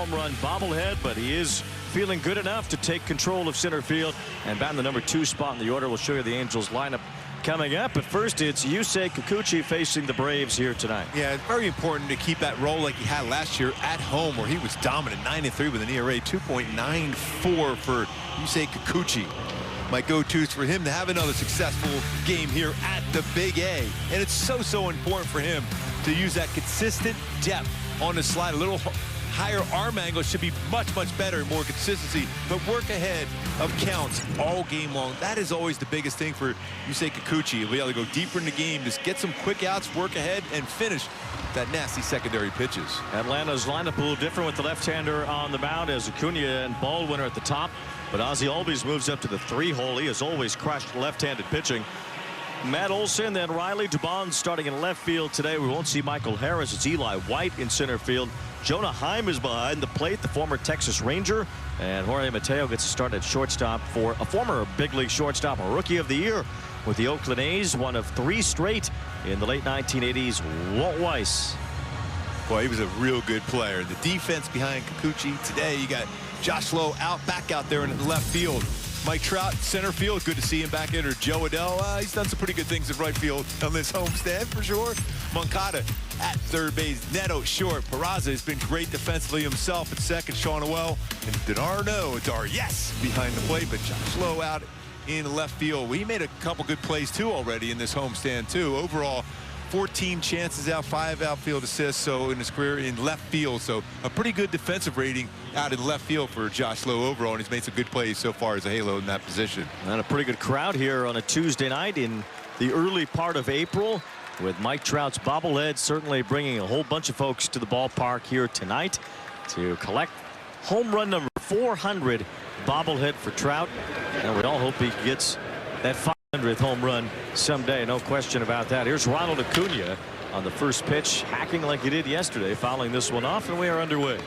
home run bobblehead, but he is feeling good enough to take control of center field and bat in the number 2 spot in the order. We'll show you the Angels lineup coming up, but first it's Yusei Kikuchi facing the Braves here tonight. Yeah, it's very important to keep that role like he had last year at home, where he was dominant, 9-3 with an ERA 2.94 for Yusei Kikuchi. My go-to is for him to have another successful game here at the Big A, and it's so important for him to use that consistent depth on the slide. A little higher arm angle should be much better and more consistency, but work ahead of counts all game long. That is always the biggest thing for Yusei Kikuchi. He'll be able to go deeper in the game, just get some quick outs, work ahead, and finish that nasty secondary pitches. Atlanta's lineup a little different with the left-hander on the mound as Acuna and Baldwin are at the top, but Ozzie Albies moves up to the 3-hole. He has always crushed left-handed pitching. Matt Olson, then Riley Dubon starting in left field today. We won't see Michael Harris. It's Eli White in center field. Jonah Heim is behind the plate, the former Texas Ranger. And Jorge Mateo gets a start at shortstop for a former big league shortstop, a rookie of the year with the Oakland A's, one of 3 straight in the late 1980s, Walt Weiss. Boy, he was a real good player. The defense behind Kikuchi today, you got Josh Lowe back out there in the left field. Mike Trout, center field. Good to see him back in. Or Joe Adell. He's done some pretty good things in right field on this homestand for sure. Moncada at third base. Neto short. Peraza has been great defensively himself at second. Sean Noel and yes, behind the plate. But Josh Lowe out in left field. We made a couple good plays too already in this homestand too. Overall, 14 chances out, 5 outfield assists, so in his career in left field. So a pretty good defensive rating out in left field for Josh Lowe overall, and he's made some good plays so far as a halo in that position. And a pretty good crowd here on a Tuesday night in the early part of April, with Mike Trout's bobblehead certainly bringing a whole bunch of folks to the ballpark here tonight to collect home run number 400 bobblehead for Trout, and we all hope he gets that 500th home run someday, no question about that. Here's Ronald Acuna on the first pitch, hacking like he did yesterday, fouling this one off, and we are underway.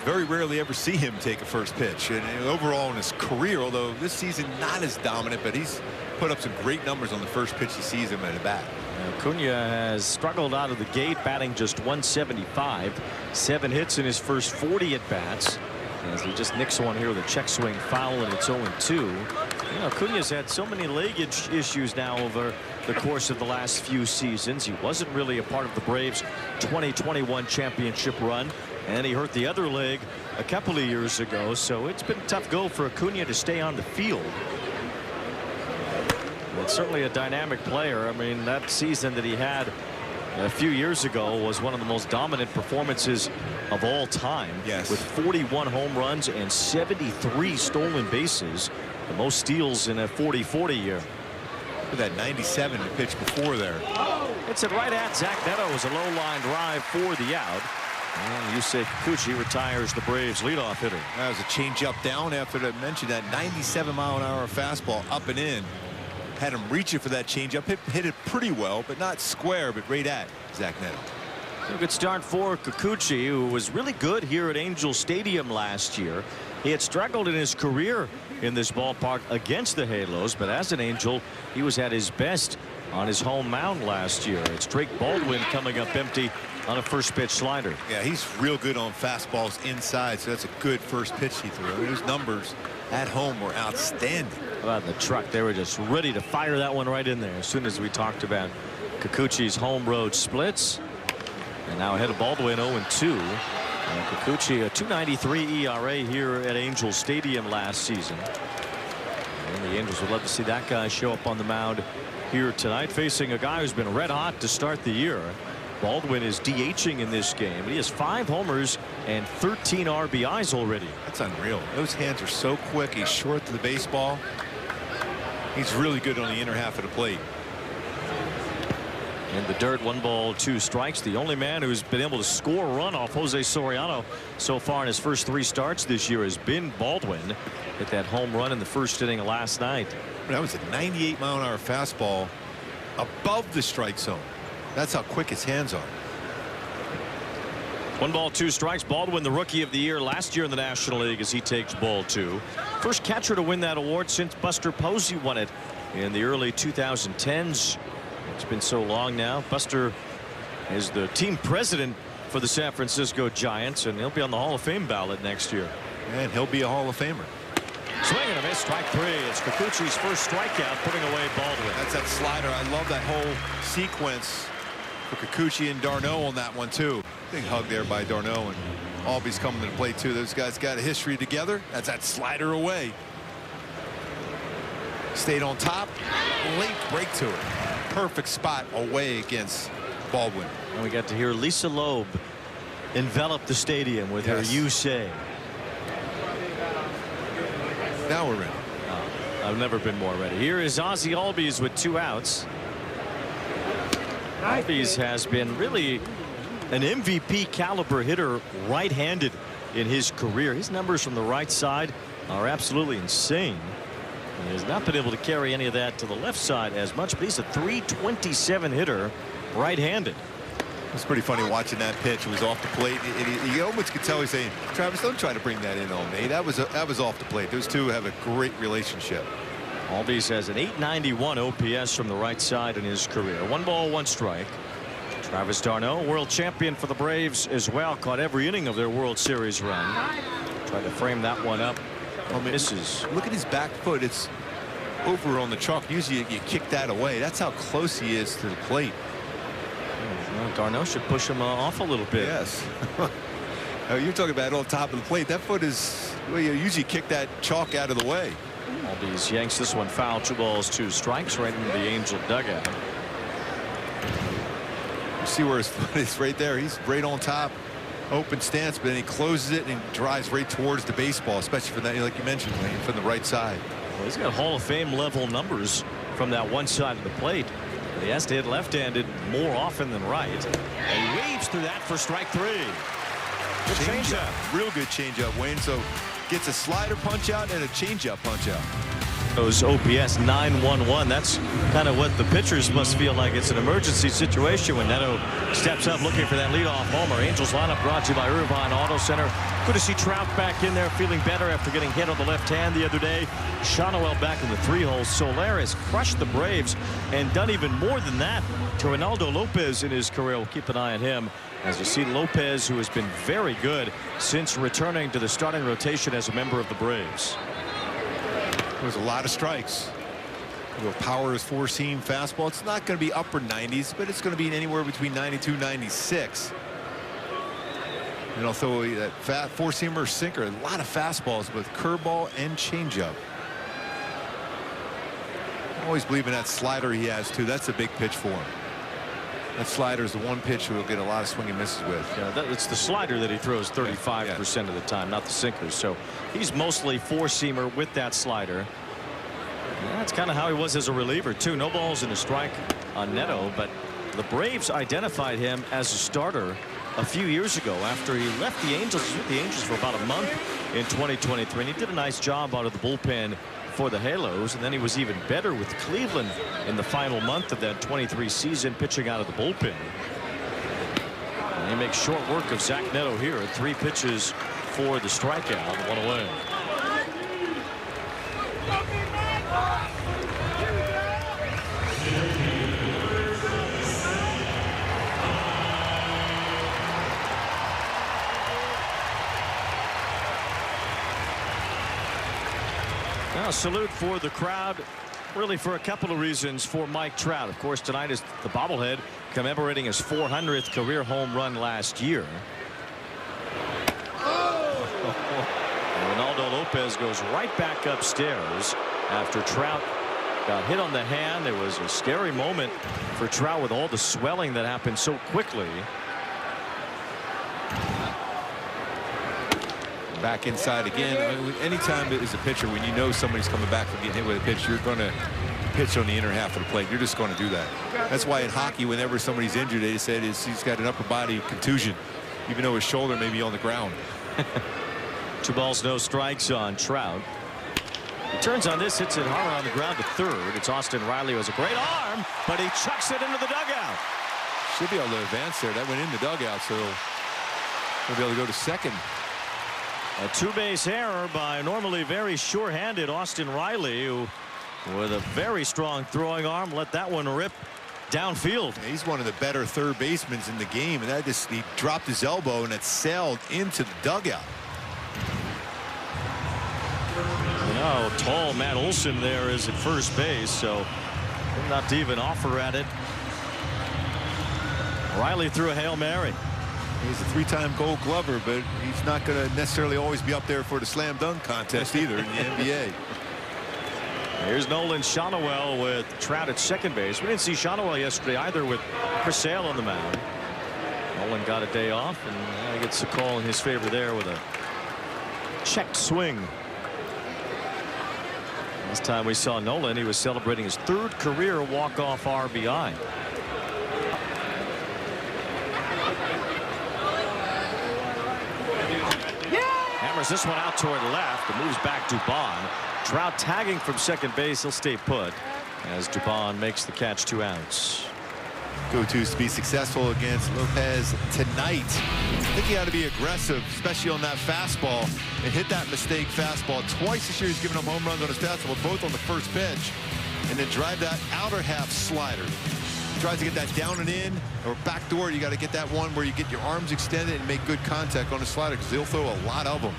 Very rarely ever see him take a first pitch, and overall in his career, although this season not as dominant, but he's put up some great numbers on the first pitch he sees him at a bat. Acuna has struggled out of the gate, batting just 175, 7 hits in his first 40 at bats, as he just nicks one here with a check swing foul, and it's 0-2. You know, Acuna's had so many leg issues now over the course of the last few seasons. He wasn't really a part of the Braves' 2021 championship run, and he hurt the other leg a couple of years ago, so it's been a tough go for Acuna to stay on the field. But certainly a dynamic player. I mean, that season that he had a few years ago was one of the most dominant performances of all time. Yes. With 41 home runs and 73 stolen bases, the most steals in a 40-40 year. Look at that 97 pitch before there. It's it right at Zach Neto. Was a low line drive for the out. And Yusei Kikuchi retires the Braves leadoff hitter. That was a changeup down after I mentioned that 97-mile-an-hour fastball up and in. Had him reaching for that changeup. Hit it pretty well, but not square, but right at Zach Neto. A good start for Kikuchi, who was really good here at Angel Stadium last year. He had struggled in his career in this ballpark against the Halos, but as an Angel, he was at his best on his home mound last year. It's Drake Baldwin coming up empty on a first pitch slider. Yeah, he's real good on fastballs inside, so that's a good first pitch he threw. His numbers at home were outstanding. Well, the truck, they were just ready to fire that one right in there as soon as we talked about Kikuchi's home road splits. And now ahead of Baldwin, 0-2. Kikuchi, a 2.93 ERA here at Angel Stadium last season. And the Angels would love to see that guy show up on the mound here tonight, facing a guy who's been red hot to start the year. Baldwin is DHing in this game. He has 5 homers and 13 RBIs already. That's unreal. Those hands are so quick. He's short to the baseball. He's really good on the inner half of the plate. In the dirt, 1 ball, 2 strikes. The only man who's been able to score a run off Jose Soriano so far in his first 3 starts this year has been Baldwin. Hit that home run in the first inning last night. That was a 98-mile-an-hour fastball above the strike zone. That's how quick his hands are. 1 ball, 2 strikes. Baldwin, the rookie of the year last year in the National League, as he takes ball 2. First catcher to win that award since Buster Posey won it in the early 2010s. It's been so long now. Buster is the team president for the San Francisco Giants, and he'll be on the Hall of Fame ballot next year. And he'll be a Hall of Famer. Swing and a miss, strike 3. It's Kikuchi's first strikeout, putting away Baldwin. That's that slider. I love that whole sequence for Kikuchi and d'Arnaud on that one too. Big hug there by d'Arnaud, and Albies coming to the plate too. Those guys got a history together. That's that slider away. Stayed on top. Late break to it. Perfect spot away against Baldwin. And we got to hear Lisa Loeb envelop the stadium with her "You Say." Now we're ready. I've never been more ready. Here is Ozzie Albies with 2 outs. Albies has been really an MVP caliber hitter right-handed in his career. His numbers from the right side are absolutely insane. He has not been able to carry any of that to the left side as much, but he's a .327 hitter right-handed. It was pretty funny watching that pitch. It was off the plate. You almost could tell he's saying, Travis, don't try to bring that in on me. That was off the plate. Those two have a great relationship. Albies has an .891 OPS from the right side in his career. 1 ball, 1 strike. Travis d'Arnaud, world champion for the Braves as well, caught every inning of their World Series run. Tried to frame that one up. Misses. Look at his back foot. It's over on the chalk. Usually you kick that away. That's how close he is to the plate. Well, d'Arnaud should push him off a little bit. Yes. You're talking about on top of the plate. That foot is, well, you usually kick that chalk out of the way. Albies yanks this one foul. 2 balls, 2 strikes right into the Angel dugout. You see where his foot is right there. He's right on top. Open stance, but then he closes it and drives right towards the baseball, especially for that, like you mentioned, from the right side. Well, he's got Hall of Fame level numbers from that one side of the plate. But he has to hit left-handed more often than right. And he weaves through that for strike 3. Good changeup. Real good changeup, Wayne. So gets a slider punch out and a changeup punch out. Those OPS 911. That's kind of what the pitchers must feel like. It's an emergency situation when Neto steps up looking for that leadoff homer. Angels lineup brought to you by Irvine Auto Center. Good to see Trout back in there feeling better after getting hit on the left hand the other day. Shonowell back in the 3-hole. Soler has crushed the Braves and done even more than that to Ronaldo Lopez in his career. We'll keep an eye on him as you see Lopez, who has been very good since returning to the starting rotation as a member of the Braves. There's a lot of strikes. The power is 4-seam fastball. It's not going to be upper 90s, but it's going to be anywhere between 92 96. And I'll throw that 4-seamer sinker. A lot of fastballs with curveball and changeup. I always believe in that slider he has too. That's a big pitch for him. That slider is the one pitch he'll get a lot of swing and misses with. Yeah, it's the slider that he throws 35% of the time, not the sinkers. So he's mostly 4-seamer with that slider. And that's kind of how he was as a reliever too. No balls and a strike on Neto, but the Braves identified him as a starter a few years ago after he left the Angels. He was with the Angels for about a month in 2023, and he did a nice job out of the bullpen for the Halos, and then he was even better with Cleveland in the final month of that 23 season, pitching out of the bullpen. And he makes short work of Zach Neto here. 3 pitches for the strikeout, 1 away. Now, a salute for the crowd, really for a couple of reasons for Mike Trout. Of course, tonight is the bobblehead commemorating his 400th career home run last year. Ronaldo Lopez goes right back upstairs after Trout got hit on the hand. It was a scary moment for Trout with all the swelling that happened so quickly. Back inside again. I mean, anytime as a pitcher, when you know somebody's coming back from getting hit with a pitch, you're going to pitch on the inner half of the plate. You're just going to do that. That's why in hockey, whenever somebody's injured, they said he's got an upper body contusion, even though his shoulder may be on the ground. 2 balls, no strikes on Trout. He turns on this, hits it hard on the ground to third. It's Austin Riley, who has a great arm, but he chucks it into the dugout. Should be able to advance there. That went in the dugout, so he'll be able to go to second. A 2-base error by normally very sure-handed Austin Riley, who with a very strong throwing arm let that one rip downfield. Yeah, he's one of the better third basemen in the game, and he dropped his elbow and it sailed into the dugout. Now, tall Matt Olson there is at first base, so not to even offer at it. Riley threw a Hail Mary. He's a 3-time Gold Glover, but he's not going to necessarily always be up there for the slam dunk contest either in the NBA. Here's Nolan Shonowell with Trout at second base. We didn't see Shonowell yesterday either with Chris Sale on the mound. Nolan got a day off, and he gets a call in his favor there with a checked swing. Last time we saw Nolan, he was celebrating his 3rd career walk-off RBI. Hammers this one out toward left. It moves back Dubon. Trout tagging from second base. He'll stay put as Dubon makes the catch, 2 outs. Go-tos to be successful against Lopez tonight. I think he ought to be aggressive, especially on that fastball, and hit that mistake fastball. Twice this year he's given up home runs on his fastball, both on the first pitch, and then drive that outer half slider. Tries to get that down and in or back door. You got to get that one where you get your arms extended and make good contact on the slider, because they'll throw a lot of them.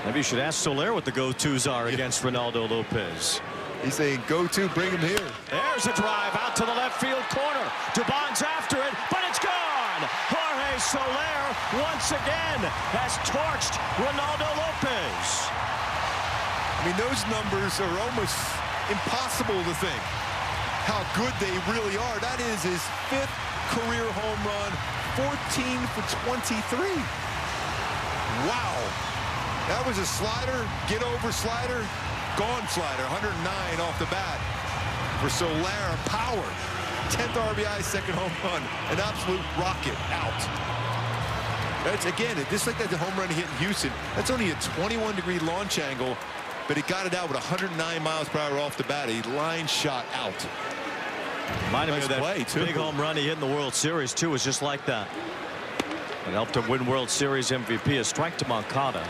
Maybe you should ask Soler what the go-tos are against Ronaldo Lopez. He's saying go-to, bring him here. There's a drive out to the left field corner. Dubon's after it, but it's gone. Jorge Soler once again has torched Ronaldo Lopez. I mean, those numbers are almost impossible to think how good they really are. That is his 5th career home run, 14 for 23. Wow. That was a slider, get over slider, gone slider, 109 off the bat for Soler. Power, 10th RBI, 2nd home run, an absolute rocket out. That's, again, just like that home run he hit in Houston, that's only a 21-degree launch angle, but he got it out with 109 miles per hour off the bat. A line shot out. Reminded Nice me of that play, too. big home run he hit in the World Series, too, was just like that. It helped him win World Series MVP, a strike to Moncada.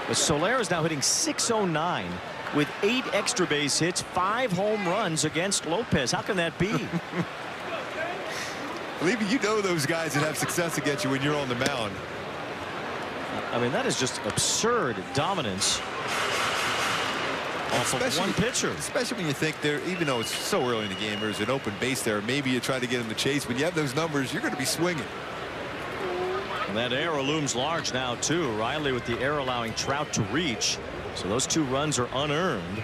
But Soler is now hitting .609 with 8 extra base hits, 5 home runs against Lopez. How can that be? Believe me, you know those guys that have success against you when you're on the mound. I mean, that is just absurd dominance off of one pitcher. Especially when you think there, even though it's so early in the game, there's an open base there. Maybe you try to get him to chase. When you have those numbers, you're going to be swinging. And that error looms large now, too. Riley with the error allowing Trout to reach. So those 2 runs are unearned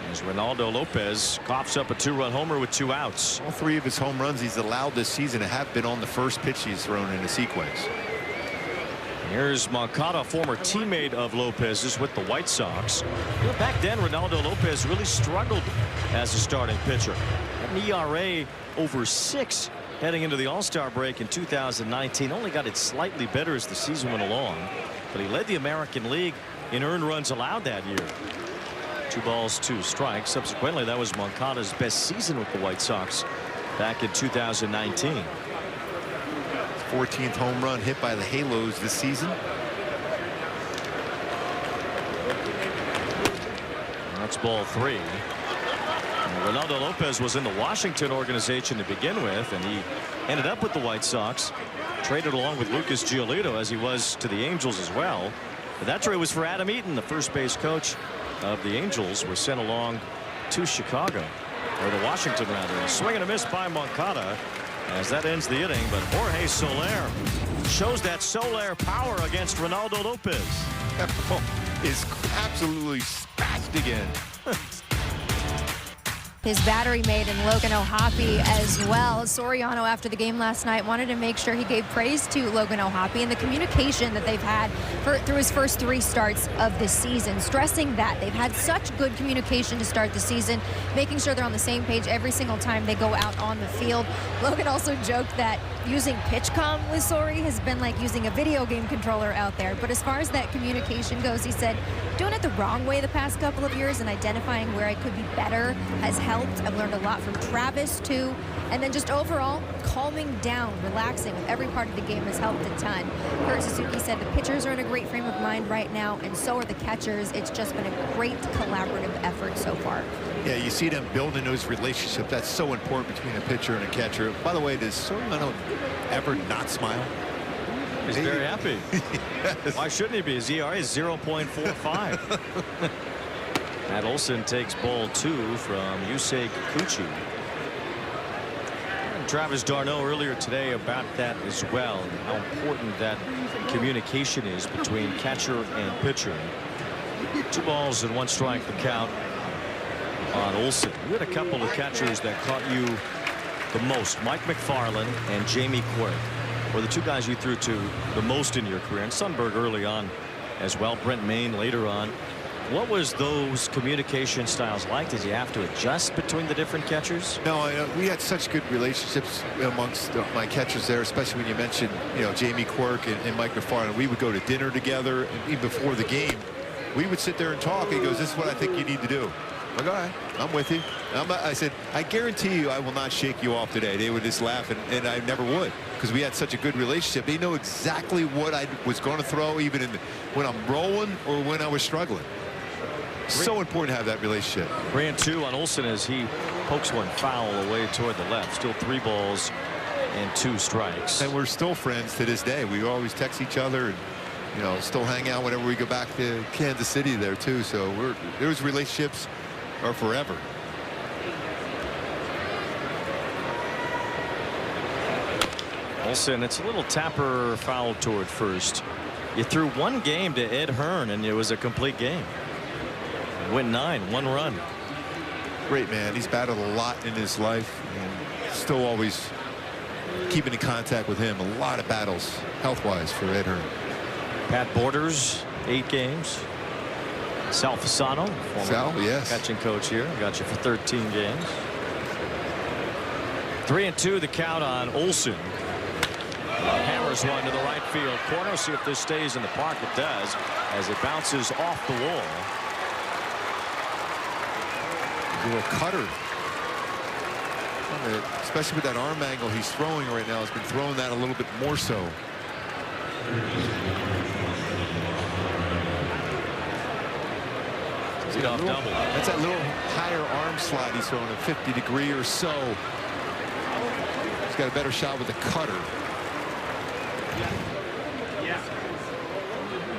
as Ronaldo Lopez coughs up a 2-run homer with 2 outs. All 3 of his home runs he's allowed this season have been on the first pitch he's thrown in a sequence. Here's Moncada, former teammate of Lopez's with the White Sox. You know, back then, Ronaldo Lopez really struggled as a starting pitcher. Had an ERA over 6 heading into the All-Star break in 2019. Only got it slightly better as the season went along, but he led the American League in earned runs allowed that year. 2 balls, 2 strikes. Subsequently, that was Moncada's best season with the White Sox back in 2019. 14th home run hit by the Halos this season. That's ball 3. Ronaldo Lopez was in the Washington organization to begin with, and he ended up with the White Sox. Traded along with Lucas Giolito, as he was to the Angels as well. But that trade was for Adam Eaton, the first base coach of the Angels, was sent along to Chicago, or to Washington rather. A swing and a miss by Moncada as that ends the inning. But Jorge Soler shows that Soler power against Ronaldo Lopez. That ball is absolutely spazzed again. His battery mate in Logan O'Hoppe as well. Soriano, after the game last night, wanted to make sure he gave praise to Logan O'Hoppe and the communication that they've had through his first 3 starts of this season, stressing that they've had such good communication to start the season, making sure they're on the same page every single time they go out on the field. Logan also joked that using PitchCom with Sori has been like using a video game controller out there. But as far as that communication goes, he said, doing it the wrong way the past couple of years and identifying where I could be better has helped. I've learned a lot from Travis too, and then just overall calming down, relaxing with every part of the game has helped a ton. Kurt Suzuki said the pitchers are in a great frame of mind right now, and so are the catchers. It's just been a great collaborative effort so far. Yeah, you see them building those relationships. That's so important between a pitcher and a catcher. By the way, does Soriano ever not smile? He's very happy. Yes. Why shouldn't he be? His ERA is 0.45. Matt Olson takes ball 2 from Yusei Kikuchi. And Travis d'Arnaud earlier today about that as well, and how important that communication is between catcher and pitcher. 2 balls and 1 strike the count on Olson. You had a couple of catchers that caught you the most. Mike McFarland and Jamie Quirk were the 2 guys you threw to the most in your career, and Sundberg early on as well. Brent Maine later on. What was those communication styles like? Did you have to adjust between the different catchers? No, we had such good relationships amongst my catchers there, especially when you mentioned, Jamie Quirk and Mike McFarland. We would go to dinner together, and even before the game, we would sit there and talk. He goes, "This is what I think you need to do." I'm like, "All right, I'm with you." I said, "I guarantee you I will not shake you off today." They would just laugh, and I never would, because we had such a good relationship. They know exactly what I was going to throw, even when I'm rolling or when I was struggling. So important to have that relationship. 3-2 on Olson as he pokes one foul away toward the left. Still 3 balls and 2 strikes. And we're still friends to this day. We always text each other, and still hang out whenever we go back to Kansas City there too. So those relationships are forever. Olson, it's a little tapper foul toward first. You threw 1 game to Ed Hearn, and it was a complete game. Went 9, 1 run. Great man. He's battled a lot in his life, and still always keeping in contact with him. A lot of battles health-wise for Ed Hearn. Pat Borders, 8 games. Sal Fasano, former yes, catching coach here, got you for 13 games. 3-2 the count on Olson. Hammers one to the right field corner. See if this stays in the park. It does, as it bounces off the wall. A little cutter, especially with that arm angle he's throwing right now. Has been throwing that a little bit more so. Double. That's that little higher arm slide he's throwing, a 50-degree or so. He's got a better shot with the cutter.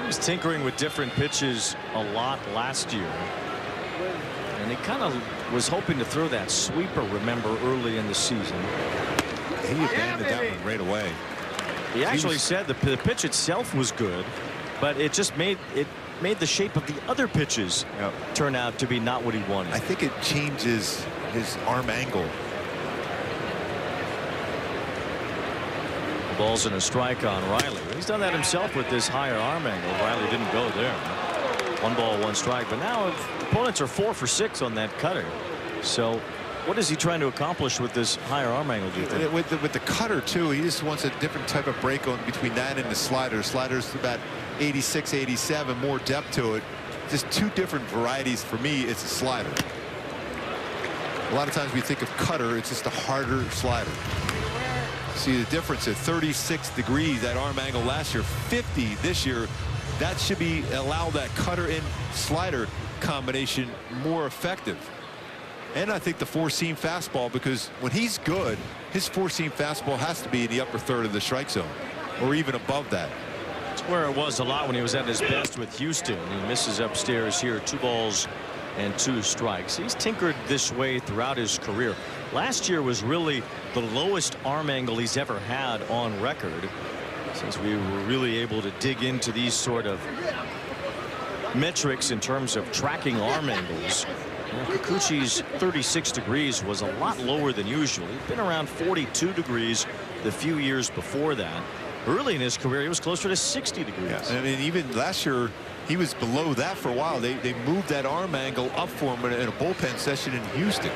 He was tinkering with different pitches a lot last year, and he kind of was hoping to throw that sweeper, remember, early in the season. He abandoned that one right away. He actually said the pitch itself was good, but it just made the shape of the other pitches turn out to be not what he wanted. I think it changes his arm angle. Balls and a strike on Riley. He's done that himself with this higher arm angle. Riley didn't go there. 1 ball, 1 strike. But now opponents are 4 for 6 on that cutter. So what is he trying to accomplish with this higher arm angle, do you think? With the cutter too, he just wants a different type of break on between that and the slider. Slider's about 86, 87, more depth to it. Just 2 different varieties. For me, it's a slider. A lot of times we think of cutter, it's just a harder slider. See the difference at 36 degrees, that arm angle last year, 50 this year. That should be allow that cutter and slider combination more effective. And I think the 4-seam fastball, because when he's good, his 4-seam fastball has to be in the upper third of the strike zone, or even above that. It's where it was a lot when he was at his best with Houston. He misses upstairs here. 2 balls and 2 strikes. He's tinkered this way throughout his career. Last year was really the lowest arm angle he's ever had on record, since we were really able to dig into these sort of metrics in terms of tracking arm angles. Kikuchi's 36 degrees was a lot lower than usual. He'd been around 42 degrees the few years before that. Early in his career, he was closer to 60 degrees. Yeah, I mean, even last year, he was below that for a while. They moved that arm angle up for him in a bullpen session in Houston.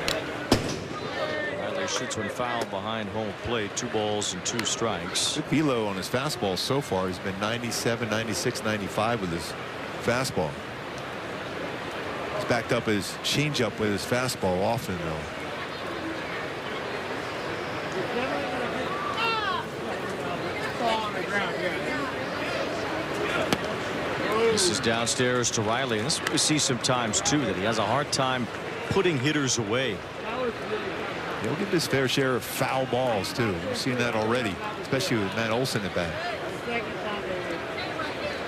Riley shoots one foul behind home plate. 2 balls and 2 strikes. Good velo on his fastball so far. He's been 97, 96, 95 with his fastball. He's backed up his changeup with his fastball often, though. This is downstairs to Riley, and this we see sometimes too, that he has a hard time putting hitters away. He'll get his fair share of foul balls too. We've seen that already, especially with Matt Olson at bat.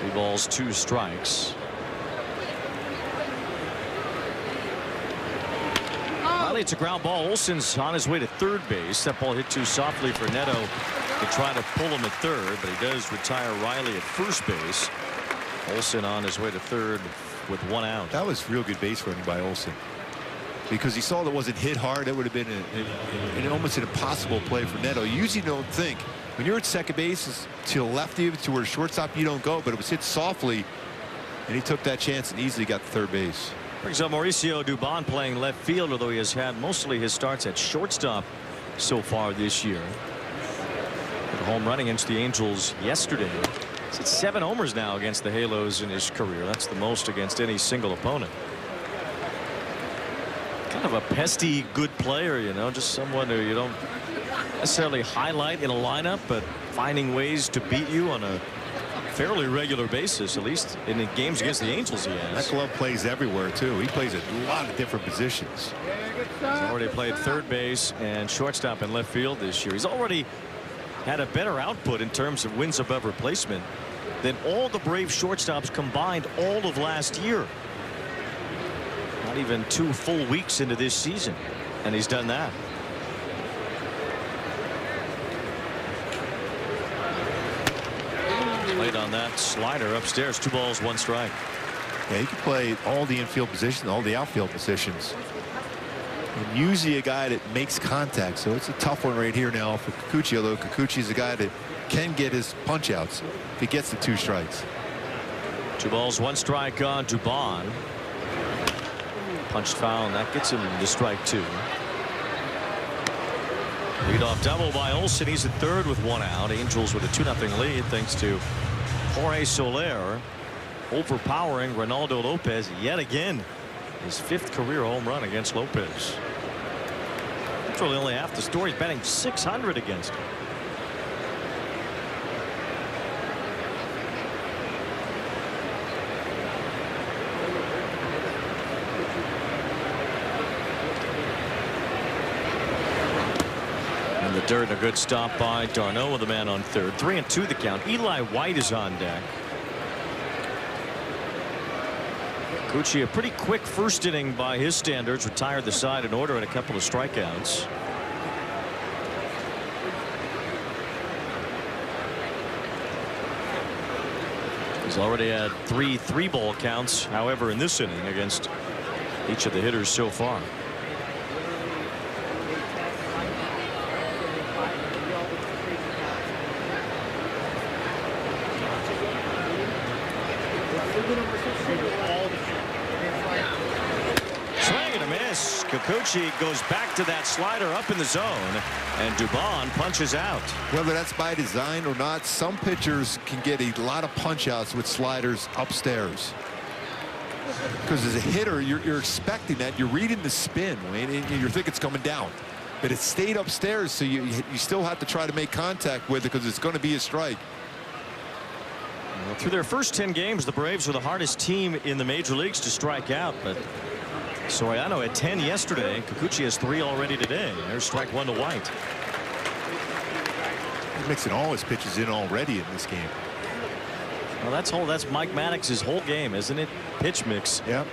3 balls, 2 strikes. Finally, it's a ground ball. Olson's on his way to third base. That ball hit too softly for Neto to try to pull him at third, but he does retire Riley at first base. Olson on his way to third with 1 out. That was real good base running by Olson, because he saw that wasn't hit hard. That would have been almost an impossible play for Neto. You usually don't think when you're at second base it's to the left of you, to where shortstop you don't go, but it was hit softly, and he took that chance and easily got to third base. Brings up Mauricio Dubon playing left field, although he has had mostly his starts at shortstop so far this year. Hit a home run against the Angels yesterday. He's hit 7 homers now against the Halos in his career. That's the most against any single opponent. Kind of a pesty good player, you know, just someone who you don't necessarily highlight in a lineup, but finding ways to beat you on a fairly regular basis, at least in the games against the Angels he has. That glove plays everywhere too. He plays a lot of different positions. He's already played third base and shortstop and left field this year. He's already had a better output in terms of wins above replacement than all the Braves shortstops combined all of last year. Not even 2 full weeks into this season, and he's done that. Played on that slider upstairs. 2 balls, 1 strike. Yeah, he can play all the infield positions, all the outfield positions. And usually a guy that makes contact, so it's a tough one right here now for Kikuchi, although Kikuchi's a guy that can get his punch outs if he gets the 2 strikes. 2 balls, 1 strike on Dubon. Punched foul, and that gets him to strike 2. Leadoff double by Olson. He's at third with 1 out. Angels with a 2-0 lead thanks to Jorge Soler overpowering Ronaldo Lopez yet again. His 5th career home run against Lopez. That's really only half the story. He's batting .600 against him. In the dirt, a good stop by Darno with a man on third. 3-2 the count. Eli White is on deck. Kikuchi, a pretty quick first inning by his standards, retired the side in order and a couple of strikeouts. He's already had 3 3-ball counts, however, in this inning against each of the hitters so far. Kikuchi goes back to that slider up in the zone, and Dubon punches out. Whether that's by design or not, some pitchers can get a lot of punch outs with sliders upstairs. Because as a hitter, you're expecting that. You're reading the spin, and you think it's coming down. But it stayed upstairs, so you still have to try to make contact with it because it's going to be a strike. Well, through their first 10 games, the Braves were the hardest team in the major leagues to strike out, but Soriano had 10 yesterday. Kikuchi has 3 already today. There's strike 1 to White. He's mixing all his pitches in already in this game. Well, that's Mike Maddox's whole game, isn't it? Pitch mix. Yep.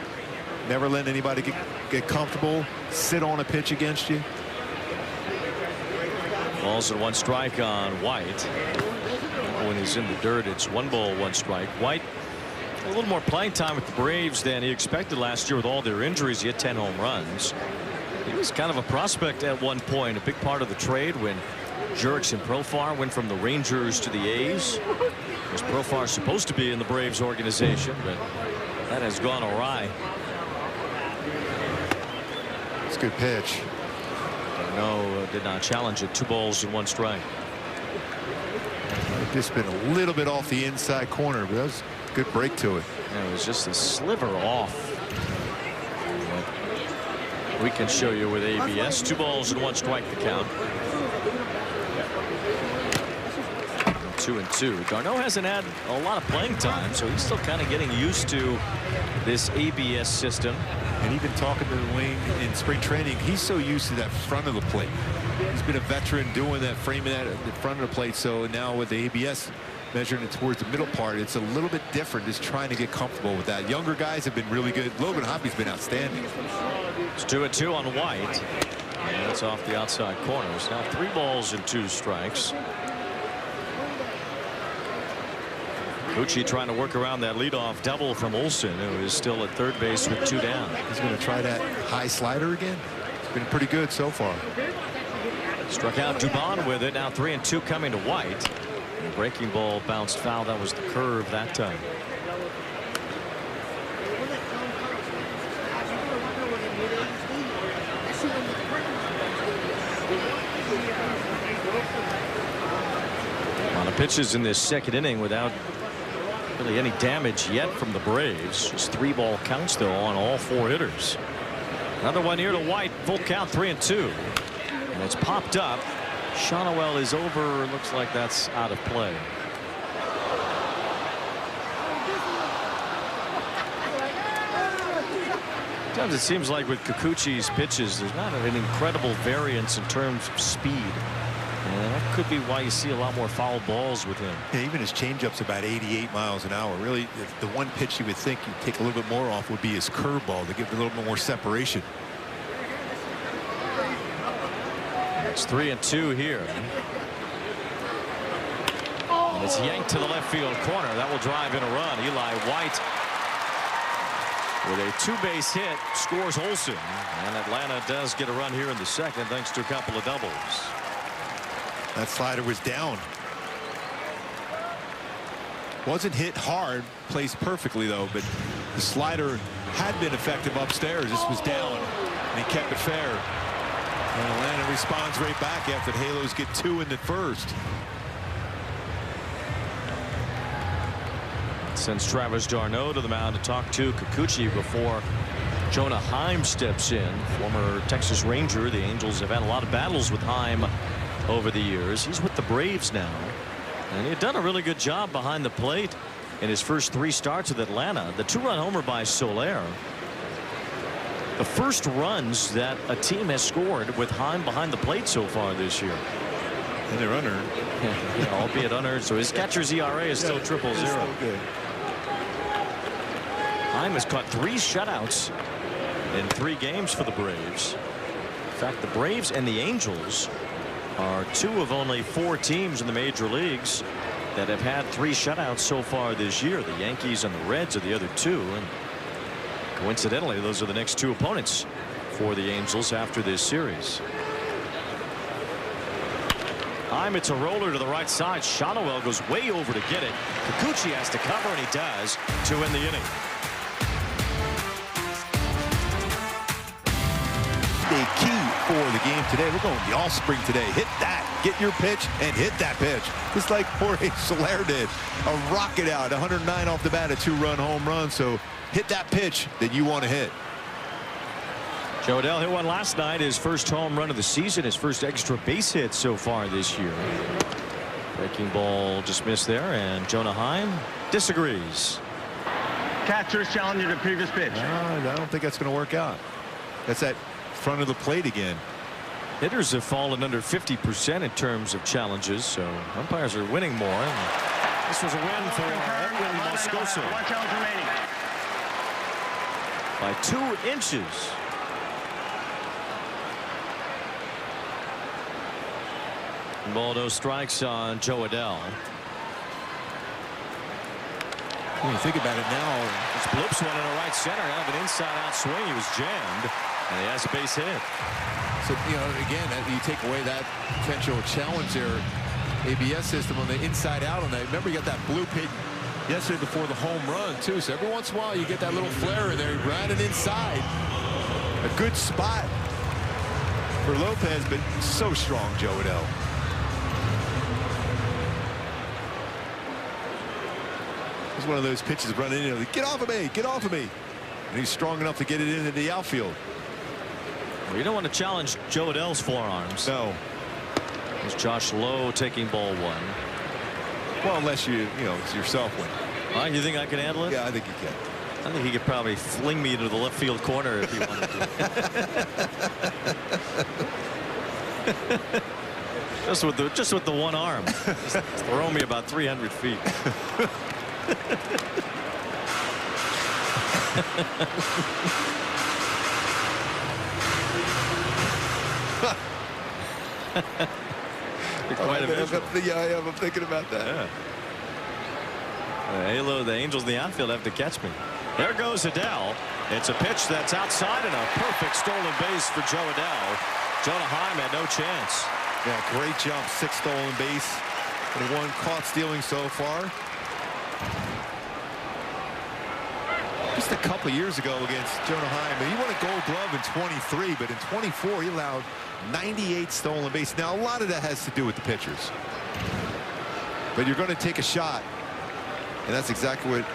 Never let anybody get comfortable, sit on a pitch against you. Balls and 1 strike on White. When he's in the dirt, it's 1 ball, 1 strike. White a little more playing time with the Braves than he expected last year with all their injuries. He hit 10 home runs. He was kind of a prospect at one point, a big part of the trade when Jurickson and Profar went from the Rangers to the A's. Was Profar supposed to be in the Braves organization, but that has gone awry. It's a good pitch. No, did not challenge it. 2 balls and 1 strike. Just been a little bit off the inside corner, but that was a good break to it. Yeah, it was just a sliver off. We can show you with ABS. 2 balls and 1 strike the count. 2-2. Darno hasn't had a lot of playing time, so he's still kind of getting used to this ABS system. And even talking to Wayne in spring training, he's so used to that front of the plate. He's been a veteran doing that, framing that at the front of the plate. So now with the ABS measuring it towards the middle part, it's a little bit different, just trying to get comfortable with that. Younger guys have been really good. Logan Hoppy's been outstanding. It's 2-2 on White. And that's off the outside corners. Now 3 balls and 2 strikes. Kikuchi trying to work around that leadoff double from Olsen, who is still at third base with 2 down. He's going to try that high slider again. It's been pretty good so far. Struck out Dubon with it. Now 3-2 coming to White. And the breaking ball bounced foul. That was the curve that time. A lot of pitches in this second inning without really any damage yet from the Braves. Just 3 ball counts though on all 4 hitters. Another one here to White. Full count, 3-2. And it's popped up. Shonowell is over. Looks like that's out of play. Sometimes it seems like with Kikuchi's pitches, there's not an incredible variance in terms of speed. And that could be why you see a lot more foul balls with him. Yeah, even his changeup's about 88 miles an hour. Really, the one pitch you would think you'd take a little bit more off would be his curveball to give a little bit more separation. It's 3-2 here. And it's yanked to the left field corner. That will drive in a run. Eli White with a 2-base hit scores Olsen. And Atlanta does get a run here in the second thanks to a couple of doubles. That slider was down. Wasn't hit hard, placed perfectly though, but the slider had been effective upstairs. This was down, and he kept it fair. And Atlanta responds right back after the Halos get 2 in the first. Sends Travis d'Arnaud to the mound to talk to Kikuchi before Jonah Heim steps in. Former Texas Ranger. The Angels have had a lot of battles with Heim over the years. He's with the Braves now, and he had done a really good job behind the plate in his first 3 starts with Atlanta. The 2-run homer by Soler, the first runs that a team has scored with Heim behind the plate so far this year. And they're unearned. Yeah, albeit unearned, so his catcher's ERA is still 0.00. Heim has caught 3 shutouts in 3 games for the Braves. In fact, the Braves and the Angels are 2 of only 4 teams in the major leagues that have had 3 shutouts so far this year. The Yankees and the Reds are the other 2, and coincidentally those are the next 2 opponents for the Angels after this series. Heim, it's a roller to the right side. Shonowell goes way over to get it. Kikuchi has to cover, and he does to win the inning. A key for the game today. We're going the all-spring today. Hit that. Get your pitch and hit that pitch. Just like Jorge Soler did. A rocket out. 109 off the bat. A 2-run home run. So hit that pitch that you want to hit. Jo Adell hit one last night. His first home run of the season. His first extra base hit so far this year. Breaking ball just missed there. And Jonah Heim disagrees. Catcher's challenging the previous pitch. I don't think that's going to work out. That's that front of the plate again. Hitters have fallen under 50% in terms of challenges, so umpires are winning more. And this was a win for Edwin Moscoso. 1 challenge remaining. By 2 inches. Ball, no strikes on Jo Adell. When you think about it now, This blips one in the right center. Out of an inside-out swing, he was jammed, and he has a base hit. so again, you take away that potential challenge there. ABS system on the inside out on that. Remember, you got that blue pit yesterday before the home run too. So every once in a while you get that little flare in there, grinding inside. A good spot for Lopez, but so strong, Jo Adell. It's one of those pitches running in. Get off of me! Get off of me! And he's strong enough to get it into the outfield. Well, you don't want to challenge Jo Adell's forearms. No. It's Josh Lowe taking ball 1. Well, unless it's yourself win. You think I can handle it? Yeah, I think you can. I think he could probably fling me into the left field corner if he wanted to. just with the one arm. Just throw me about 300 feet. Quite a visual. Yeah, I am. I'm thinking about that. Yeah. Halo, the Angels in the outfield have to catch me. There goes Adele. It's a pitch that's outside and a perfect stolen base for Joe Adele. Jonah Heim had no chance. Yeah, great jump. 6 stolen base and 1 caught stealing so far. Just a couple years ago against Jonah Heim, he won a Gold Glove in 23, but in 24 he allowed 98 stolen bases. Now a lot of that has to do with the pitchers, but you're going to take a shot, and that's exactly what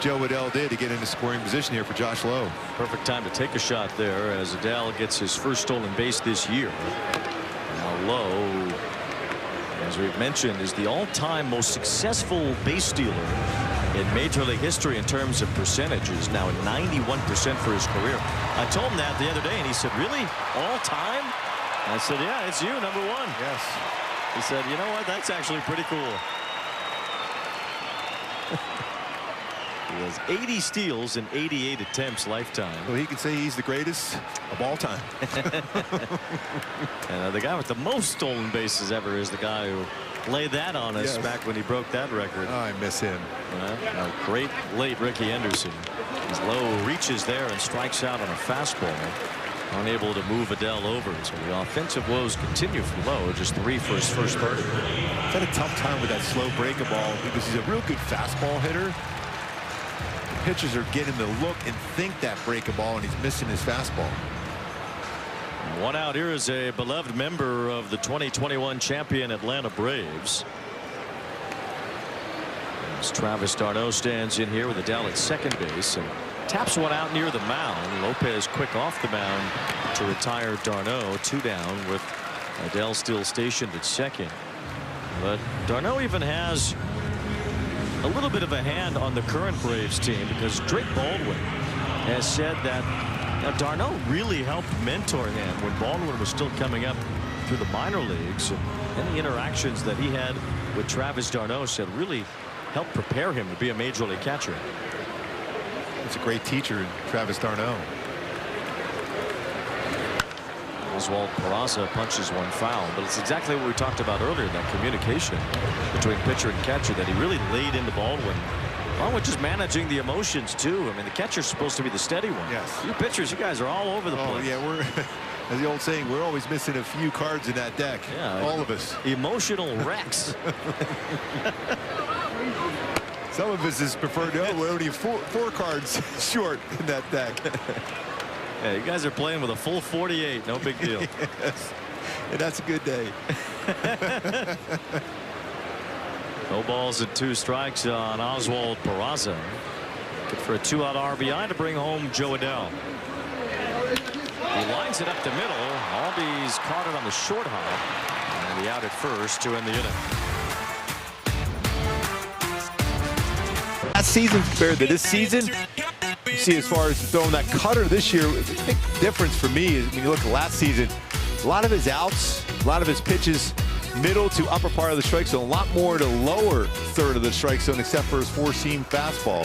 Joe Adele did to get into scoring position here for Josh Lowe. Perfect time to take a shot there as Adele gets his first stolen base this year. Now Lowe, as we've mentioned, is the all-time most successful base stealer in Major League history in terms of percentages. Now at 91% for his career. I told him that the other day, and he said, "Really, all time?" And I said, "Yeah, it's you, number 1." Yes. He said, "You know what? That's actually pretty cool." He has 80 steals in 88 attempts lifetime. Well, he can say he's the greatest of all time. And the guy with the most stolen bases ever is the guy who laid that on us back when he broke that record. Oh, I miss him. Great late Ricky Henderson. As Lowe reaches there and strikes out on a fastball, unable to move Adele over. So the offensive woes continue for Lowe. Just 3 for his first 30. He's had a tough time with that slow breaker ball because he's a real good fastball hitter. The pitchers are getting the look and think that breaker ball, and he's missing his fastball. 1 out. Here is a beloved member of the 2021 champion Atlanta Braves. As Travis d'Arnaud stands in here with Adele at second base and taps one out near the mound. Lopez quick off the mound to retire d'Arnaud. 2 down with Adele still stationed at second. But d'Arnaud even has a little bit of a hand on the current Braves team, because Drake Baldwin has said that d'Arnaud really helped mentor him when Baldwin was still coming up through the minor leagues. And any interactions that he had with Travis d'Arnaud said really helped prepare him to be a major league catcher. It's a great teacher, Travis d'Arnaud. Oswald Peraza punches one foul, but it's exactly what we talked about earlier, that communication between pitcher and catcher, that he really laid into Baldwin, along with just managing the emotions too. I mean, the catcher's supposed to be the steady one. Yes. You pitchers, you guys are all over the place. Yeah, we're as the old saying, we're always missing a few cards in that deck. Yeah, all of us. Emotional wrecks. Some of us is preferred to, we're only four cards short in that deck. Yeah, you guys are playing with a full 48. No big deal. Yes. And that's a good day. No balls and 2 strikes on Oswald Peraza. Good for a 2-out RBI to bring home Joe Adele. He lines it up the middle. Albies caught it on the short hop. And the out at first to end the inning. Last season compared to this season, you see, as far as throwing that cutter this year, the big difference for me is when you look at last season, a lot of his outs, a lot of his pitches, middle to upper part of the strike zone, a lot more to lower third of the strike zone, except for his 4-seam fastball.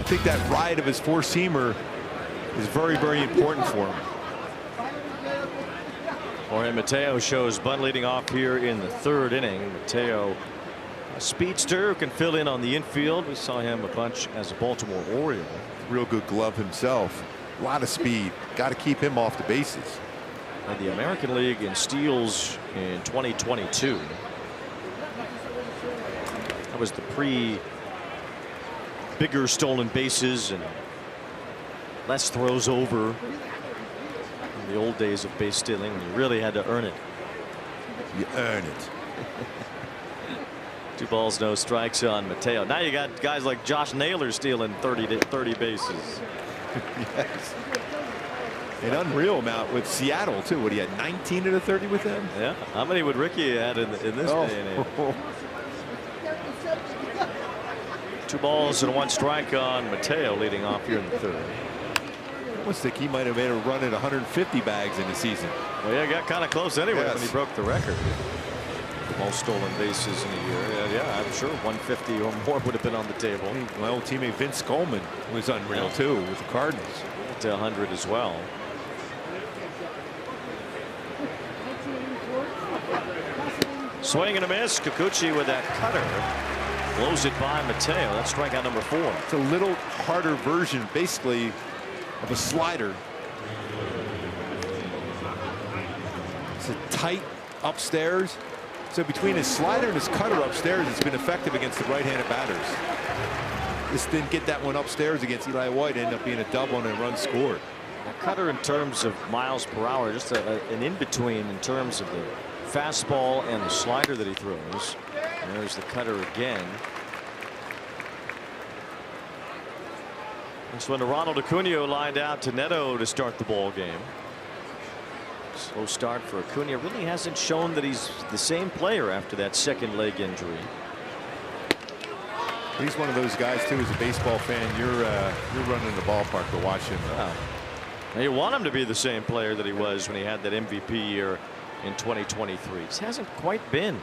I think that ride of his 4-seamer is very, very important for him. Jorge Mateo shows bunt leading off here in the 3rd inning. Mateo, a speedster who can fill in on the infield. We saw him a bunch as a Baltimore Oriole. Real good glove himself. A lot of speed. Got to keep him off the bases. And the American League in steals in 2022. That was the bigger stolen bases and less throws over. In the old days of base stealing, you really had to earn it. You earn it. 2 balls, no strikes on Mateo. Now you got guys like Josh Naylor stealing 30 bases. Yes. An unreal amount with Seattle too. What, he had 19 of the 30 with them? Yeah. How many would Ricky had in this day and age? 2 balls and 1 strike on Mateo leading off here in the 3rd. I almost think he might have made a run at 150 bags in the season. Well, yeah, got kind of close anyway Yes. when he broke the record. Most stolen bases in a year. Yeah, I'm sure 150 or more would have been on the table. My old teammate Vince Coleman was unreal too with the Cardinals. To 100 as well. Swing and a miss. Kikuchi with that cutter. Blows it by Mateo. That's strikeout number 4. It's a little harder version, basically, of a slider. It's a tight upstairs. So between his slider and his cutter upstairs, it's been effective against the right-handed batters. Just didn't get that one upstairs against Eli White. Ended up being a double and a run scored. A cutter in terms of miles per hour, just an in-between in terms of the fastball and the slider that he throws. And there's the cutter again. This one to Ronald Acuna, lined out to Neto to start the ball game. Slow start for Acuna. Really hasn't shown that he's the same player after that 2nd leg injury. He's one of those guys too. As a baseball fan, you're running the ballpark to watch him. Now you want him to be the same player that he was when he had that MVP year in 2023. It hasn't quite been.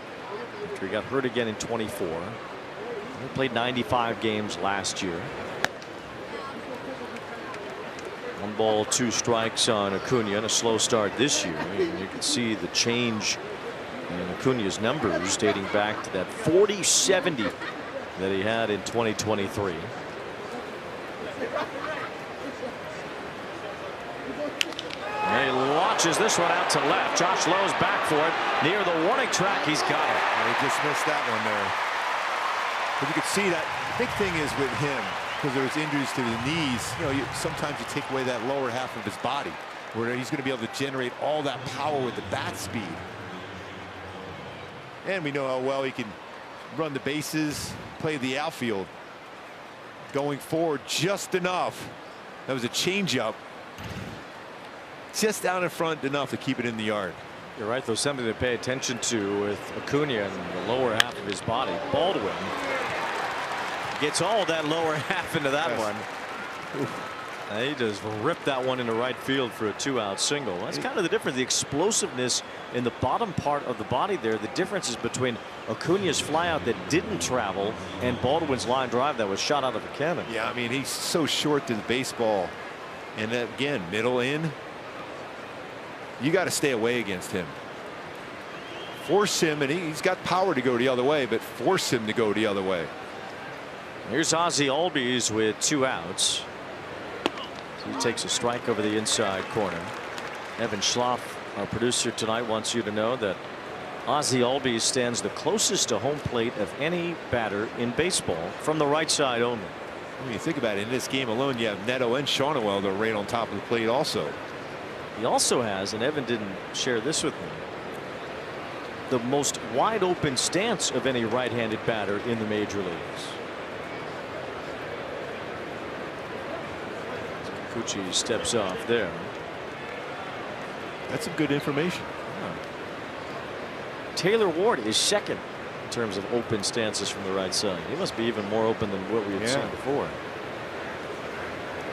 After he got hurt again in 24. He played 95 games last year. 1 ball 2 strikes on Acuna, and a slow start this year. You can see the change in Acuna's numbers dating back to that 40-70 that he had in 2023. And he launches this one out to left. Josh Lowe's back for it near the warning track. He's got it. He just missed that one there. But you could see that the big thing is with him, because there's injuries to the knees. Sometimes you take away that lower half of his body, where he's going to be able to generate all that power with the bat speed. And we know how well he can run the bases, play the outfield. Going forward just enough. That was a changeup. Just down in front enough to keep it in the yard. You're right, though, something to pay attention to with Acuna and the lower half of his body. Baldwin gets all that lower half into that one. And he just ripped that one into right field for a 2-out single. That's kind of the difference, the explosiveness in the bottom part of the body there. The difference is between Acuna's flyout that didn't travel and Baldwin's line drive that was shot out of a cannon. Yeah, I mean, he's so short to the baseball. And again, middle in. You got to stay away against him. Force him, and he's got power to go the other way, but force him to go the other way. Here's Ozzie Albies with 2 outs. He takes a strike over the inside corner. Evan Schloff, our producer tonight, wants you to know that Ozzie Albies stands the closest to home plate of any batter in baseball from the right side only. When you think about it, in this game alone, you have Neto and Shawnuel that are right on top of the plate also. He also has, and Evan didn't share this with me, the most wide open stance of any right-handed batter in the major leagues. Kikuchi steps off there. That's some good information. Taylor Ward is 2nd in terms of open stances from the right side. He must be even more open than what we had seen before.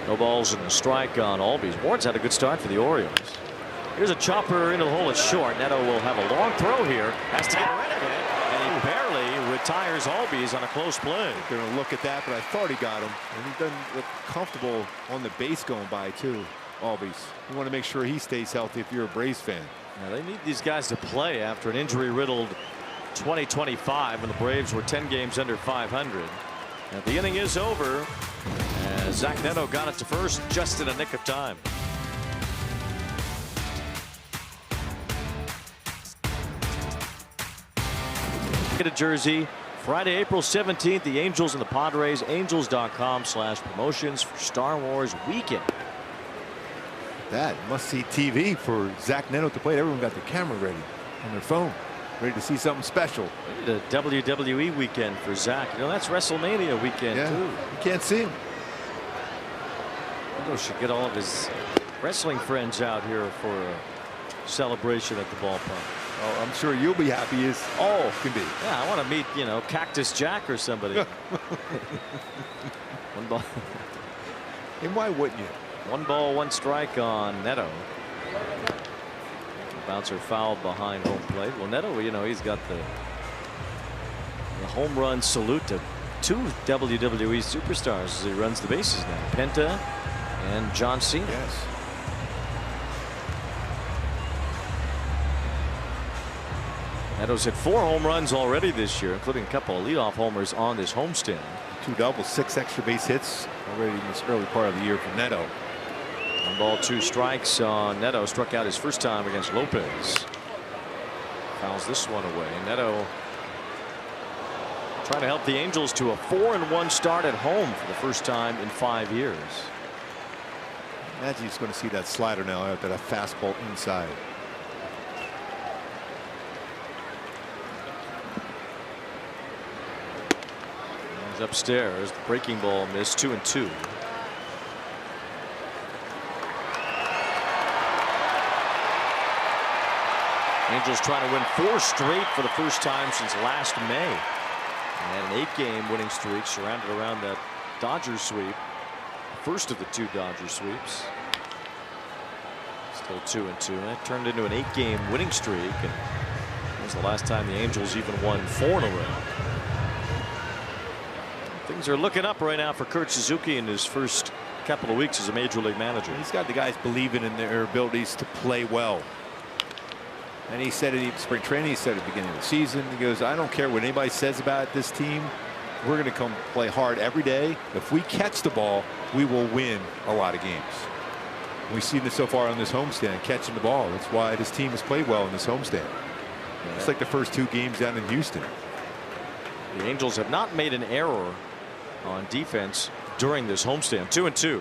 No balls and a strike on Albies. Ward's had a good start for the Orioles. Here's a chopper into the hole. It's short. Neto will have a long throw here. Has to get rid of it. And he barely retires Albies on a close play. They're going to look at that, but I thought he got him. And he doesn't look comfortable on the base going by, too, Albies. You want to make sure he stays healthy if you're a Braves fan. Now, they need these guys to play after an injury-riddled 2025 when the Braves were 10 games under 500. Now, the inning is over. And Zach Neto got it to first just in a nick of time. Get a jersey Friday, April 17th. The Angels and the Padres. Angels.com/promotions for Star Wars weekend. That must-see TV for Zach Neto to play. Everyone got the camera ready on their phone, ready to see something special. The WWE weekend for Zach. You know, that's WrestleMania weekend too. You can't see him. Neto should get all of his wrestling friends out here for a celebration at the ballpark. Oh, I'm sure you'll be happy as all can be. Yeah, I want to meet, you know, Cactus Jack or somebody. One ball. And why wouldn't you? 1 ball, 1 strike on Neto. Bouncer fouled behind home plate. Well, Neto, you know, he's got the home run salute to 2 WWE superstars as he runs the bases now. Penta and John Cena. Yes. Neto's hit 4 home runs already this year, including a couple of leadoff homers on this homestand. 2 doubles, 6 extra base hits already in this early part of the year for Neto. 1 ball, 2 strikes on Neto. Struck out his first time against Lopez. Fouls this one away. Neto trying to help the Angels to a 4-1 start at home for the first time in 5 years. Imagine he's going to see that slider now after that fastball inside. He's upstairs. The breaking ball missed. 2-2. Angels trying to win 4 straight for the first time since last May. And an 8-game winning streak surrounded around that Dodgers sweep. First of the 2 Dodgers sweeps. Still 2-2. And it turned into an 8-game winning streak. And it was the last time the Angels even won 4 in a row. Things are looking up right now for Kurt Suzuki in his first couple of weeks as a major league manager. He's got the guys believing in their abilities to play well. And he said it in spring training. He said at the beginning of the season, he goes, I don't care what anybody says about this team. We're going to come play hard every day. If we catch the ball, we will win a lot of games. We've seen this so far on this homestand, catching the ball. That's why this team has played well in this homestand. Yeah. It's like the first 2 games down in Houston. The Angels have not made an error on defense during this homestand. 2-2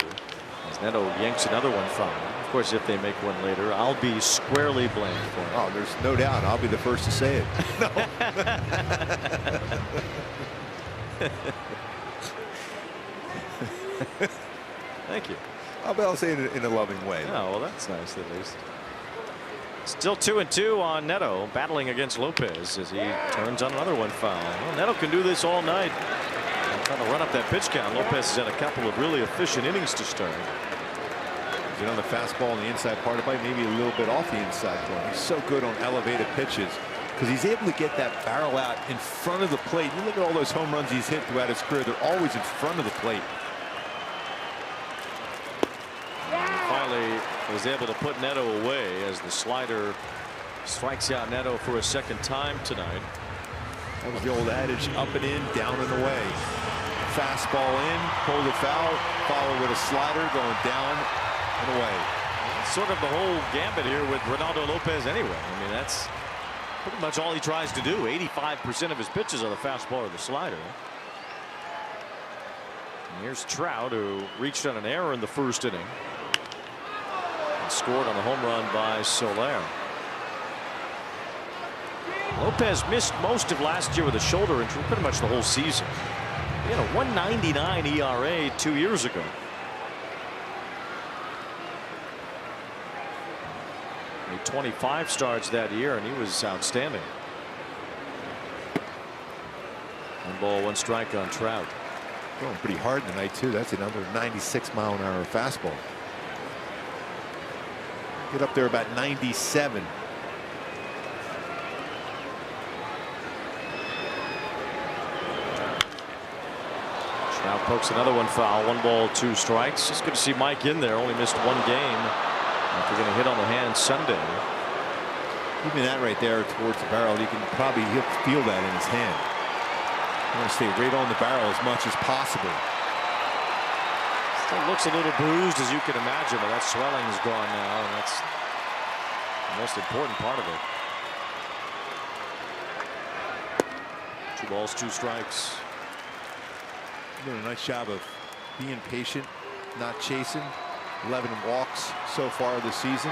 as Neto yanks another one foul. Of course, if they make one later, I'll be squarely blamed for it. Oh, there's no doubt. I'll be the first to say it. No. Thank you. I'll say it in a loving way. Oh, well, that's nice at least. Still 2-2 on Neto, battling against Lopez as he turns on another one foul. Well, Neto can do this all night. Trying to run up that pitch count. Lopez has had a couple of really efficient innings to start. You know, the fastball on the inside part of the plate, maybe a little bit off the inside part. He's so good on elevated pitches because he's able to get that barrel out in front of the plate. You look at all those home runs he's hit throughout his career, they're always in front of the plate. Finally was able to put Neto away as the slider strikes out Neto for a second time tonight. That was the old adage, up and in, down and away. Fastball in, pulled a foul, followed with a slider going down and away. It's sort of the whole gambit here with Ronaldo Lopez anyway. I mean, that's pretty much all he tries to do. 85% of his pitches are the fastball or the slider. And here's Trout, who reached on an error in the first inning and scored on a home run by Soler. Lopez missed most of last year with a shoulder injury, pretty much the whole season. He had a 1.99 ERA 2 years ago. Made 25 starts that year, and he was outstanding. 1 ball, 1 strike on Trout. Going pretty hard tonight too. That's another 96-mile-an-hour fastball. Get up there about 97. Trout pokes another one foul. 1 ball, 2 strikes. It's good to see Mike in there. Only missed 1 game after getting hit on the hand Sunday. Even that right there towards the barrel, you can probably feel that in his hand. You want to stay right on the barrel as much as possible. Still looks a little bruised, as you can imagine, but that swelling is gone now, and that's the most important part of it. 2 balls, 2 strikes. Doing a nice job of being patient, not chasing. 11 walks so far this season.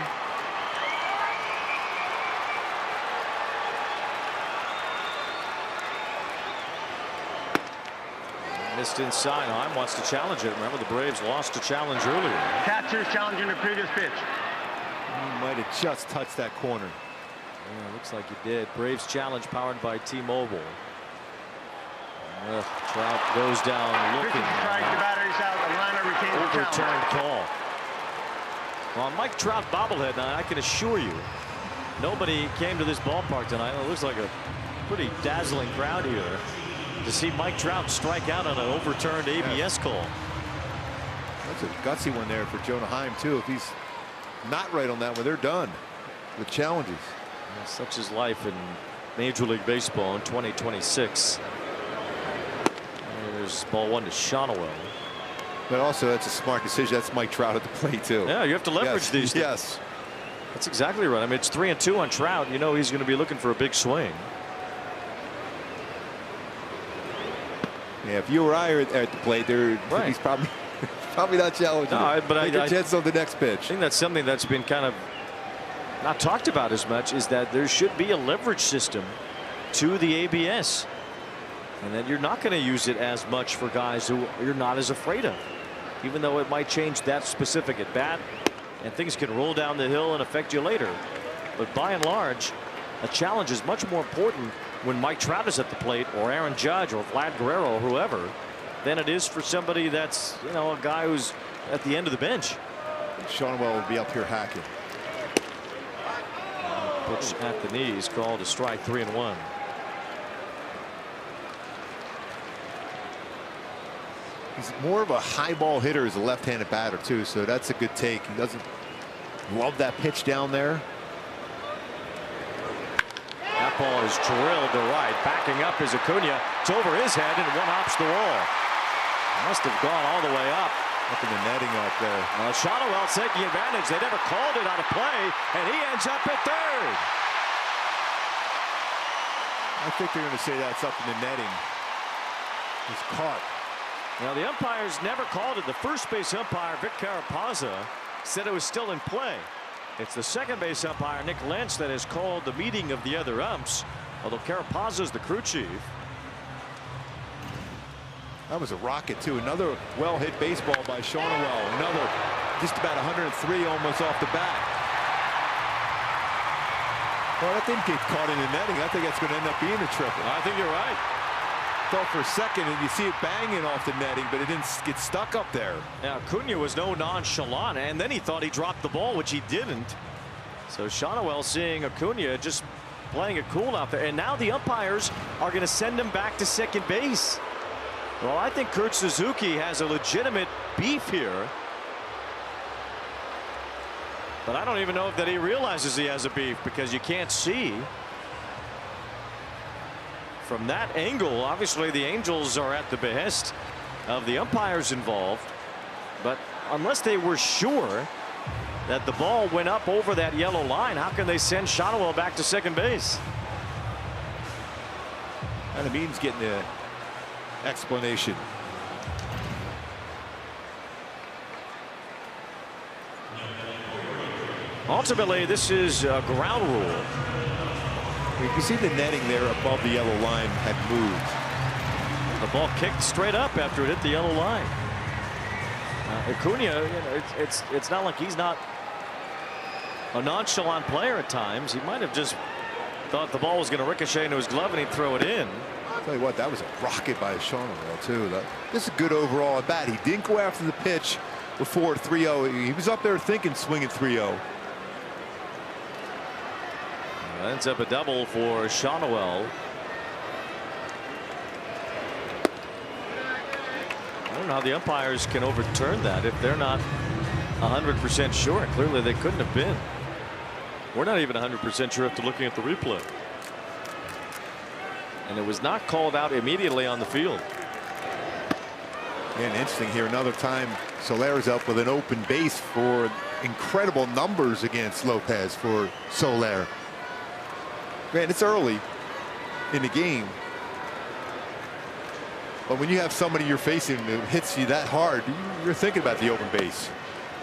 Missed inside. Heim wants to challenge it. Remember, the Braves lost a challenge earlier. Catcher's challenging the previous pitch. He might have just touched that corner. Yeah, looks like he did. Braves challenge powered by T-Mobile. Trout goes down looking. Strike, the battery's out. Atlanta retains the Overturned challenge. call. Well, Mike Trout bobblehead now, I can assure you, nobody came to this ballpark tonight. It looks like a pretty dazzling crowd here to see Mike Trout strike out on an overturned ABS call. That's a gutsy one there for Jonah Heim, too. If he's not right on that one, they're done with challenges. Yeah, such is life in Major League Baseball in 2026. There's ball one to Shonowell. But also, that's a smart decision. That's Mike Trout at the plate, too. Yeah, you have to leverage these things. Yes. That's exactly right. I mean, it's 3-2 on Trout. You know he's going to be looking for a big swing. Yeah, if you or I are at the plate, he's probably not challenging. No, but Take a chance on the next pitch. I think that's something that's been kind of not talked about as much, is that there should be a leverage system to the ABS, and that you're not going to use it as much for guys who you're not as afraid of, even though it might change that specific at bat and things can roll down the hill and affect you later. But by and large, a challenge is much more important when Mike Trout is at the plate, or Aaron Judge, or Vlad Guerrero, or whoever, than it is for somebody that's, you know, a guy who's at the end of the bench. Shonwell will be up here hacking. Pitch at the knees, called a strike, 3-1. He's more of a high ball hitter as a left-handed batter, too, so that's a good take. He doesn't love that pitch down there. That ball is drilled to right. Backing up is Acuna. It's over his head and one hops the wall. Must have gone all the way up. Up in the netting up there. Shonowell taking advantage. They never called it out of play, and he ends up at third. I think they're going to say that's up in the netting. He's caught. Now the umpires never called it. The first base umpire, Vic Carapazza, said it was still in play. It's the second base umpire, Nick Lentz, that has called the meeting of the other umps, although Carapazza is the crew chief. That was a rocket, too. Another well-hit baseball by Shonowell. Another just about 103 almost off the bat. Well, that didn't get caught in the netting. I think that's going to end up being a triple. I think you're right. Thought for a second, and you see it banging off the netting, but it didn't get stuck up there. Now, Acuna was no nonchalant, and then he thought he dropped the ball, which he didn't. So Shonowell seeing Acuna just playing it cool out there, and now the umpires are going to send him back to second base. Well, I think Kurt Suzuki has a legitimate beef here, but I don't even know that he realizes he has a beef, because you can't see from that angle. Obviously the Angels are at the behest of the umpires involved, but unless they were sure that the ball went up over that yellow line, how can they send Shonowell back to second base? And it means getting the explanation. Ultimately, this is a ground rule. You can see the netting there above the yellow line had moved. The ball kicked straight up after it hit the yellow line. Acuna, you know, it's not like he's not a nonchalant player at times. He might have just thought the ball was going to ricochet into his glove and he'd throw it in. I'll tell you what, that was a rocket by Shonowell, too. This is a good overall at bat. He didn't go after the pitch before 3-0. He was up there thinking swinging 3-0. Ends up a double for Shonowell. I don't know how the umpires can overturn that if they're not 100% sure. Clearly they couldn't have been. We're not even 100% sure after looking at the replay. And it was not called out immediately on the field. And interesting here, another time Soler's up with an open base for incredible numbers against Lopez for Soler. Man, it's early in the game, but when you have somebody you're facing that hits you that hard, you're thinking about the open base.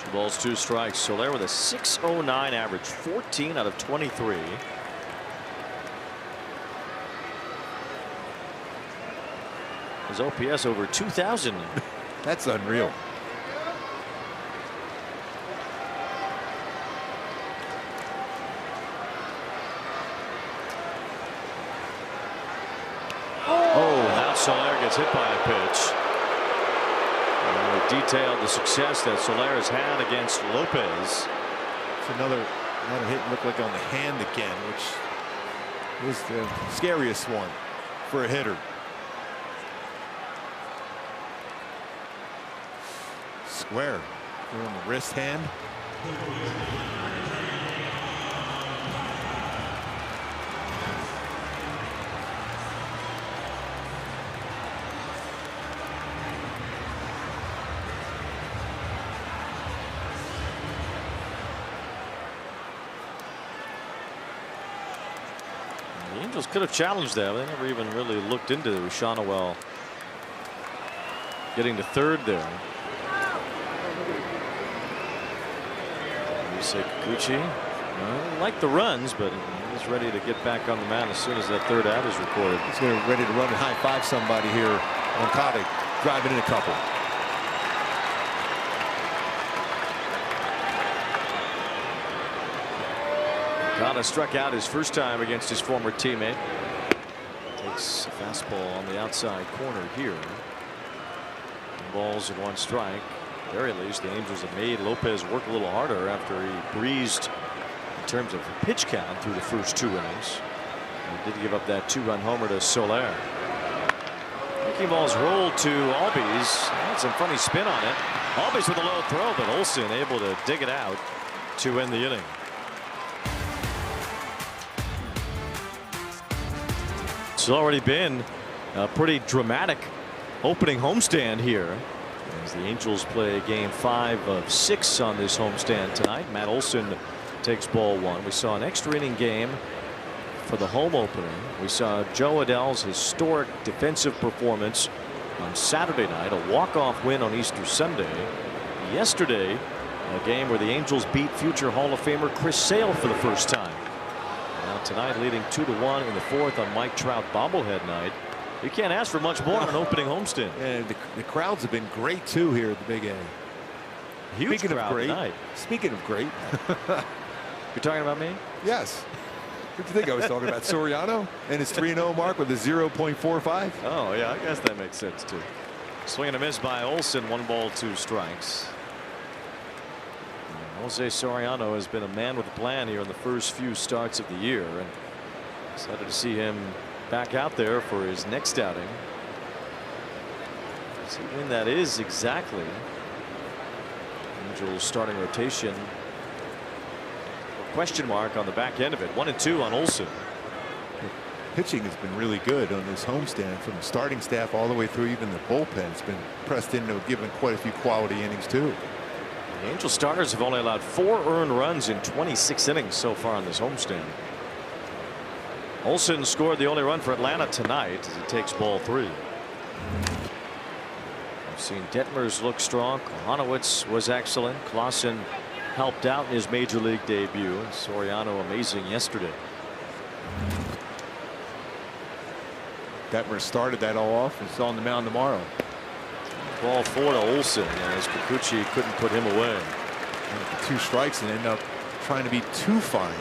2 balls 2 strikes. Soler with a .609 average, 14 out of 23. His OPS over 2,000. That's unreal. gets hit by a pitch. And we detailed the success that Soler has had against Lopez. It's another hit looked like on the hand again, which is the scariest one for a hitter. Square on the wrist hand. The Angels could have challenged that. They never even really looked into Rushanawell getting to third there. Kikuchi like the runs, but he's ready to get back on the mound as soon as that third out is recorded. He's ready to run and high five somebody here. Moncada driving in a couple. Moncada struck out his first time against his former teammate. Takes a fastball on the outside corner here. Balls and 1 strike. Very least, the Angels have made Lopez work a little harder after he breezed in terms of pitch count through the first 2 innings. He did give up that 2-run homer to Soler. Breaking ball's rolled to Albies. Had some funny spin on it. Albies with a low throw, but Olsen able to dig it out to end the inning. It's already been a pretty dramatic opening homestand here, as the Angels play game 5 of 6 on this homestand tonight. Matt Olson takes ball 1. We saw an extra inning game for the home opener. We saw Joe Adell's historic defensive performance on Saturday night, a walk-off win on Easter Sunday. Yesterday, a game where the Angels beat future Hall of Famer Chris Sale for the first time. Now tonight, leading 2-1 in the 4th on Mike Trout bobblehead night. You can't ask for much more on an opening homestand. And the crowds have been great too here at the Big A. Huge Speaking crowd of great, tonight. Speaking of great, You're talking about me? yes. What do you think I was talking about? Soriano and his 3-0 mark with a 0.45. Oh yeah, I guess that makes sense too. Swing and a miss by Olsen. 1 ball, 2 strikes. Jose Soriano has been a man with a plan here in the first few starts of the year, and excited to see him back out there for his next outing. See when that is exactly. Angels starting rotation. Question mark on the back end of it. 1 and 2 on Olsen. Pitching has been really good on this homestand, from the starting staff all the way through even the bullpen. It's been pressed into giving quite a few quality innings too. The Angel starters have only allowed 4 earned runs in 26 innings so far on this homestand. Olsen scored the only run for Atlanta tonight as he takes ball 3. We've seen Detmers look strong. Kohanowitz was excellent. Clausen helped out in his major league debut. And Soriano amazing yesterday. Detmers started that all off and is on the mound tomorrow. Ball 4 to Olsen as Kikuchi couldn't put him away. And 2 strikes and end up trying to be too fine.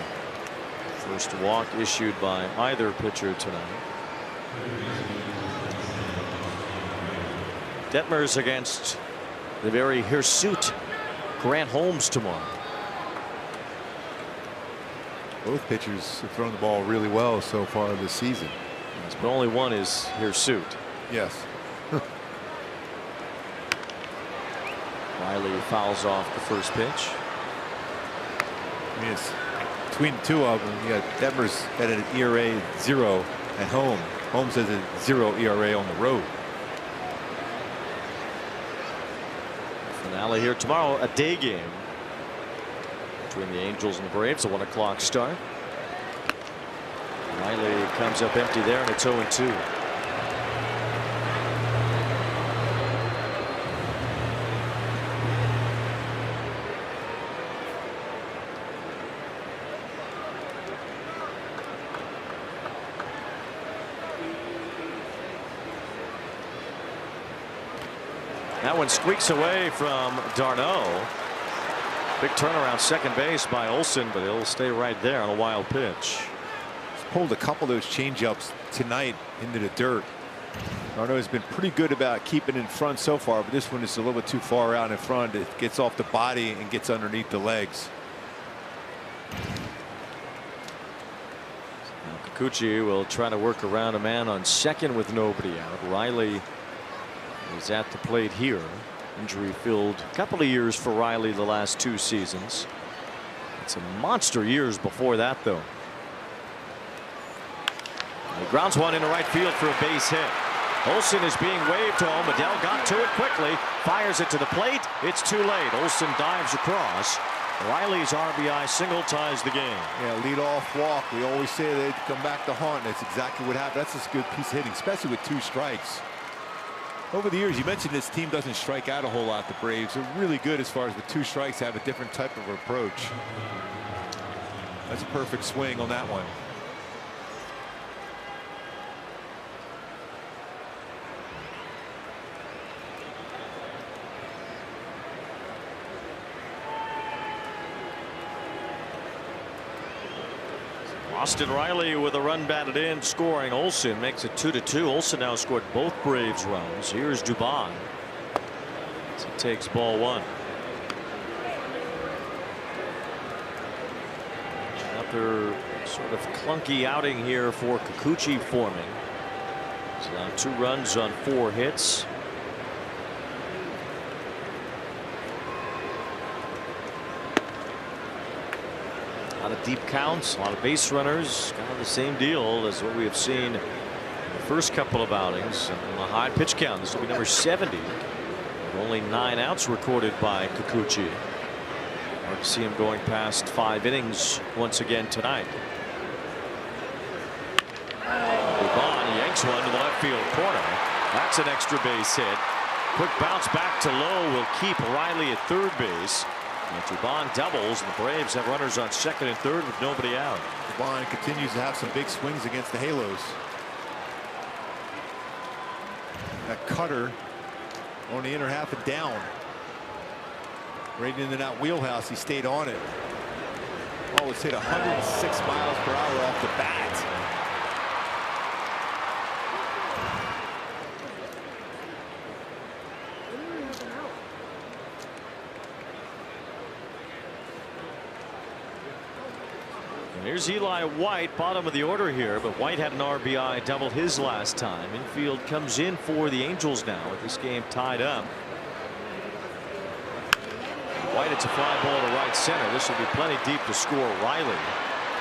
First walk issued by either pitcher tonight. Detmers against the very hirsute Grant Holmes tomorrow. Both pitchers have thrown the ball really well so far this season. Yes, but only one is hirsute. Yes. Riley fouls off the first pitch. I mean, it's between the 2 of them. You got Detmers at an ERA 0 at home. Holmes has a 0 ERA on the road. Finale here tomorrow, a day game between the Angels and the Braves, a 1 o'clock start. Riley comes up empty there, and it's 0-2. That one squeaks away from d'Arnaud. Big turnaround second base by Olsen, but he'll stay right there on a wild pitch. He's pulled a couple of those changeups tonight into the dirt. Arno has been pretty good about keeping in front so far, but this one is a little bit too far out in front. It gets off the body and gets underneath the legs. Kikuchi will try to work around a man on second with nobody out. Riley is at the plate here. Injury-filled couple of years for Riley the last 2 seasons. It's a monster years before that, though. He grounds one into right field for a base hit. Olsen is being waved home. Adele got to it quickly, fires it to the plate. It's too late. Olsen dives across. Riley's RBI single ties the game. Yeah, lead off walk. We always say they'd come back to haunt. That's exactly what happened. That's a good piece of hitting, especially with 2 strikes. Over the years, you mentioned this team doesn't strike out a whole lot. The Braves are really good as far as with 2 strikes have a different type of approach. That's a perfect swing on that one. Austin Riley with a run batted in, scoring. Olsen makes it 2-2. Olsen now scored both Braves runs. Here's Dubon as he takes ball 1. Another sort of clunky outing here for Kikuchi forming. So now 2 runs on 4 hits. A lot of deep counts, a lot of base runners, kind of the same deal as what we have seen in the first couple of outings. And a high pitch count. This will be number 70. With only 9 outs recorded by Kikuchi. Hard to see him going past 5 innings once again tonight. Dubon yanks one to the left field corner. That's an extra base hit. Quick bounce back to low will keep Riley at third base. And Dubon doubles, and the Braves have runners on second and third with nobody out. Dubon continues to have some big swings against the Halos. That cutter on the inner half and down. Right into that wheelhouse. He stayed on it. Oh, it's hit 106 miles per hour off the bat. Here's Eli White, bottom of the order here, but White had an RBI double his last time. Infield comes in for the Angels now with this game tied up. White, it's a fly ball to right center. This will be plenty deep to score Riley.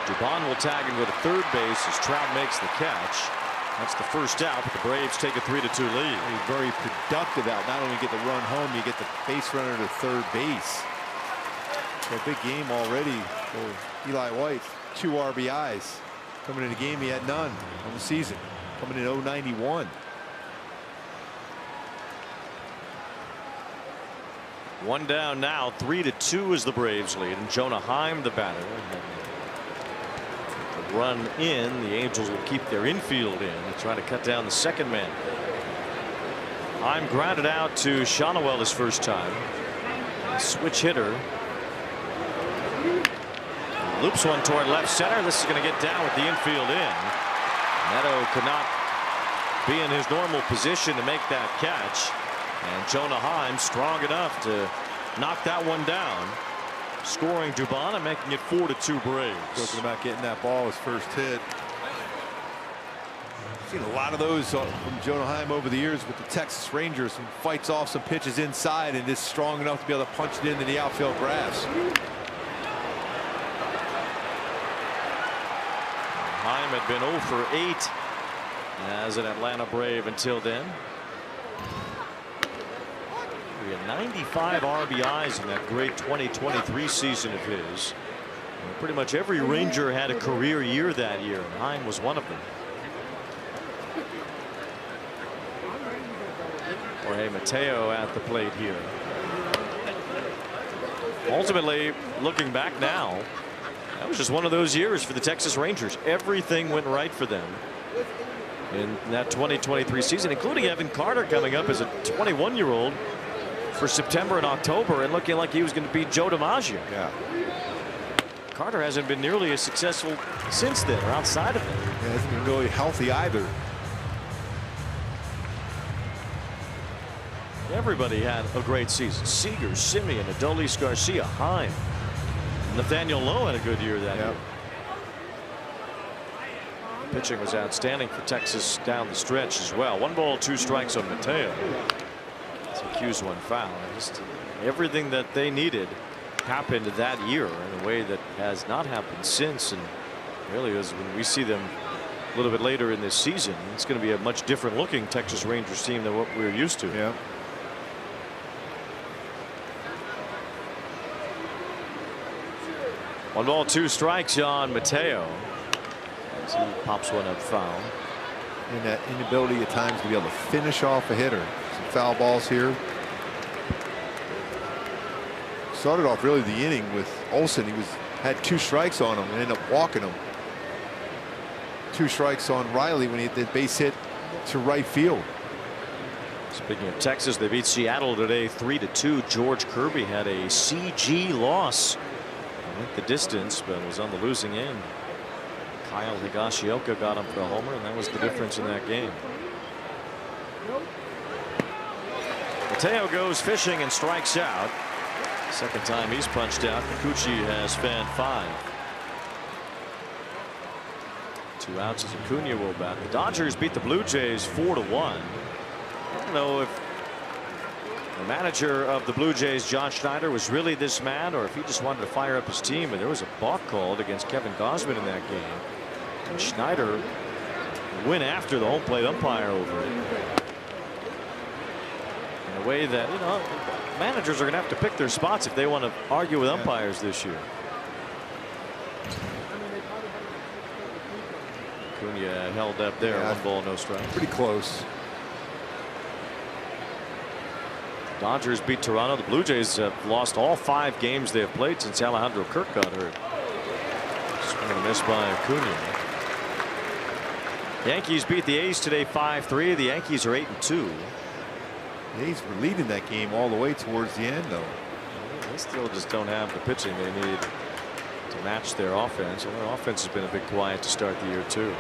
Dubon will tag him with a third base as Trout makes the catch. That's the first out, but the Braves take a 3-2 lead. He's very productive out. Not only get the run home, you get the base runner to third base. A big game already for Eli White. 2 RBIs. Coming in the game, he had none on the season. Coming in 091. One down now, 3-2 is the Braves lead, and Jonah Heim the batter. The run in, the Angels will keep their infield in and try to cut down the second man. Heim grounded out to Shonowell his first time. A switch hitter. Loops one toward left center. This is going to get down with the infield in. Neto could not be in his normal position to make that catch. And Jonah Heim strong enough to knock that one down. Scoring Dubon and making it 4-2 Braves. Talking about getting that ball his first hit. Seen a lot of those from Jonah Heim over the years with the Texas Rangers. Some fights off some pitches inside and is strong enough to be able to punch it into the outfield grass. Heim had been 0 for 8 as an Atlanta Brave until then. He had 95 RBIs in that great 2023 season of his. And pretty much every Ranger had a career year that year, and Heim was one of them. Jorge Mateo at the plate here. Ultimately, looking back now, that was just one of those years for the Texas Rangers. Everything went right for them in that 2023 season, including Evan Carter coming up as a 21-year-old for September and October and looking like he was going to beat Joe DiMaggio. Yeah. Carter hasn't been nearly as successful since then or outside of it. He hasn't been really healthy either. Everybody had a great season. Seager, Simeon, Adolis Garcia, Heim. Nathaniel Lowe had a good year that year. Pitching was outstanding for Texas down the stretch as well. 1 ball, 2 strikes on Mateo. He cues 1 foul. Just everything that they needed happened that year in a way that has not happened since. And really, is when we see them a little bit later in this season, it's going to be a much different looking Texas Rangers team than what we're used to. Yeah. One ball, 2 strikes on Mateo. As he pops one up foul. And that inability at times to be able to finish off a hitter. Some foul balls here. Started off really the inning with Olsen. He had 2 strikes on him and ended up walking him. 2 strikes on Riley when he hit the base hit to right field. Speaking of Texas, they beat Seattle today 3-2. George Kirby had a CG loss. Went the distance, but was on the losing end. Kyle Higashioka got him for a homer, and that was the difference in that game. Mateo goes fishing and strikes out. Second time he's punched out. Kikuchi has fanned 5. 2 outs as Acuna will bat. The Dodgers beat the Blue Jays 4-1. I don't know if the manager of the Blue Jays, John Schneider, was really this mad or if he just wanted to fire up his team. And there was a balk called against Kevin Gausman in that game. And Schneider went after the home plate umpire over it. In a way that, you know, managers are going to have to pick their spots if they want to argue with umpires this year. Acuna held up there. 1 ball, no strike. Pretty close. Dodgers beat Toronto. The Blue Jays have lost all 5 games they have played since Alejandro Kirk got hurt. Swing and a miss by Acuna. Yankees beat the A's today 5-3. The Yankees are 8-2. The A's were leading that game all the way towards the end, though. They still just don't have the pitching they need to match their offense. And their offense has been a bit quiet to start the year too.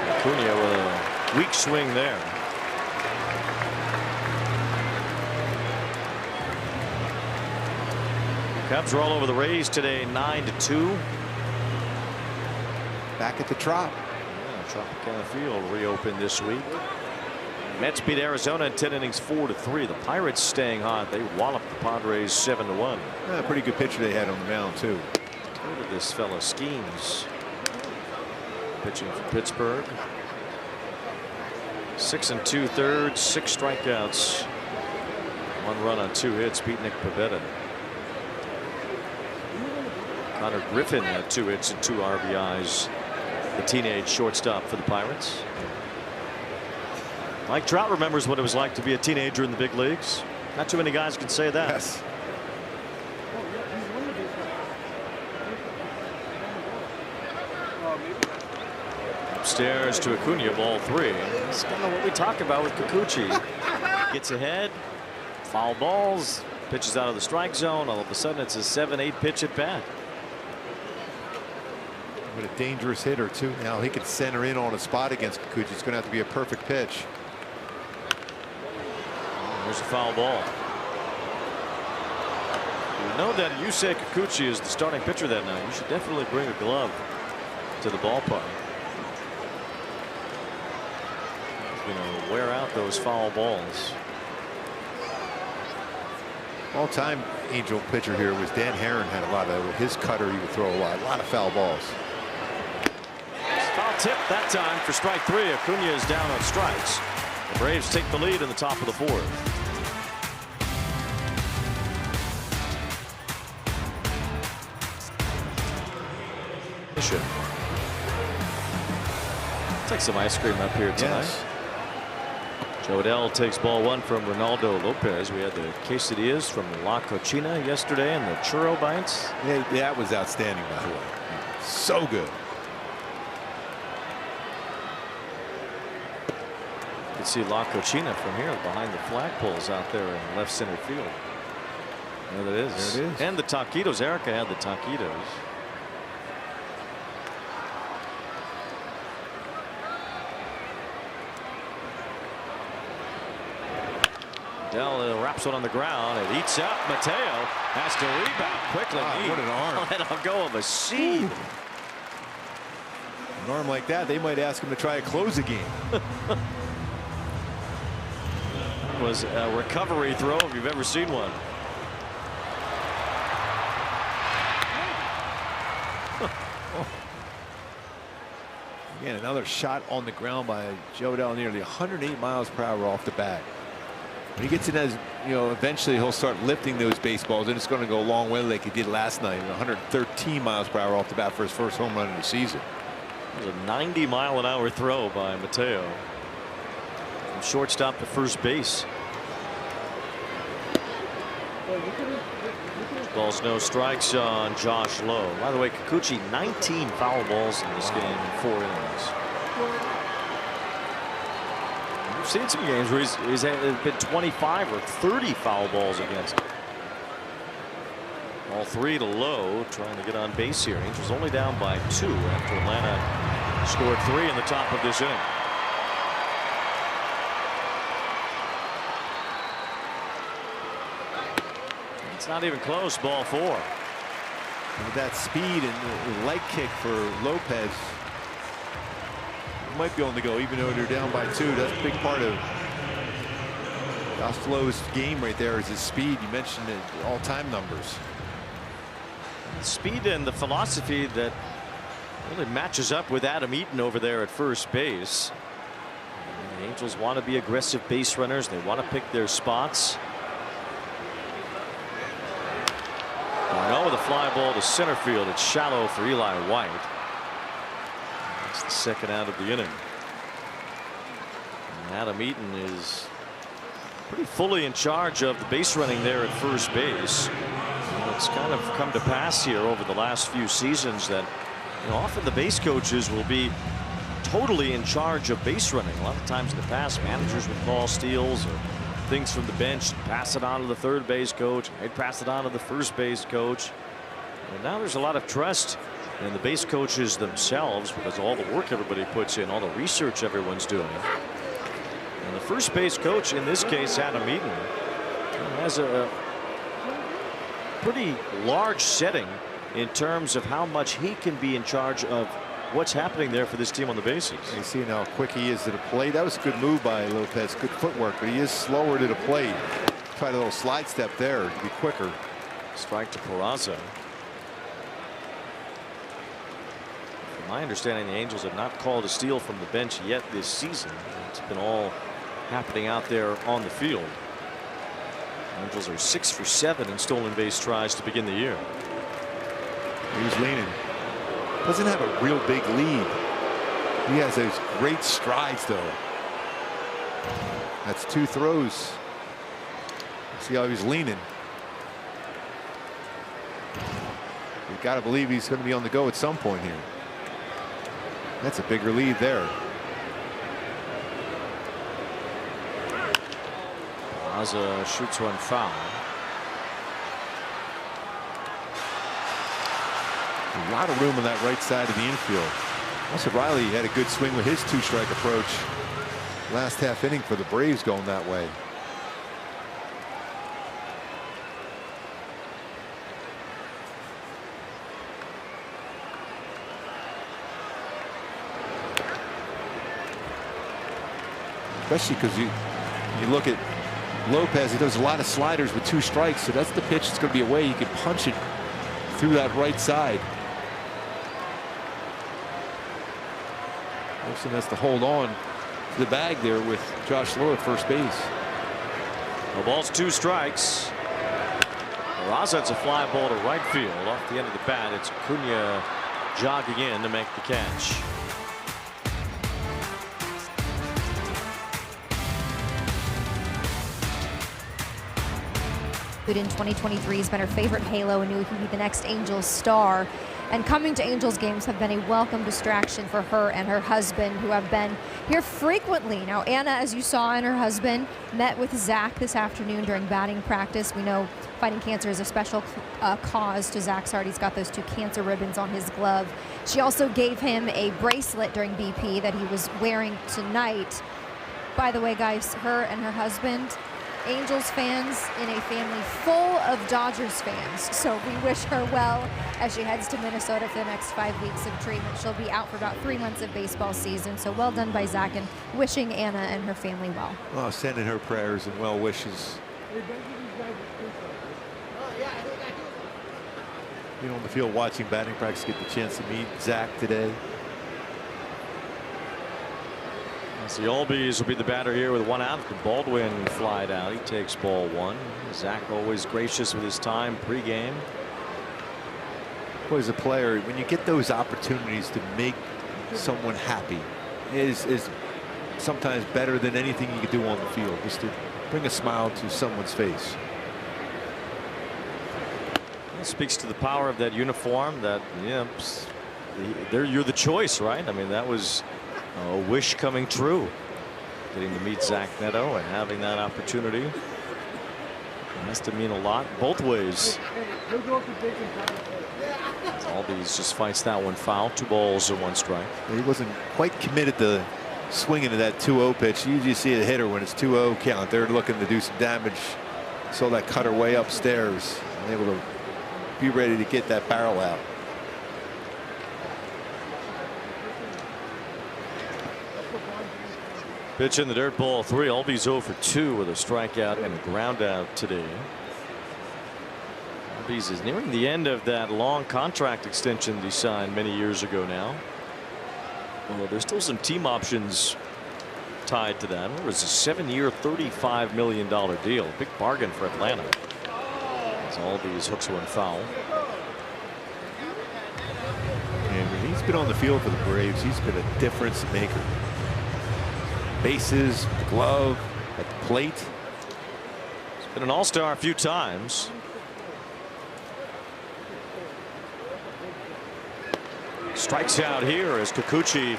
Acuna with a weak swing there. Cubs are all over the Rays today 9-2. Back at the Trop. Yeah, Tropicana Field reopened this week. Mets beat Arizona in 10 innings 4-3. The Pirates staying hot. They walloped the Padres 7-1. Yeah, pretty good pitcher they had on the mound too. Look at this fella schemes. Pitching for Pittsburgh. 6 2/3, 6 strikeouts. 1 run on 2 hits. Beat Nick Pivetta. Connor Griffin had 2 hits and 2 RBIs. The teenage shortstop for the Pirates. Mike Trout remembers what it was like to be a teenager in the big leagues. Not too many guys can say that. Yes. Upstairs to Acuna, ball 3. It's kind of what we talk about with Kikuchi. Gets ahead, foul balls, pitches out of the strike zone. All of a sudden, it's a 7-8 pitch at bat. What a dangerous hitter too. Now he can center in on a spot against Kikuchi. It's going to have to be a perfect pitch. There's a foul ball. You know that Yusei Kikuchi is the starting pitcher that night. You should definitely bring a glove to the ballpark. He's going to wear out those foul balls. All-time Angel pitcher here was Dan Herron. Had a lot of his cutter. He would throw a lot of foul balls. Foul tip that time for strike 3. Acuna is down on strikes. The Braves take the lead in the top of the 4th. Take some ice cream up here tonight. Yes. Joe Adell takes ball 1 from Ronaldo Lopez. We had the quesadillas from La Cochina yesterday and the churro bites. Yeah, that was outstanding, by the way. So good. You can see La Cochina from here behind the flagpoles out there in left center field. There it is. There it is. And the taquitos. Erica had the taquitos. Dell wraps one on the ground. It eats up. Mateo has to rebound quickly. Wow, what an arm. Let him go of a seed. An arm like that, they might ask him to try to close a game. It was a recovery throw if you've ever seen one. Again, another shot on the ground by Joe Dell, nearly 108 miles per hour off the bat. When he gets in, as you know, eventually he'll start lifting those baseballs, and it's going to go a long way like he did last night. 113 miles per hour off the bat for his first home run of the season. It was a 90-mile-an-hour throw by Mateo from shortstop to first base. Balls, no strikes on Josh Lowe. By the way, Kikuchi 19 foul balls in this game in 4 innings. We've seen some games where he's been 25 or 30 foul balls against him. All 3 to Lowe, trying to get on base here. Angels only down by 2 after Atlanta scored 3 in the top of this inning. It's not even close. Ball 4. With that speed and the leg kick for Lopez, might be on the go, even though they're down by 2. That's a big part of Josh Lowe's game right there, is his speed. You mentioned the all-time numbers. Speed and the philosophy that really matches up with Adam Eaton over there at first base. And the Angels want to be aggressive base runners. They want to pick their spots. No, with a fly ball to center field. It's shallow for Eli White. That's the second out of the inning. And Adam Eaton is pretty fully in charge of the base running there at first base. And it's kind of come to pass here over the last few seasons that, you know, often the base coaches will be totally in charge of base running. A lot of times in the past, managers would call steals or things from the bench, pass it on to the third base coach. They'd pass it on to the first base coach. And now there's a lot of trust in the base coaches themselves because of all the work everybody puts in, all the research everyone's doing. And the first base coach, in this case Adam Eaton, has a pretty large setting in terms of how much he can be in charge of what's happening there for this team on the bases. You see how quick he is to the plate. That was a good move by Lopez. Good footwork, but he is slower to the plate. Tried a little slide step there to be quicker. Strike to Peraza. From my understanding, the Angels have not called a steal from the bench yet this season. It's been all happening out there on the field. The Angels are 6 for 7 in stolen base tries to begin the year. He was leaning. Doesn't have a real big lead. He has those great strides, though. That's 2 throws. See how he's leaning. You've got to believe he's going to be on the go at some point here. That's a bigger lead there. Peraza shoots one foul. A lot of room on that right side of the infield. Also, Riley had a good swing with his 2-strike approach last half inning for the Braves, going that way. Especially because you look at Lopez, he does a lot of sliders with 2 strikes, so that's the pitch. It's going to be a way you can punch it through that right side. Wilson has to hold on to the bag there with Josh Lowe at first base. The ball's 2 strikes. Peraza, it's a fly ball to right field off the end of the bat. It's Acuna jogging in to make the catch. In 2023 has been her favorite Halo and knew he could be the next Angels star. And coming to Angels games have been a welcome distraction for her and her husband, who have been here frequently. Now, Anna, as you saw, and her husband met with Zach this afternoon during batting practice. We know fighting cancer is a special cause to Zach's heart. He's got those 2 cancer ribbons on his glove. She also gave him a bracelet during BP that he was wearing tonight. By the way, guys, her and her husband Angels fans in a family full of Dodgers fans. So we wish her well as she heads to Minnesota for the next 5 weeks of treatment. She'll be out for about 3 months of baseball season. So well done by Zach, and wishing Anna and her family well. Well, sending her prayers and well wishes. You know, on the field watching batting practice, get the chance to meet Zach today. The Albies will be the batter here with 1 out. Baldwin flied out. He takes ball 1. Zach always gracious with his time pregame. Well, as a player, when you get those opportunities to make someone happy, is sometimes better than anything you can do on the field. Just to bring a smile to someone's face. It speaks to the power of that uniform. That you're the choice, right? I mean, that was a wish coming true, getting to meet Zach Neto and having that opportunity. It has to mean a lot both ways. Albies just fights that one foul. 2 balls and 1 strike. He wasn't quite committed to swinging to that 2-0 pitch. You usually see a hitter when it's 2-0 count. They're looking to do some damage. Saw that cutter way upstairs and able to be ready to get that barrel out. Pitch in the dirt, ball 3. Albies 0 for 2 with a strikeout and a ground out today. Albies is nearing the end of that long contract extension that he signed many years ago now. Well, there's still some team options tied to that. It was a 7-year, $35 million deal. Big bargain for Atlanta. As Albies hooks one foul. And when he's been on the field for the Braves, he's been a difference maker. Bases, the glove, at the plate. He's been an all-star a few times. Strikes out here as Kikuchi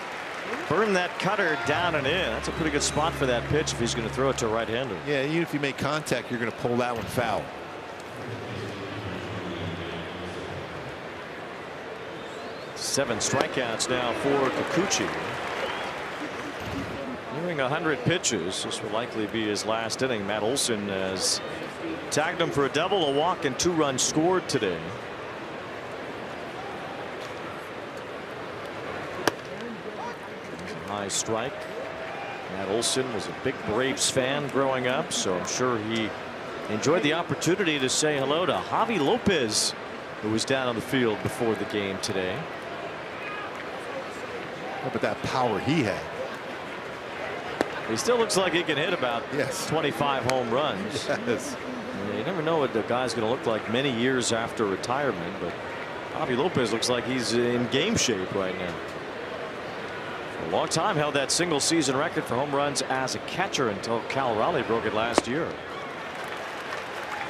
burned that cutter down and in. That's a pretty good spot for that pitch if he's going to throw it to a right-hander. Yeah, even if you make contact, you're going to pull that one foul. Seven strikeouts now for Kikuchi. Nearing 100 pitches. This will likely be his last inning. Matt Olson has tagged him for a double, a walk, and 2 runs scored today. High strike. Matt Olson was a big Braves fan growing up, so I'm sure he enjoyed the opportunity to say hello to Javi Lopez, who was down on the field before the game today. Look at that power he had. He still looks like he can hit about 25 home runs. Yes. You never know what the guy's going to look like many years after retirement, but Javi Lopez looks like he's in game shape right now. For a long time held that single season record for home runs as a catcher until Cal Raleigh broke it last year.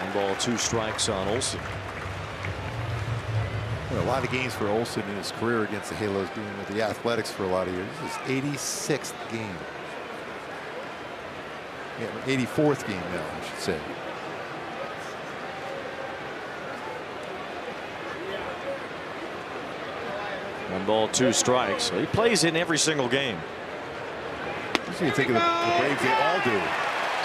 1 ball, 2 strikes on Olson. Well, a lot of games for Olson in his career against the Halos, being with the Athletics for a lot of years. This is his 86th game. Yeah, 84th game now, I should say. One ball, 2 strikes. So he plays in every single game. So you think of the Braves, they all do.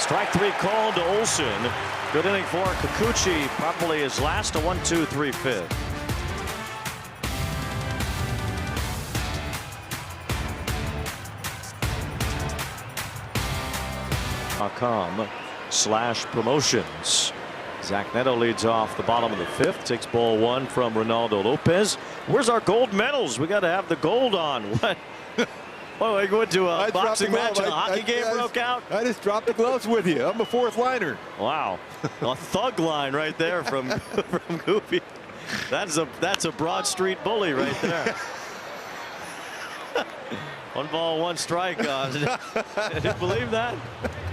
Strike 3 called to Olson. Good inning for Kikuchi. Probably his last, a 1-2-3 fifth. .com/promotions. Zach Neto leads off the bottom of the 5th. Takes ball 1 from Ronaldo Lopez. Where's our gold medals? We got to have the gold on. What? Oh, I went to a boxing match and a hockey game broke out. I just dropped the gloves with you. I'm a 4th liner. Wow, a thug line right there from from Goofy. That's a Broad Street bully right there. 1 ball, 1 strike. Did you believe that?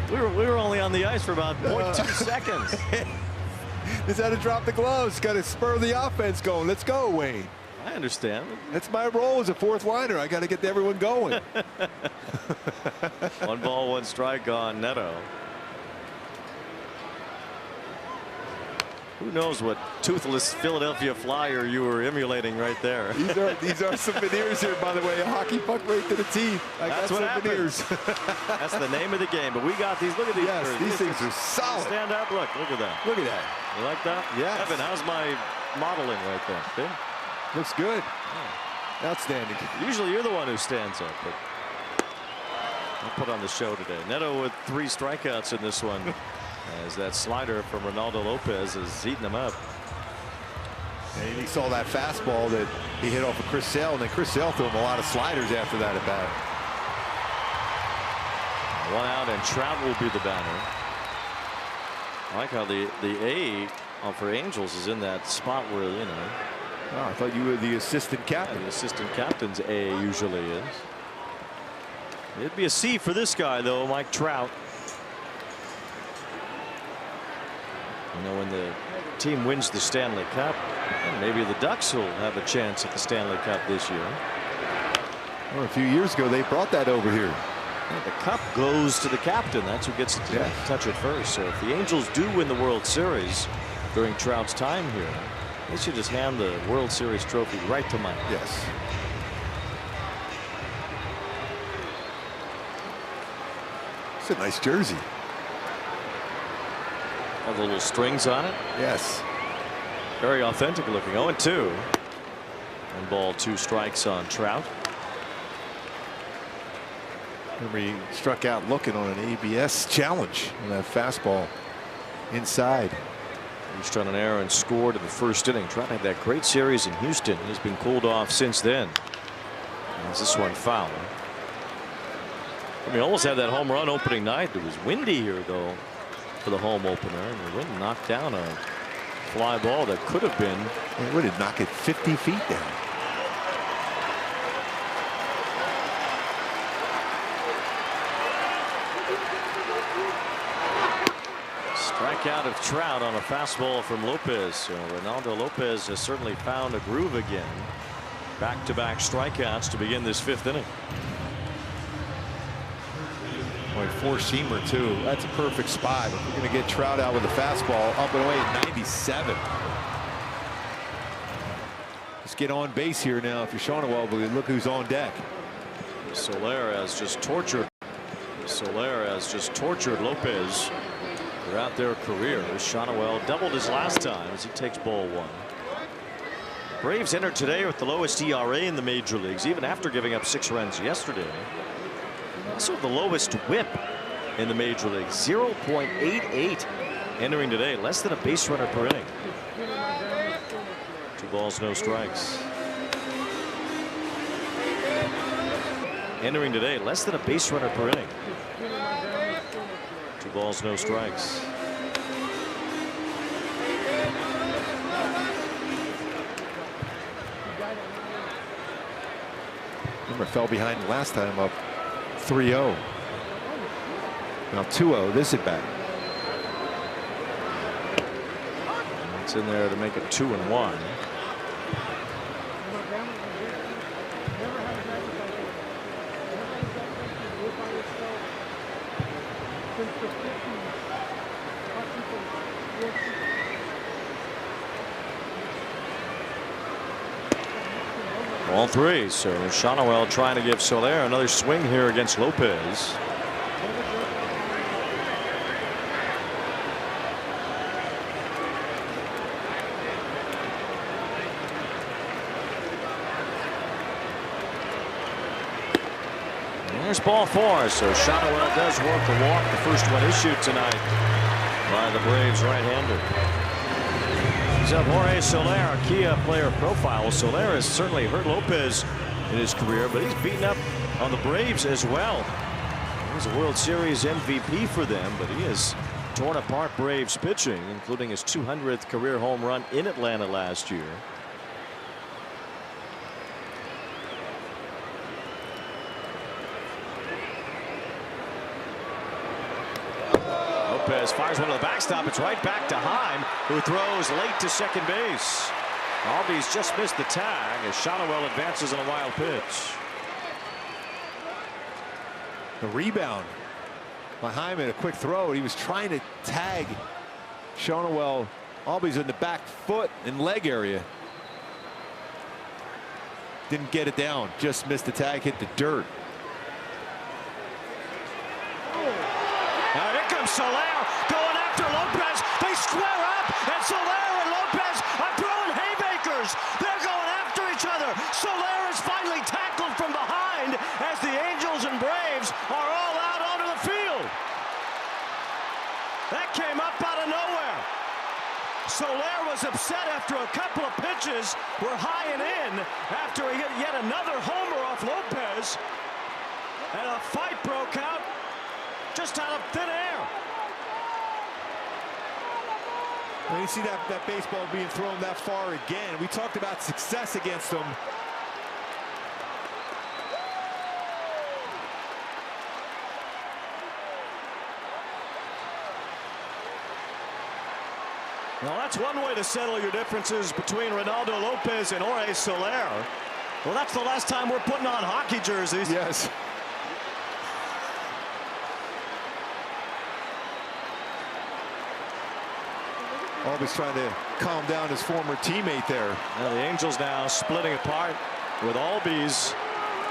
We were only on the ice for about 0.2 seconds. Just had to drop the gloves. Got to spur the offense going. Let's go, Wayne. I understand. That's my role as a 4th liner. I got to get everyone going. 1 ball, 1 strike on Neto. Who knows what toothless Philadelphia Flyer you were emulating right there. These are some veneers here, by the way. A hockey puck right to the teeth. That's what happens. That's the name of the game. But we got these. Look at these. Yes, these things are solid. Stand up. Look at that. Look at that. You like that? Yes. Evan, how's my modeling right there? Good? Looks good. Yeah. Outstanding. Usually you're the one who stands up, but I'll put on the show today. Neto with 3 strikeouts in this one. As that slider from Ronaldo Lopez is eating him up. And he saw that fastball that he hit off of Chris Sale, and then Chris Sale threw him a lot of sliders after that at bat. 1 out, and Trout will be the batter. I like how the A for Angels is in that spot where, you know. Oh, I thought you were the assistant captain. Yeah, the assistant captain's A usually is. It'd be a C for this guy, though, Mike Trout. You know, when the team wins the Stanley Cup, maybe the Ducks will have a chance at the Stanley Cup this year. Well, a few years ago, they brought that over here. Yeah, the cup goes to the captain. That's who gets to touch it first. So if the Angels do win the World Series during Trout's time here, they should just hand the World Series trophy right to Mike. Yes. It's a nice jersey. All the little strings on it. Yes. Very authentic looking. 0-2. 1 ball, 2 strikes on Trout. Remember, he struck out looking on an ABS challenge on that fastball inside. Reached on an error and scored in the first inning. Trout had that great series in Houston. He's been cooled off since then. As this one foul. I mean, almost had that home run opening night. It was windy here, though, for the home opener, and the wind knocked down a fly ball that could have been. It would have knocked it 50 feet down. Strikeout of Trout on a fastball from Lopez. So Ronaldo Lopez has certainly found a groove again. Back-to-back strikeouts to begin this 5th inning. Boy, 4-seamer too. That's a perfect spot. If we're going to get Trout out with a fastball up and away at 97. Let's get on base here now. If you're Shawneewell, but look who's on deck. Soler has just tortured. Lopez throughout their career. Shawneewell doubled his last time as he takes ball 1. Braves entered today with the lowest ERA in the major leagues, even after giving up 6 runs yesterday. Also the lowest whip in the major leagues, 0.88 entering today, less than a base runner per inning. 2 balls, no strikes. Entering today, less than a base runner per inning. 2 balls, no strikes. Remember, fell behind last time up 3-0. Now 2-0 this at bat. It's in there to make it 2-1. All 3. So Shawneewell trying to give Soler another swing here against Lopez. There's ball 4. So Shawneewell does work the walk. The first one issued tonight by the Braves right-hander. Jorge Soler, our Kia player profile. Soler has certainly hurt Lopez in his career, but he's beaten up on the Braves as well. He was a World Series MVP for them, but he has torn apart Braves pitching, including his 200th career home run in Atlanta last year. Lopez fires one to the backstop. It's right back to Heim, who throws late to second base. Albies just missed the tag as Shawneewell advances on a wild pitch. The rebound by Heim, a quick throw. He was trying to tag Shawneewell Always in the back foot and leg area. Didn't get it down, just missed the tag, hit the dirt. Now here comes Soler going after Lopez. They square up, and Soler and Lopez are throwing haymakers. They're going after each other. Soler is finally tackled from behind as the Angels and Braves are all out onto the field. That came up out of nowhere. Soler was upset after a couple of pitches were high and in after he hit yet another homer off Lopez. And a fight broke out just out of thin air. When you see that baseball being thrown that far again, we talked about success against them. Well, that's one way to settle your differences between Ronaldo Lopez and Jorge Soler. Well, that's the last time we're putting on hockey jerseys. Yes. Always trying to calm down his former teammate there. Now the Angels now splitting apart with Albies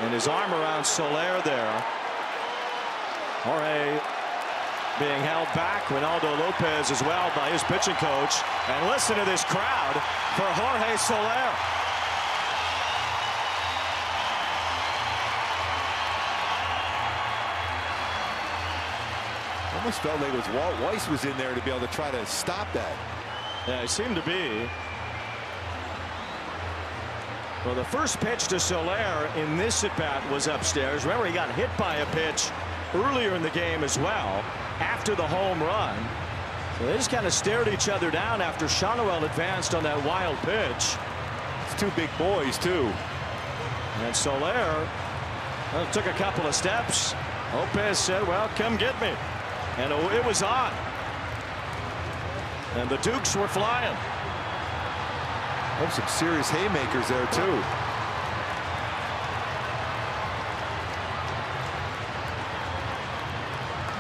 and his arm around Soler there. Jorge being held back. Ronaldo Lopez as well by his pitching coach. And listen to this crowd for Jorge Soler. Almost felt like it was Walt Weiss was in there to be able to try to stop that. Yeah, it seemed to be. Well, the first pitch to Soler in this at-bat was upstairs. Remember, he got hit by a pitch earlier in the game as well, after the home run. So they just kind of stared each other down after Shonowell advanced on that wild pitch. It's two big boys, too. And Soler took a couple of steps. Lopez said, well, come get me. And it was on. And the Dukes were flying. Oh, some serious haymakers there, too.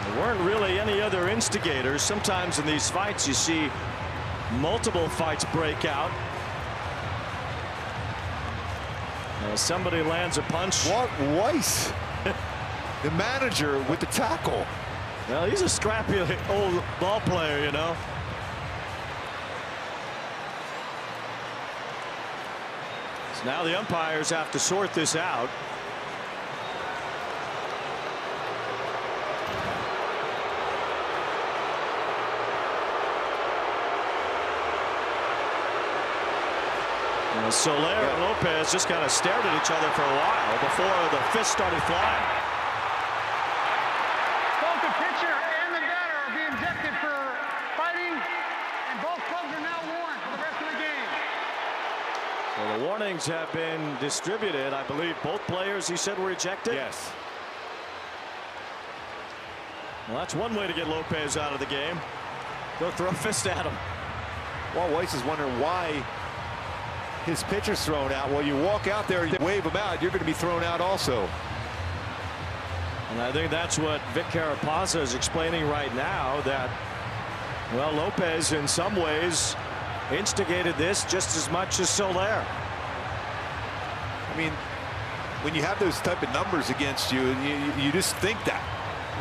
There weren't really any other instigators. Sometimes in these fights you see multiple fights break out. As somebody lands a punch. Walt Weiss, the manager with the tackle. Well, he's a scrappy old ball player, you know. So now the umpires have to sort this out. And Soler and Lopez just kind of stared at each other for a while before the fists started flying. Both the pitcher and the batter are being ejected for fighting, and both clubs are now warned for the rest of the game. So the warnings have been distributed. I believe both players, he said, were ejected. Yes. Well, that's one way to get Lopez out of the game. Go throw a fist at him. Walt Weiss is wondering why his pitcher's thrown out. Well, you walk out there, you wave him out, you're going to be thrown out also. And I think that's what Vic Carapazza is explaining right now, that, well, Lopez in some ways instigated this just as much as Soler. I mean, when you have those type of numbers against you, you just think that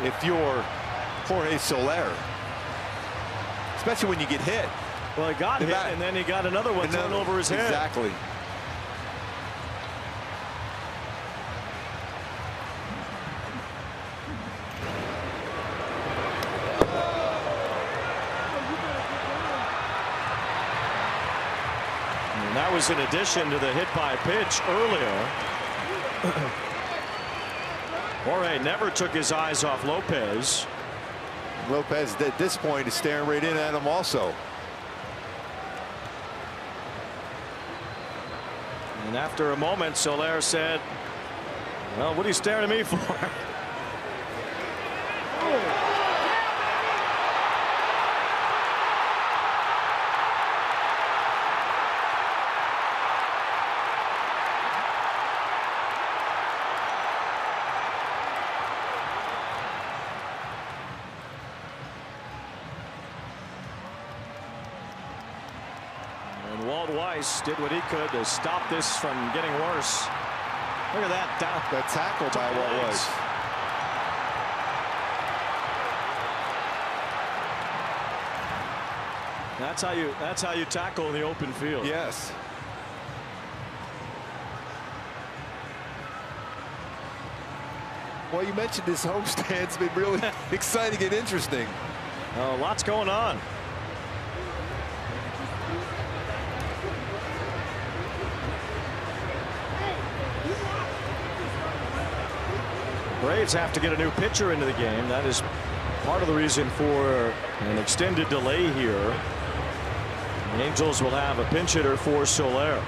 if you're Jorge Soler, especially when you get hit. Well, he got hit, and then he got another one thrown over his head. Exactly. And that was in addition to the hit by pitch earlier. Jorge never took his eyes off Lopez. Lopez at this point is staring right in at him also. And after a moment, Soler said, well, what are you staring at me for? And Walt Weiss did what he could to stop this from getting worse. Look at that. That tackle by Walt Weiss. That's how you tackle in the open field. Yes. Well, you mentioned this homestand's been really exciting and interesting. Lots going on. Braves have to get a new pitcher into the game. That is part of the reason for an extended delay here. The Angels will have a pinch hitter for Soler.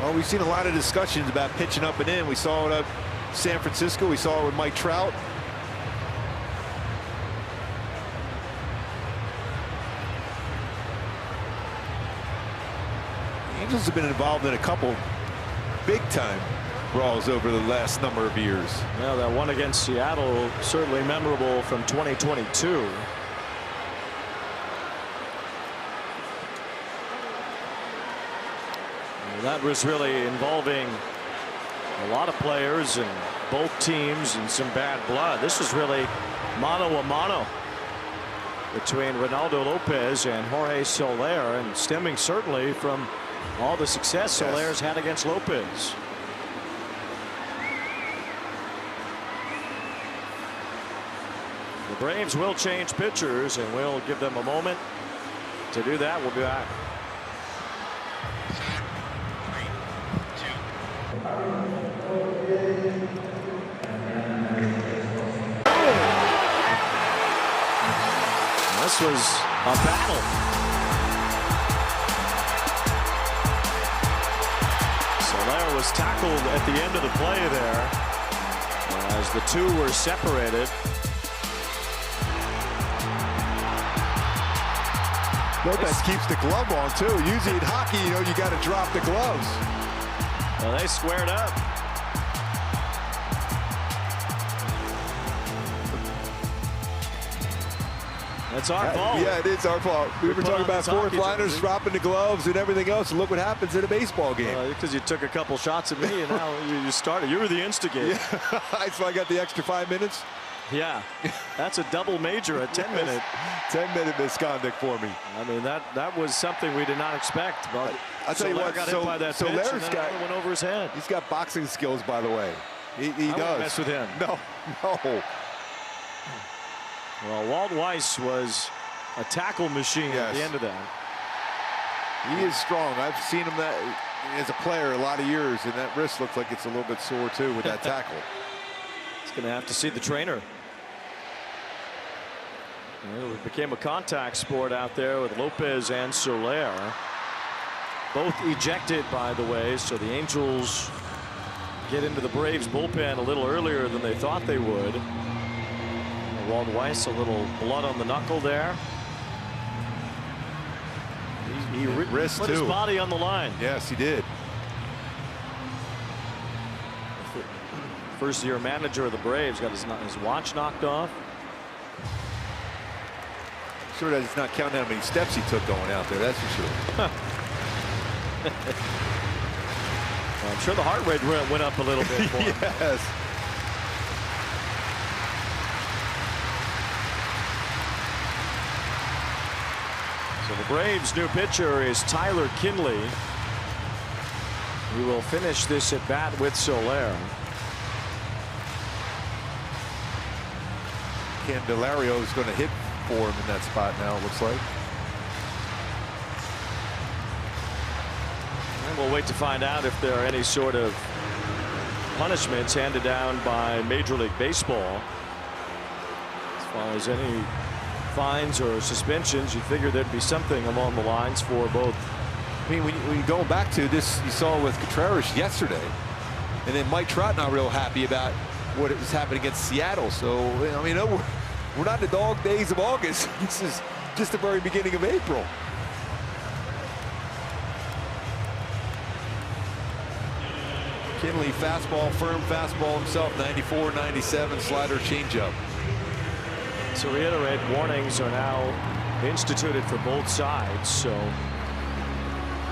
Well, we've seen a lot of discussions about pitching up and in. We saw it at San Francisco. We saw it with Mike Trout. The Angels have been involved in a couple big-time brawls over the last number of years. Yeah, that one against Seattle certainly memorable from 2022. That was really involving a lot of players and both teams and some bad blood. This was really mano a mano between Ronaldo Lopez and Jorge Soler, and stemming certainly from all the success Soler's had against Lopez. The Braves will change pitchers, and we'll give them a moment to do that. We'll be back. This was a battle. Soler was tackled at the end of the play there as the two were separated. Lopez keeps the glove on too. Usually in hockey, you know, you got to drop the gloves. Well, they squared up. That's our fault. Yeah, it is our fault. We were talking about fourth liners dropping the gloves and everything else, and look what happens in a baseball game. Because you took a couple shots at me, and now you started. You were the instigator. Yeah. So I got the extra 5 minutes. Yeah, that's a double major, a 10-minute. 10-minute misconduct for me. I mean, that was something we did not expect. But I'll tell you what, got hit by that pitch, and then another went over his head. He's got boxing skills, by the way. He does. I wouldn't mess with him. No. Well, Walt Weiss was a tackle machine at the end of that. He is strong. I've seen him as a player a lot of years, and that wrist looks like it's a little bit sore too with that tackle. He's going to have to see the trainer. It became a contact sport out there with Lopez and Soler. Both ejected, by the way, so the Angels get into the Braves bullpen a little earlier than they thought they would. Walt Weiss, a little blood on the knuckle there. He put his body on the line. Yes, he did. First-year manager of the Braves got his watch knocked off. Sure that he's not counting how many steps he took going out there, that's for sure. Well, I'm sure the heart rate went up a little bit for him. Yes. So the Braves' new pitcher is Tyler Kinley. He will finish this at bat with Soler. Candelario is going to hit for him in that spot now, it looks like. And we'll wait to find out if there are any sort of punishments handed down by Major League Baseball. As far as any fines or suspensions, you figure there'd be something along the lines for both. I mean, when you go back to this, you saw with Contreras yesterday, and then Mike Trout not real happy about what was happening against Seattle. So, I mean, we're not in the dog days of August. This is just the very beginning of April. Kinley fastball, firm fastball himself, 94, 97, slider, changeup. To reiterate, warnings are now instituted for both sides, so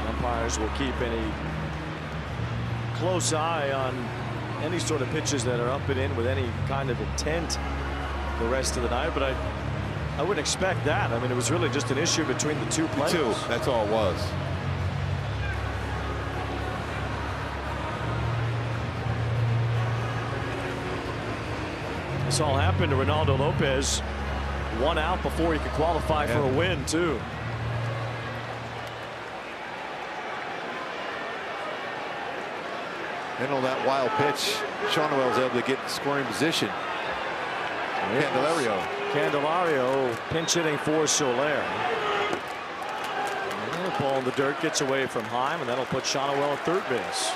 umpires will keep any close eye on any sort of pitches that are up and in with any kind of intent the rest of the night. But I wouldn't expect that. I mean, it was really just an issue between the two players. That's all it was. This all happened to Ronaldo Lopez. 1 out before he could qualify for a win, too. And on that wild pitch, Shawnuel was able to get in scoring position. Candelario pinch hitting for Soler. And the ball in the dirt gets away from Heim, and that'll put Shawnuel at third base.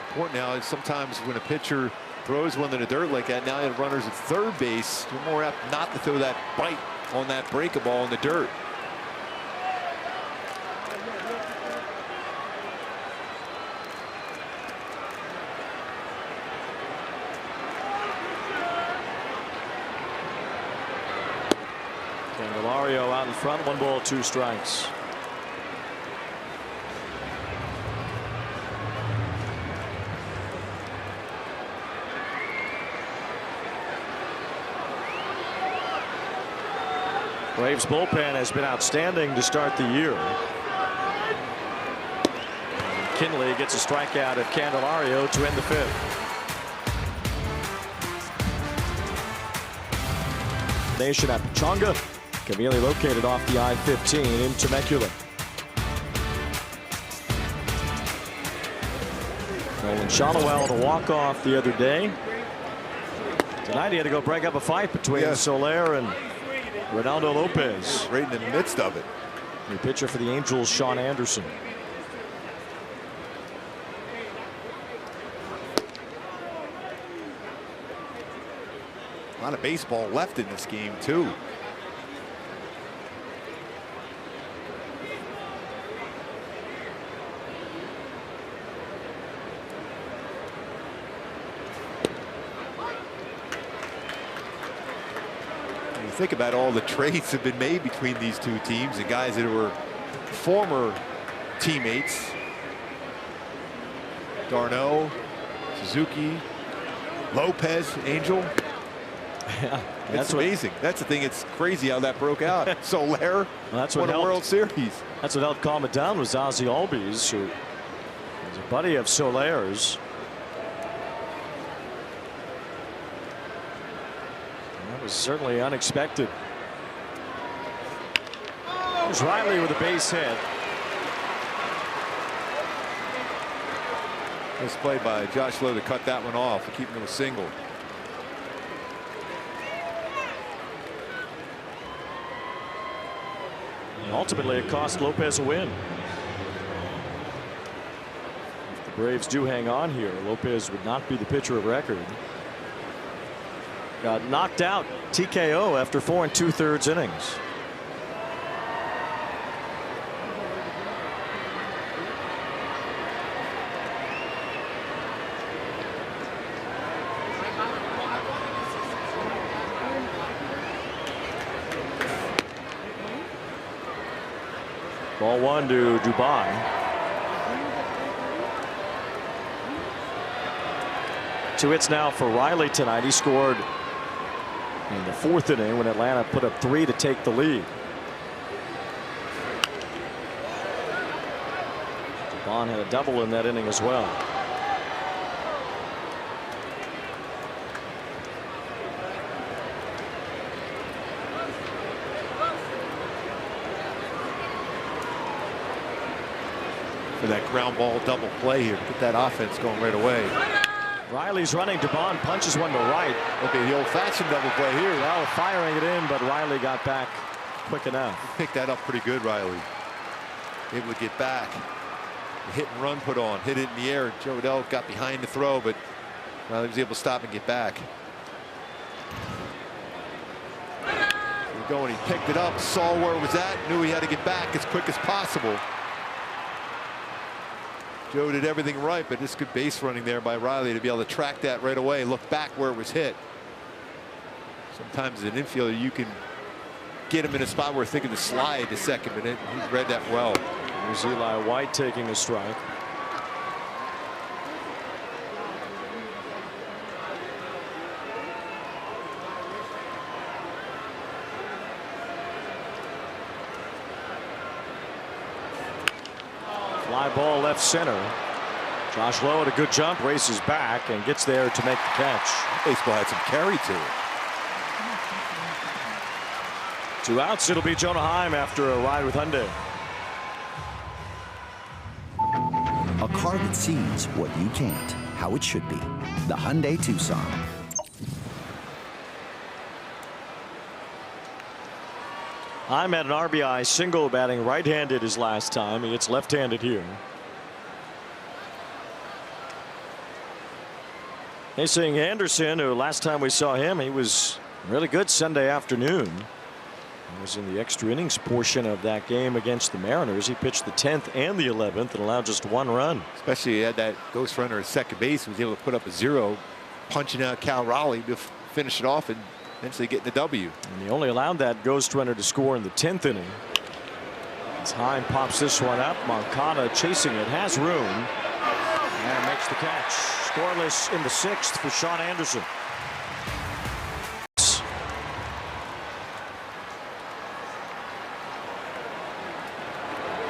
Important now is sometimes when a pitcher throws one in the dirt like that, now you have runners at third base, you're more apt not to throw that bite on that breaker ball in the dirt. Candelario out in front, 1 ball, 2 strikes. Braves bullpen has been outstanding to start the year. Kinley gets a strikeout at Candelario to end the 5th. Nation at Pechanga, conveniently located off the I-15 in Temecula. Nolan Shawnuel to walk off the other day. Tonight he had to go break up a fight between Soler and Ronaldo Lopez. Right in the midst of it. New pitcher for the Angels, Sean Anderson. A lot of baseball left in this game, too. Think about all the trades that have been made between these two teams, the guys that were former teammates. Darno, Suzuki, Lopez, Angel. Yeah, that's amazing. That's the thing. It's crazy how that broke out. Soler won a World Series. That's what helped calm it down was Ozzie Albies, who was a buddy of Soler's. That was certainly unexpected. There's Riley with a base hit. Nice play by Josh Lowe to cut that one off and keep him to a single. And ultimately, it cost Lopez a win. If the Braves do hang on here, Lopez would not be the pitcher of record. Got knocked out TKO after 4 2/3 innings. Ball 1 to Dubai. Two hits now for Riley tonight. He scored in the 4th inning when Atlanta put up 3 to take the lead. Dubon had a double in that inning as well. For that ground ball double play here to get that offense going right away. Riley's running. Dubon punches one to right. Okay, the old-fashioned double play here. Well, firing it in, but Riley got back quick enough. He picked that up pretty good, Riley. Able to get back. The hit and run put on. Hit it in the air. Joe Adell got behind the throw, but Riley was able to stop and get back. Going, he picked it up, saw where it was at, knew he had to get back as quick as possible. Joe did everything right, but just good base running there by Riley to be able to track that right away, look back where it was hit. Sometimes as an infielder, you can get him in a spot where thinking to slide to second, but he read that well. Here's Eli White taking a strike. Fly ball left center. Josh Lowe at a good jump, races back and gets there to make the catch. Baseball had some carry to it. 2 outs. It'll be Jonah Heim after a ride with Hyundai. A car that sees what you can't, how it should be. The Hyundai Tucson. Heim had an RBI single, batting right-handed his last time. He hits left-handed here. Facing Anderson, who last time we saw him, he was really good Sunday afternoon. He was in the extra innings portion of that game against the Mariners. He pitched the 10th and the 11th and allowed just 1 run. Especially he had that ghost runner at second base, was able to put up a 0, punching out Cal Raleigh to finish it off and eventually get the W. And he only allowed that ghost runner to score in the 10th inning. As Heim pops this one up, Moncada chasing it, has room, and makes the catch. Scoreless in the 6th for Sean Anderson.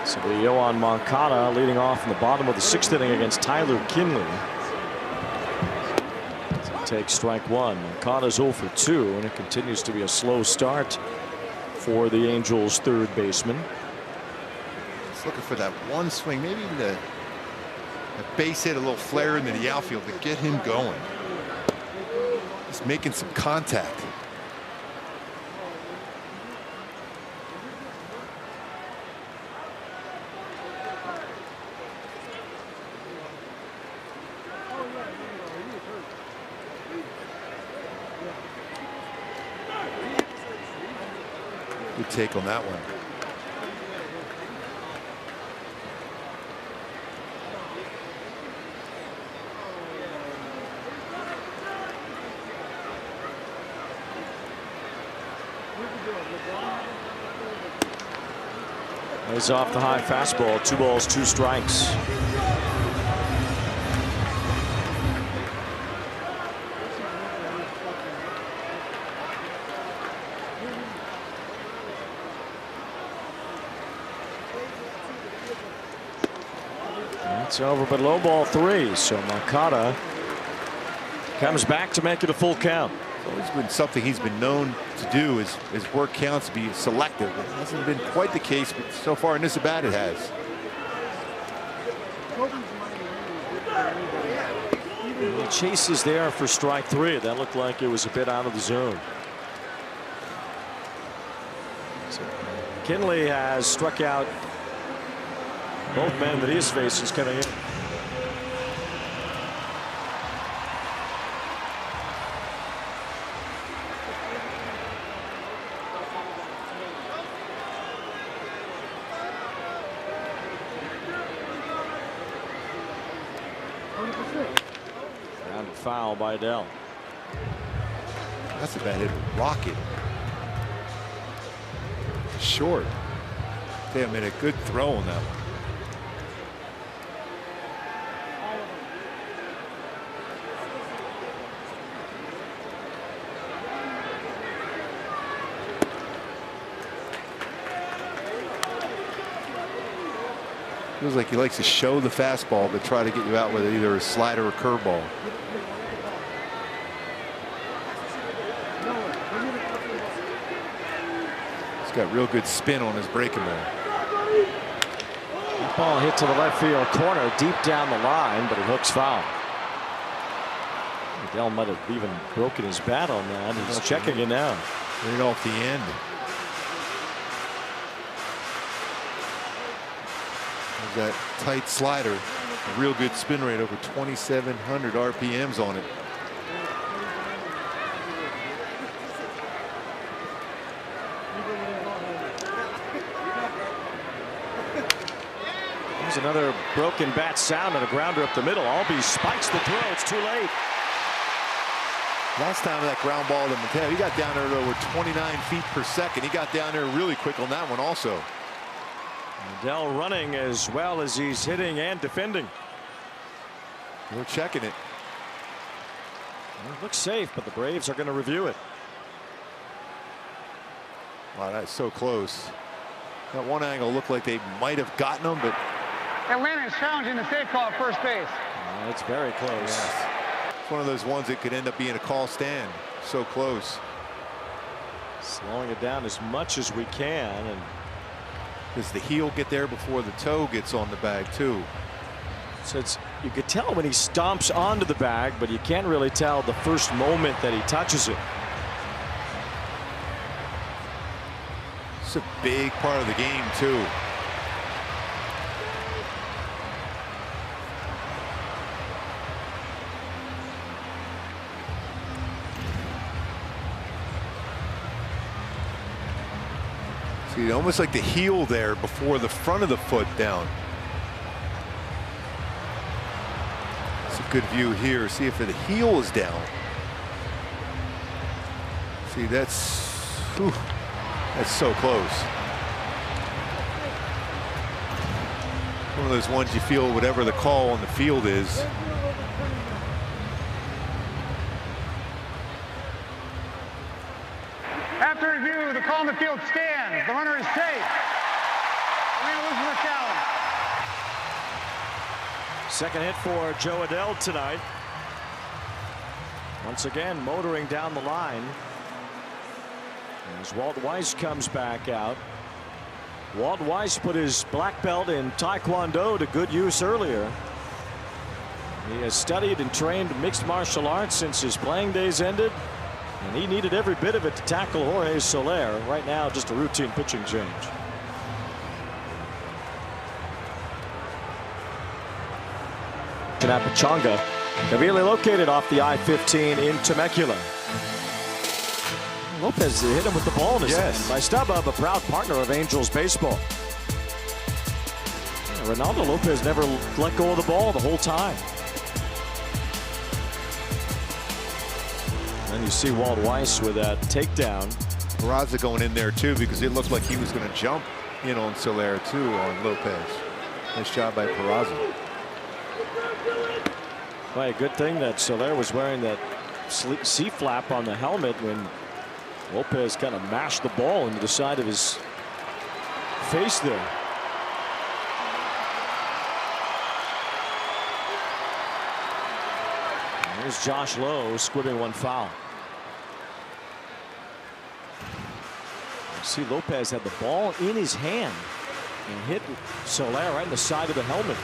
So the Yohan Moncada leading off in the bottom of the 6th inning against Tyler Kinley. Takes strike 1. Moncada's 0 for 2, and it continues to be a slow start for the Angels' third baseman. Just looking for that one swing, maybe even the base hit, a little flare into the outfield to get him going. Just making some contact. Good take on that one. He's off the high fastball. 2 balls, 2 strikes. It's over, but low ball 3. So Moncada comes back to make it a full count. It's always been something he's been known to do, is work counts, be selective. It hasn't been quite the case, but so far in this at bat it has. The chase is there for strike 3. That looked like it was a bit out of the zone. So Kinley has struck out both men that he is facing coming in. And foul by Dell. That's a bad hit. Rocket. Short. Damn, made a good throw on that one. Feels like he likes to show the fastball but try to get you out with either a slider or curveball. He's got real good spin on his breaking ball. That ball hit to the left field corner deep down the line, but it hooks foul. Dell might have even broken his bat on that. He's checking it now. Right off the end. That tight slider, a real good spin rate, over 2,700 RPMs on it. There's another broken bat sound and a grounder up the middle. Albee spikes the throw. It's too late. Last time that ground ball to Mateo, he got down there at over 29 feet per second. He got down there really quick on that one also. Adell running as well as he's hitting and defending. We're checking it. It looks safe, but the Braves are going to review it. Wow, that's so close. That one angle looked like they might have gotten him, but Atlanta is challenging the safe call at first base. It's very close. yes. It's one of those ones that could end up being a call stand. So close. Slowing it down as much as we can. And does the heel get there before the toe gets on the bag too? so you could tell when he stomps onto the bag, but you can't really tell the first moment that he touches it. It's a big part of the game too. See, almost like the heel there before the front of the foot down. It's a good view here. See if the heel is down. See, that's so close. One of those ones you feel whatever the call on the field is. After review, the call on the field stands. The runner is safe. Atlanta loses the challenge. Second hit for Joe Adell tonight. Once again, motoring down the line. As Walt Weiss comes back out. Walt Weiss put his black belt in Taekwondo to good use earlier. He has studied and trained mixed martial arts since his playing days ended, and he needed every bit of it to tackle Jorge Soler. Right now, just a routine pitching change. Pachanga, conveniently located off the I-15 in Temecula. Lopez hit him with the ball in his hand by StubHub, a proud partner of Angels baseball. Ronaldo Lopez never let go of the ball the whole time. Then you see Walt Weiss with that takedown. Peraza going in there too because it looked like he was going to jump in on Soler too on Lopez. Nice job by Peraza. Well, a good thing that Soler was wearing that C-flap on the helmet when Lopez kind of mashed the ball into the side of his face there. And here's Josh Lowe squibbing one foul. See, Lopez had the ball in his hand and hit Soler right in the side of the helmet.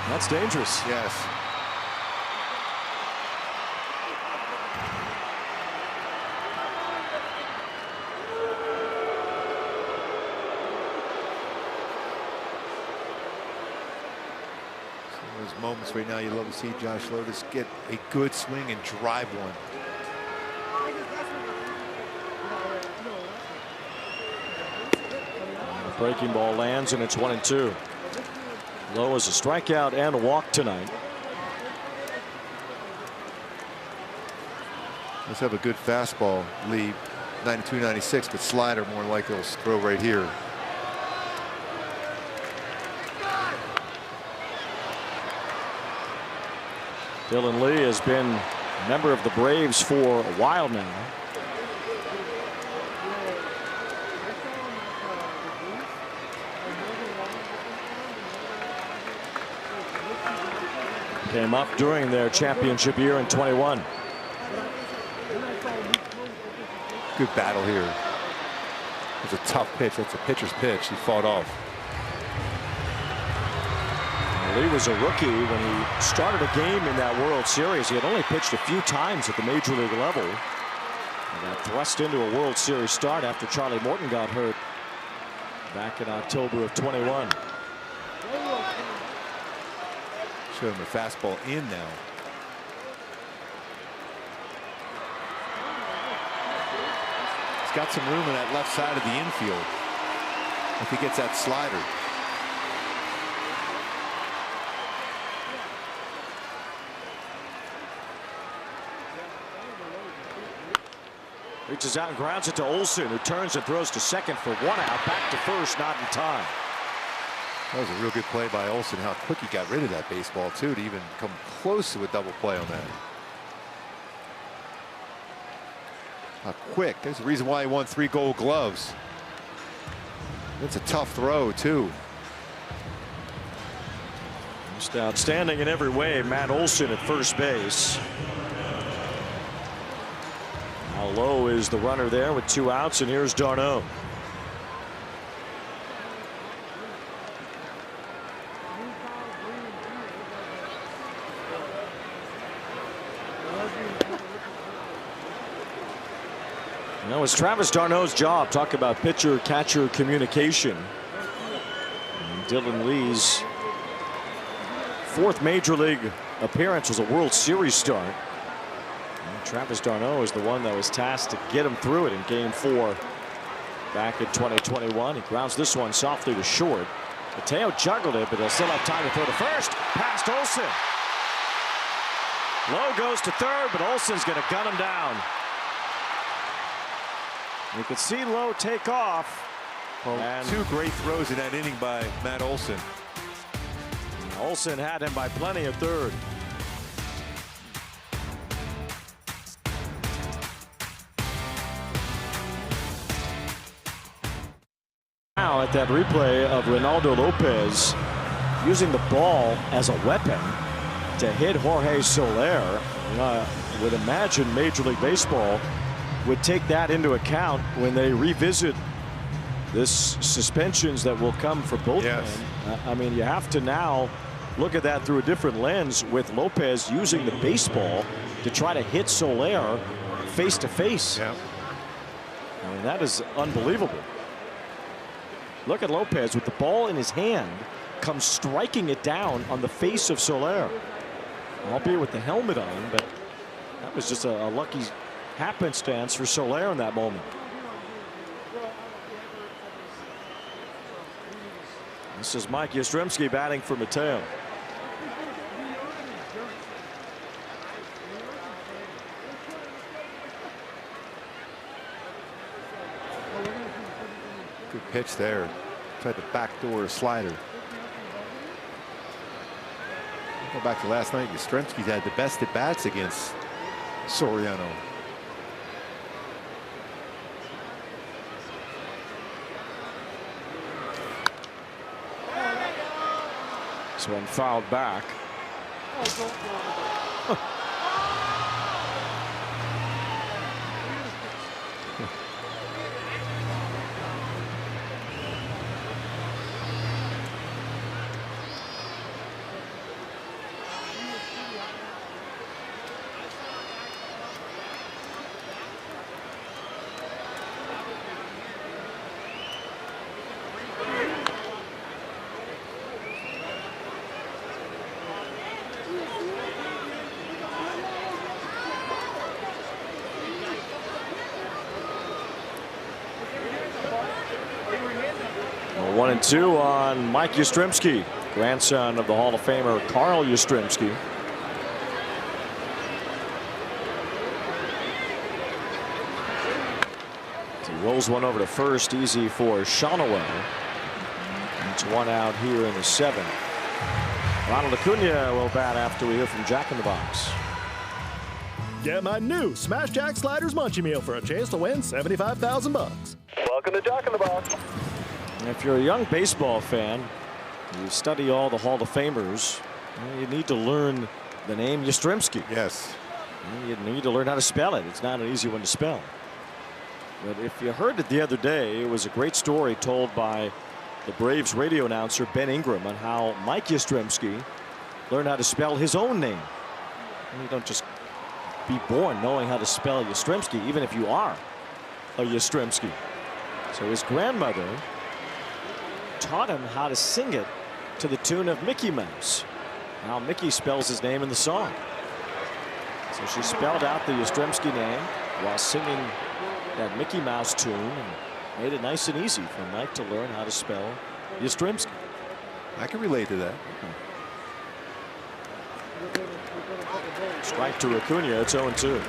That's dangerous. Yes. Those moments right now you love to see Josh Lowe just get a good swing and drive one. The breaking ball lands and it's 1-2. Lowe is a strikeout and a walk tonight. Let's have a good fastball lead, 92-96, but slider more likely will throw right here. Dylan Lee has been a member of the Braves for a while now. Came up during their championship year in 21. Good battle here. It was a tough pitch. That's a pitcher's pitch. He fought off. Lee was a rookie when he started a game in that World Series. He had only pitched a few times at the major league level. He got thrust into a World Series start after Charlie Morton got hurt back in October of 21. Show him a fastball in now. He's got some room in that left side of the infield if he gets that slider. Reaches out and grounds it to Olsen, who turns and throws to second for 1 out. Back to first, not in time. That was a real good play by Olsen. How quick he got rid of that baseball, too, to even come close to a double play on that. How quick. There's the reason why he won 3 Gold Gloves. It's a tough throw, too. Just outstanding in every way, Matt Olsen at first base. How low is the runner there with 2 outs, and here's d'Arnaud. Now it's Travis d'Arnaud's job. Talk about pitcher-catcher communication. And Dylan Lee's 4th major league appearance was a World Series start. And Travis d'Arnaud is the one that was tasked to get him through it in Game 4 back in 2021. He grounds this one softly to short. Mateo juggled it, but he'll still have time to throw to first. Past Olsen. Lowe goes to third, but Olsen's going to gun him down. You can see Lowe take off. And 2 great throws in that inning by Matt Olsen. Olsen had him by plenty at third. Now at that replay of Reynaldo Lopez using the ball as a weapon to hit Jorge Soler. I would imagine Major League Baseball would take that into account when they revisit this suspensions that will come for both men. I mean, you have to now look at that through a different lens with Lopez using the baseball to try to hit Soler face to face. I mean, that is unbelievable. Look at Lopez with the ball in his hand, comes striking it down on the face of Soler, albeit with the helmet on, but that was just a lucky happenstance for Soler in that moment. This is Mike Yastrzemski batting for Mateo. Good pitch there. Tried the backdoor slider. Go back to last night. Yastrzemski had the best at bats against Soriano. This one fouled back. Well, 1-2 on Mike Yastrzemski, grandson of the Hall of Famer Carl Yastrzemski. He rolls one over to first, easy for Shonowell. It's 1 out here in the 7th. Ronald Acuna will bat after we hear from Jack in the Box. Get my new Smash Jack Sliders Munchie Meal for a chance to win $75,000. Welcome to Jack in the Box. If you're a young baseball fan, you study all the Hall of Famers, you need to learn the name Yastrzemski. Yes. You need to learn how to spell it. It's not an easy one to spell. But if you heard it the other day, it was a great story told by the Braves radio announcer Ben Ingram on how Mike Yastrzemski learned how to spell his own name. And you don't just be born knowing how to spell Yastrzemski, even if you are a Yastrzemski. So his grandmother taught him how to sing it to the tune of Mickey Mouse. Now Mickey spells his name in the song. So she spelled out the Yastrzemski name while singing that Mickey Mouse tune and made it nice and easy for Mike to learn how to spell Yastrzemski. I can relate to that. Strike to Acuna. It's 0-2.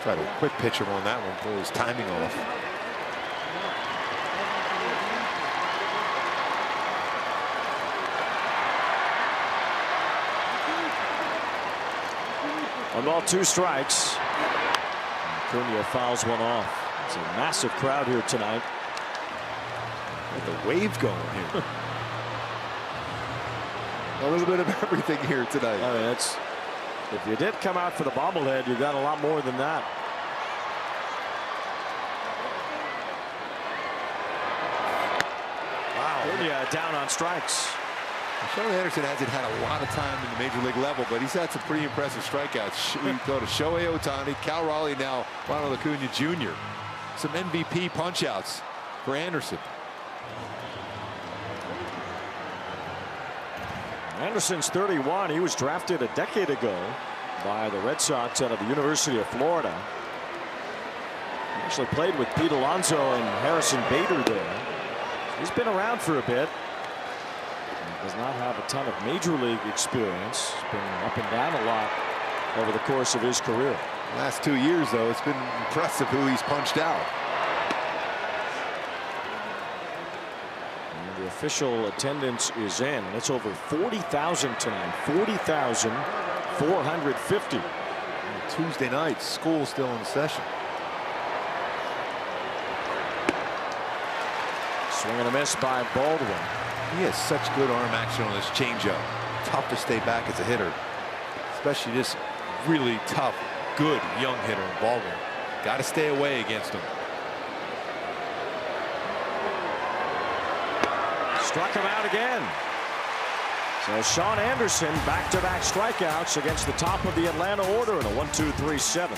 Tried to quick pitch him on that one, threw his timing off. On ball, 2 strikes. Acuna fouls one off. It's a massive crowd here tonight. Got the wave going here. A little bit of everything here tonight. I mean, it's, if you did come out for the bobblehead, you got a lot more than that. Wow. Acuna down on strikes. Sean Anderson hasn't had a lot of time in the major league level, but he's had some pretty impressive strikeouts. We go to Shohei Ohtani, Cal Raleigh, now Ronald Acuna Jr. Some MVP punch-outs for Anderson. Anderson's 31. He was drafted a decade ago by the Red Sox out of the University of Florida. He actually played with Pete Alonso and Harrison Bader there. He's been around for a bit. He does not have a ton of major league experience. He's been up and down a lot over the course of his career. Last 2 years, though, it's been impressive who he's punched out. And the official attendance is in, and it's over 40,000 tonight. 40,450. Tuesday night, school still in session. Swing and a miss by Baldwin. He has such good arm action on this changeup. Tough to stay back as a hitter, especially this really tough, good young hitter in Baldwin. Got to stay away against him. Struck him out again. So Sean Anderson back-to-back strikeouts against the top of the Atlanta order in a 1-2-3-7.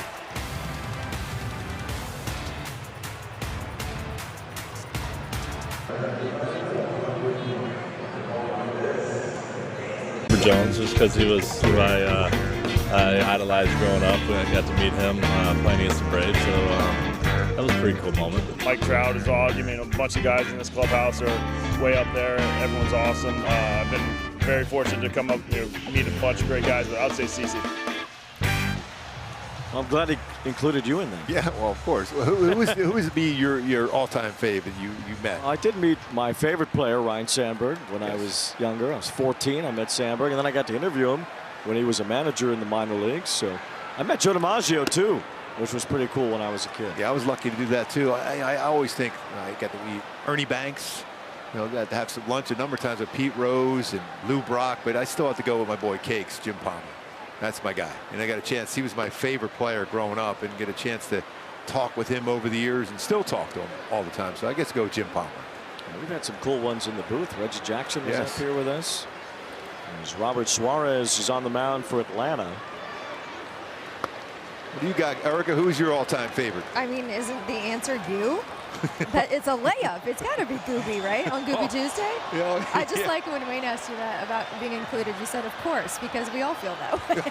Jones, just because he was who I idolized growing up. I got to meet him playing against the Braves, so that was a pretty cool moment. Mike Trout is awesome. I mean, a bunch of guys in this clubhouse are way up there. Everyone's awesome. I've been very fortunate to come up, meet a bunch of great guys, but I'd say CeCe. I'm glad he included you in that. Yeah, well, of course. Who was be your all-time fave that you met? I did meet my favorite player, Ryan Sandberg, when I was younger. I was 14. I met Sandberg, and then I got to interview him when he was a manager in the minor leagues. So I met Joe DiMaggio too, which was pretty cool when I was a kid. Yeah, I was lucky to do that too. I always think I got to meet Ernie Banks. Got to have some lunch a number of times with Pete Rose and Lou Brock, but I still have to go with my boy Cakes, Jim Palmer. That's my guy, and I got a chance. He was my favorite player growing up, and get a chance to talk with him over the years, and still talk to him all the time. So I guess go with Jim Palmer. We've had some cool ones in the booth. Reggie Jackson was up here with us. As Robert Suarez is on the mound for Atlanta. What do you got, Erica? Who's your all-time favorite? I mean, isn't the answer you? That it's a layup. It's got to be Gooby, right? On Gooby Tuesday? Yeah, I just like when Wayne asked you that about being included. You said, of course, because we all feel that way.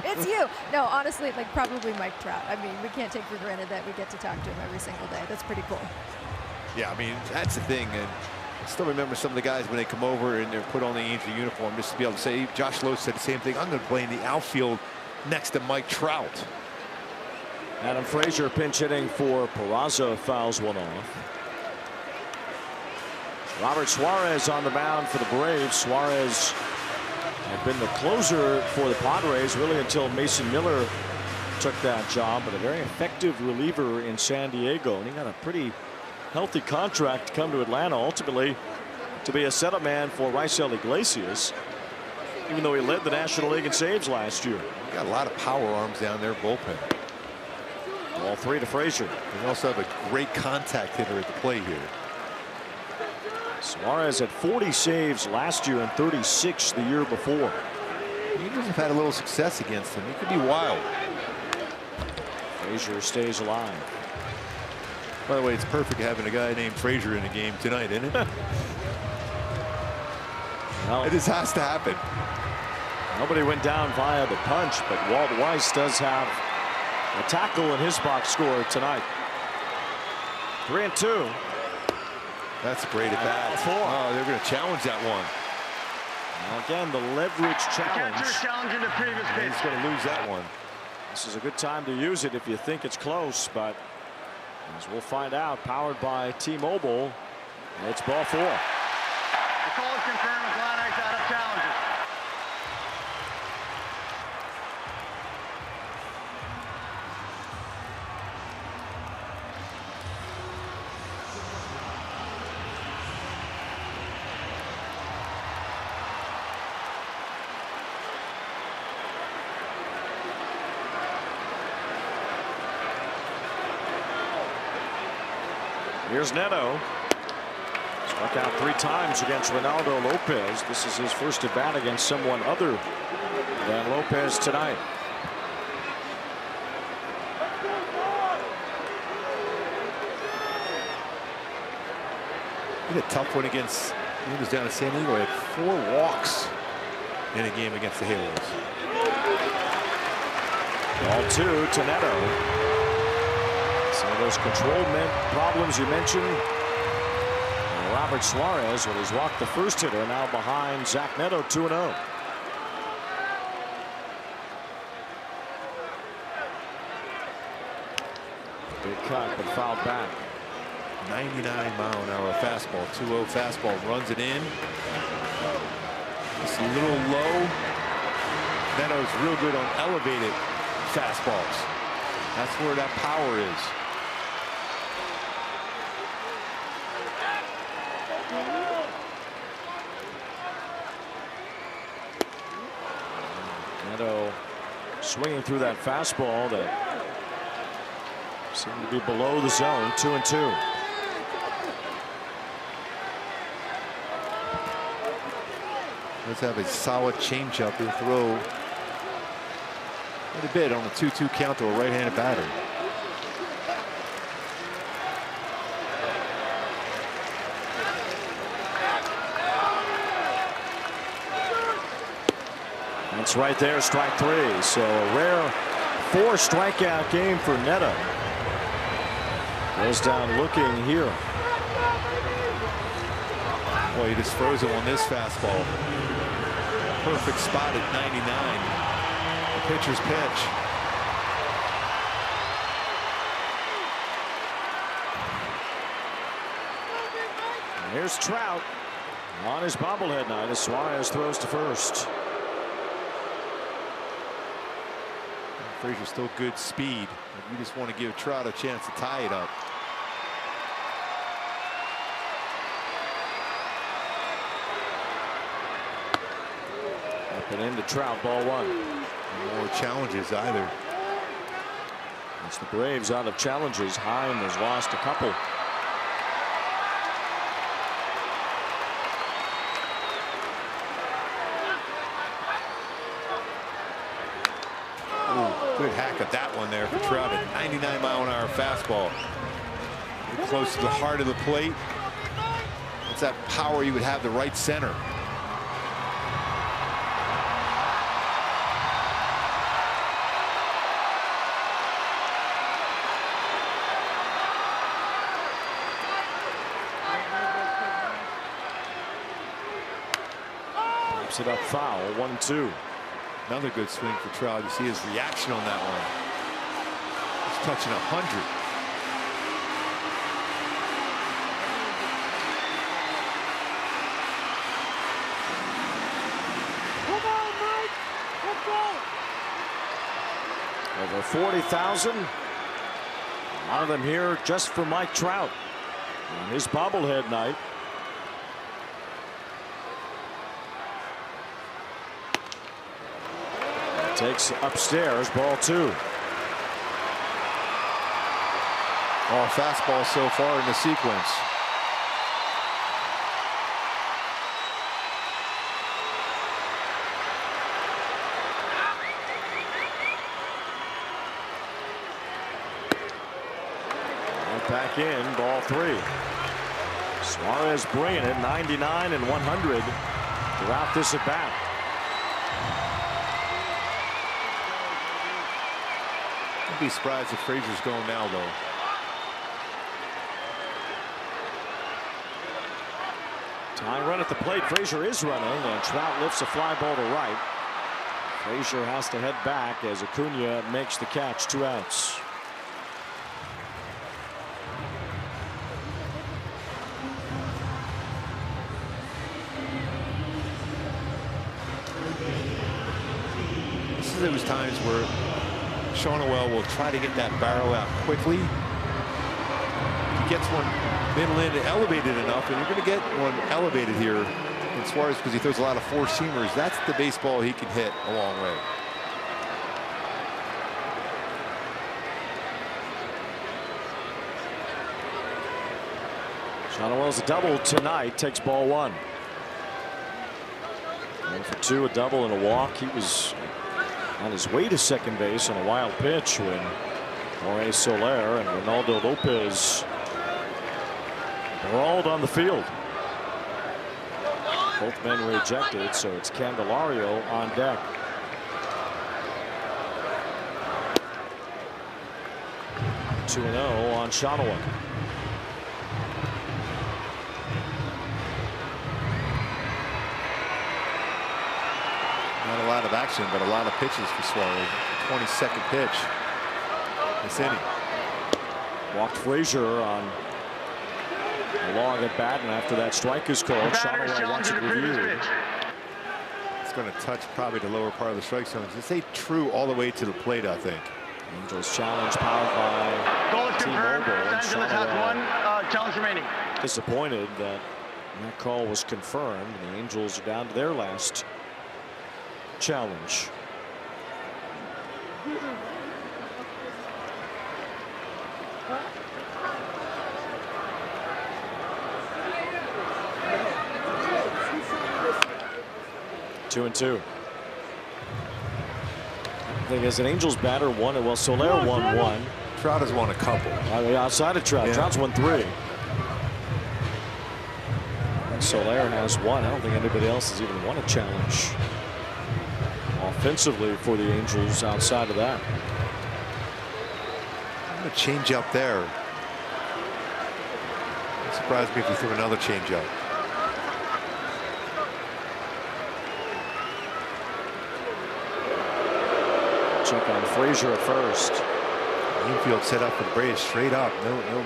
It's you. No, honestly, like probably Mike Trout. I mean, we can't take for granted that we get to talk to him every single day. That's pretty cool. Yeah, I mean, that's the thing. And I still remember some of the guys when they come over and they're put on the Angel uniform, just to be able to say, Josh Lowe said the same thing. I'm going to play in the outfield next to Mike Trout. Adam Frazier pinch hitting for Peraza, fouls one off. Robert Suarez on the mound for the Braves. Suarez had been the closer for the Padres really until Mason Miller took that job, but a very effective reliever in San Diego, and he got a pretty healthy contract to come to Atlanta, ultimately to be a setup man for Raisel Iglesias, even though he led the National League in saves last year. Got a lot of power arms down there, bullpen. All 3 to Frazier. We also have a great contact hitter at the plate here. Suarez had 40 saves last year and 36 the year before. Eagles have had a little success against him. He could be wild. Frazier stays alive. By the way, it's perfect having a guy named Frazier in a game tonight, isn't it? Well, it just has to happen. Nobody went down via the punch, but Walt Weiss does have a tackle in his box score tonight. 3-2. That's great at bat. Oh, they're going to challenge that one. Now again, the leverage challenge. Catcher challenging the previous pitch. He's going to lose that one. This is a good time to use it if you think it's close, but as we'll find out, powered by T-Mobile, it's ball 4. The call is confirmed. Atlantic's out of challenges. Here's Neto. Struck out 3 times against Ronaldo Lopez. This is his first at bat against someone other than Lopez tonight. He had a tough one against, he was down in San Diego. He had 4 walks in a game against the Halos. Ball 2 to Neto. Some of those control problems you mentioned. And Robert Suarez, when he's walked the first hitter, now behind Zach Neto, 2-0. Big cut, but fouled back. 99-mile-an-hour fastball, 2-0 fastball, runs it in. Just a little low. Neto's real good on elevated fastballs. That's where that power is. Neto swinging through that fastball that seemed to be below the zone. 2-2. Let's have a solid changeup. He'll throw quite a bit on a 2-2 count to a right-handed batter. That's right there, strike 3. So a rare 4 strikeout game for Neto. Goes down looking here. Boy, he just froze him on this fastball. Perfect spot at 99. The pitcher's pitch. And here's Trout on his bobblehead night as Suarez throws to first. Frazier's still good speed. You just want to give Trout a chance to tie it up. Up and into Trout, ball 1. No more challenges either. It's the Braves out of challenges. Heim has lost a couple. Good hack at that one there for Trout. At 99-mile-an-hour fastball. Close to the heart of the plate. It's that power you would have to right center. Pops it up foul. 1-2. Another good swing for Trout. You see his reaction on that one. He's touching 100. Over 40,000. A lot of them here just for Mike Trout on his bobblehead night. Takes upstairs, ball 2. All fastballs so far in the sequence. Back in, ball 3. Suarez bringing it 99 and 100 throughout this at bat. I'd be surprised if Frazier's going now, though. Tying run at the plate. Frazier is running, and Trout lifts a fly ball to right. Frazier has to head back as Acuna makes the catch. 2 outs. There was times where Sean O'Well will try to get that barrel out quickly. He gets one middle in elevated enough, and you're going to get one elevated here in Suarez because he throws a lot of four-seamers. That's the baseball he can hit a long way. Sean O'Well's a double tonight, takes ball 1. 1 for 2, a double and a walk. He was on his way to second base on a wild pitch when Jorge Soler and Ronaldo Lopez brawled on the field. Both men were ejected, so it's Candelario on deck. Two 2-0 on Sean O'Well. Not a lot of action, but a lot of pitches for Suarez. 22nd pitch this inning. Walked Frazier on a long at bat, and after that strike is called, Sean O'Well wants it reviewed. It's going to touch probably the lower part of the strike zone. It's a true all the way to the plate, I think. Angels challenge powered by T-Mobile. Los Angeles has 1 challenge remaining. Disappointed that that call was confirmed. The Angels are down to their last challenge. Two and two. I think as an Angels batter won it. Well, Soler won 1. Trout has won a couple. Outside of Trout, Trout's won 3. And Soler has 1. I don't think anybody else has even won a challenge offensively for the Angels outside of that. I'm going to change up there. It surprised me if he threw another change up. Check on Frazier at first. Infield set up for the Braves straight up. No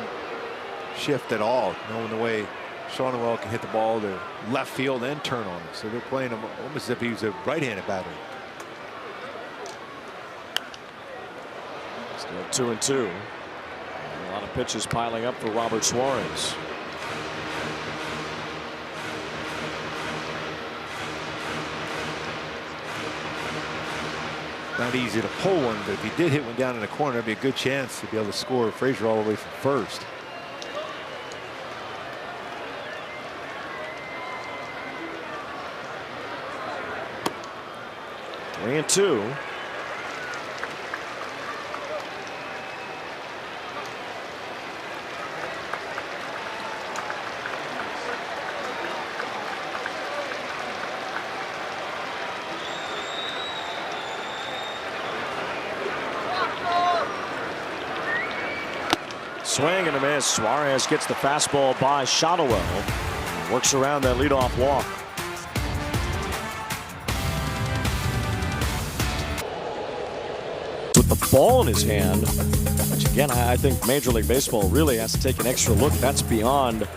shift at all. Knowing the way Sean O'Well can hit the ball to left field and turn on it. So they're playing him almost as if he was a right-handed batter. Still 2 and 2. And a lot of pitches piling up for Robert Suarez. Not easy to pull one, but if he did hit one down in the corner, it'd be a good chance to be able to score Frazier all the way from first. Three and two. Swing and a miss. Suarez gets the fastball by Sean O'Well. Works around that leadoff walk. With the ball in his hand, which again, I think Major League Baseball really has to take an extra look. That's beyond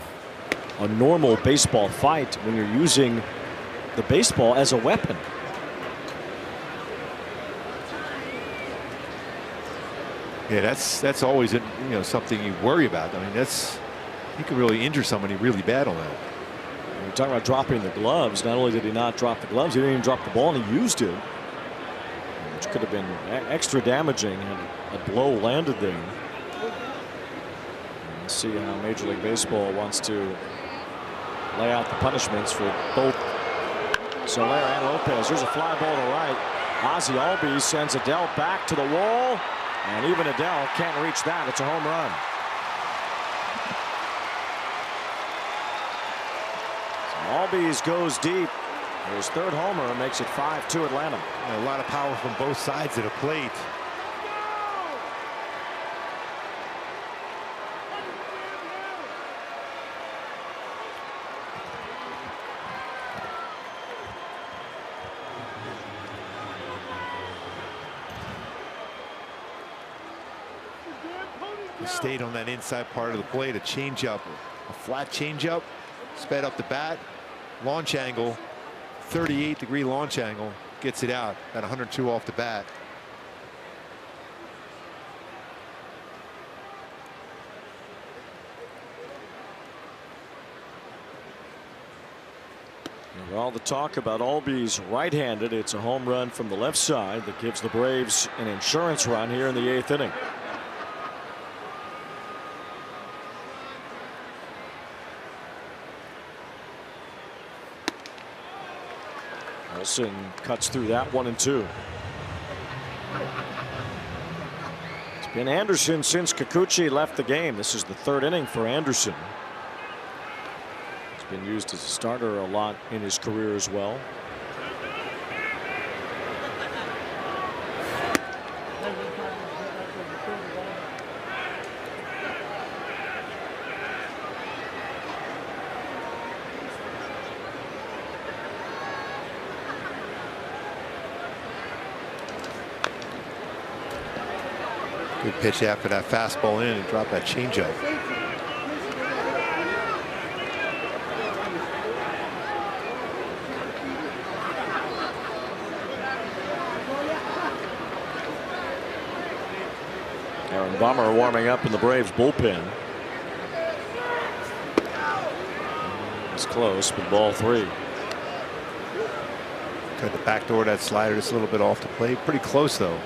a normal baseball fight when you're using the baseball as a weapon. Yeah, that's always something you worry about. I mean, you could really injure somebody really bad on that. When you're talking about dropping the gloves, not only did he not drop the gloves, he didn't even drop the ball, and he used it, which could have been extra damaging had a blow landed there. Let's see how Major League Baseball wants to lay out the punishments for both Soler and Lopez. Here's a fly ball to right. Ozzie Albies sends Adele back to the wall. And even Adele can't reach that. It's a home run. So Albies goes deep. His third homer makes it 5-2 Atlanta. A lot of power from both sides of the plate. He stayed on that inside part of the plate. A changeup, a flat changeup, sped up the bat, launch angle, 38-degree launch angle, gets it out at 102 off the bat. And all the talk about Albies right-handed, it's a home run from the left side that gives the Braves an insurance run here in the 8th inning. Olsen cuts through that 1-2. It's been Anderson since Kikuchi left the game. This is the 3rd inning for Anderson. He's been used as a starter a lot in his career as well. Good pitch after that fastball in and drop that changeup. Aaron Bummer warming up in the Braves bullpen. It's close, but ball 3. Tried to backdoor that slider just a little bit off the plate. Pretty close though.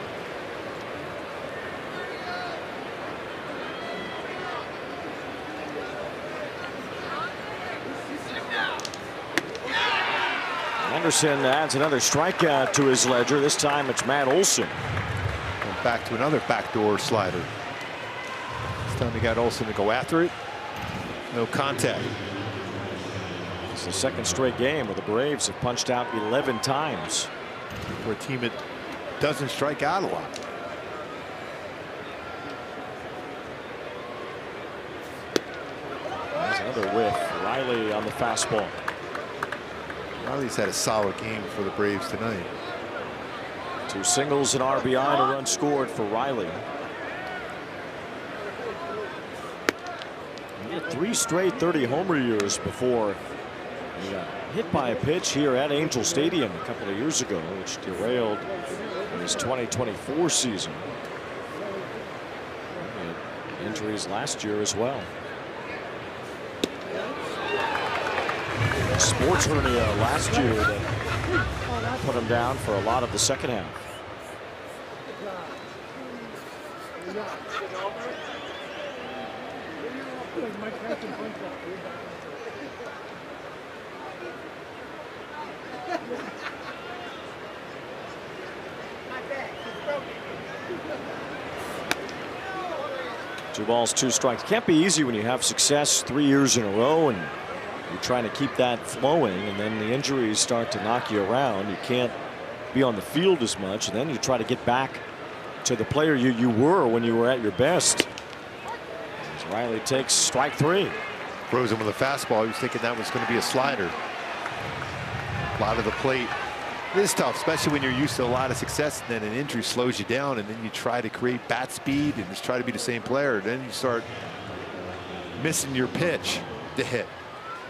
Anderson adds another strikeout to his ledger. This time it's Matt Olson. Went back to another backdoor slider. This time he got Olson to go after it. No contact. It's the 2nd straight game where the Braves have punched out 11 times. For a team that doesn't strike out a lot. There's another whiff. Riley on the fastball. Riley's had a solid game for the Braves tonight. 2 singles, an RBI, and a run scored for Riley. He had 3 straight 30 homer years before he got hit by a pitch here at Angel Stadium a couple of years ago, which derailed his 2024 season. He had injuries last year as well. Sports hernia last year that put him down for a lot of the second half. Two balls, 2 strikes. Can't be easy when you have success 3 years in a row and you're trying to keep that flowing, and then the injuries start to knock you around. You can't be on the field as much, and then you try to get back to the player you were when you were at your best. As Riley takes strike 3. Throws him with a fastball. He was thinking that was going to be a slider. A lot of the plate. It is tough, especially when you're used to a lot of success, and then an injury slows you down, and then you try to create bat speed and just try to be the same player. Then you start missing your pitch to hit.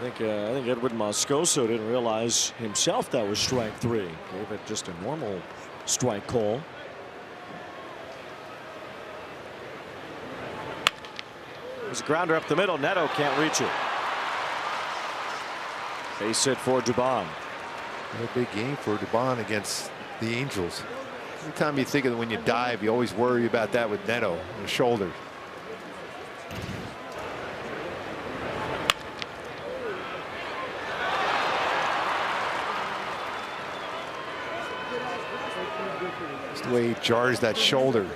I think Edwin Moscoso didn't realize himself that was strike 3. Gave it just a normal strike call. There's a grounder up the middle. Neto can't reach it. Base hit for Dubon. A big game for Dubon against the Angels. Every time you think of when you dive, you always worry about that with Neto on the shoulder. Just the way he jars that shoulder. He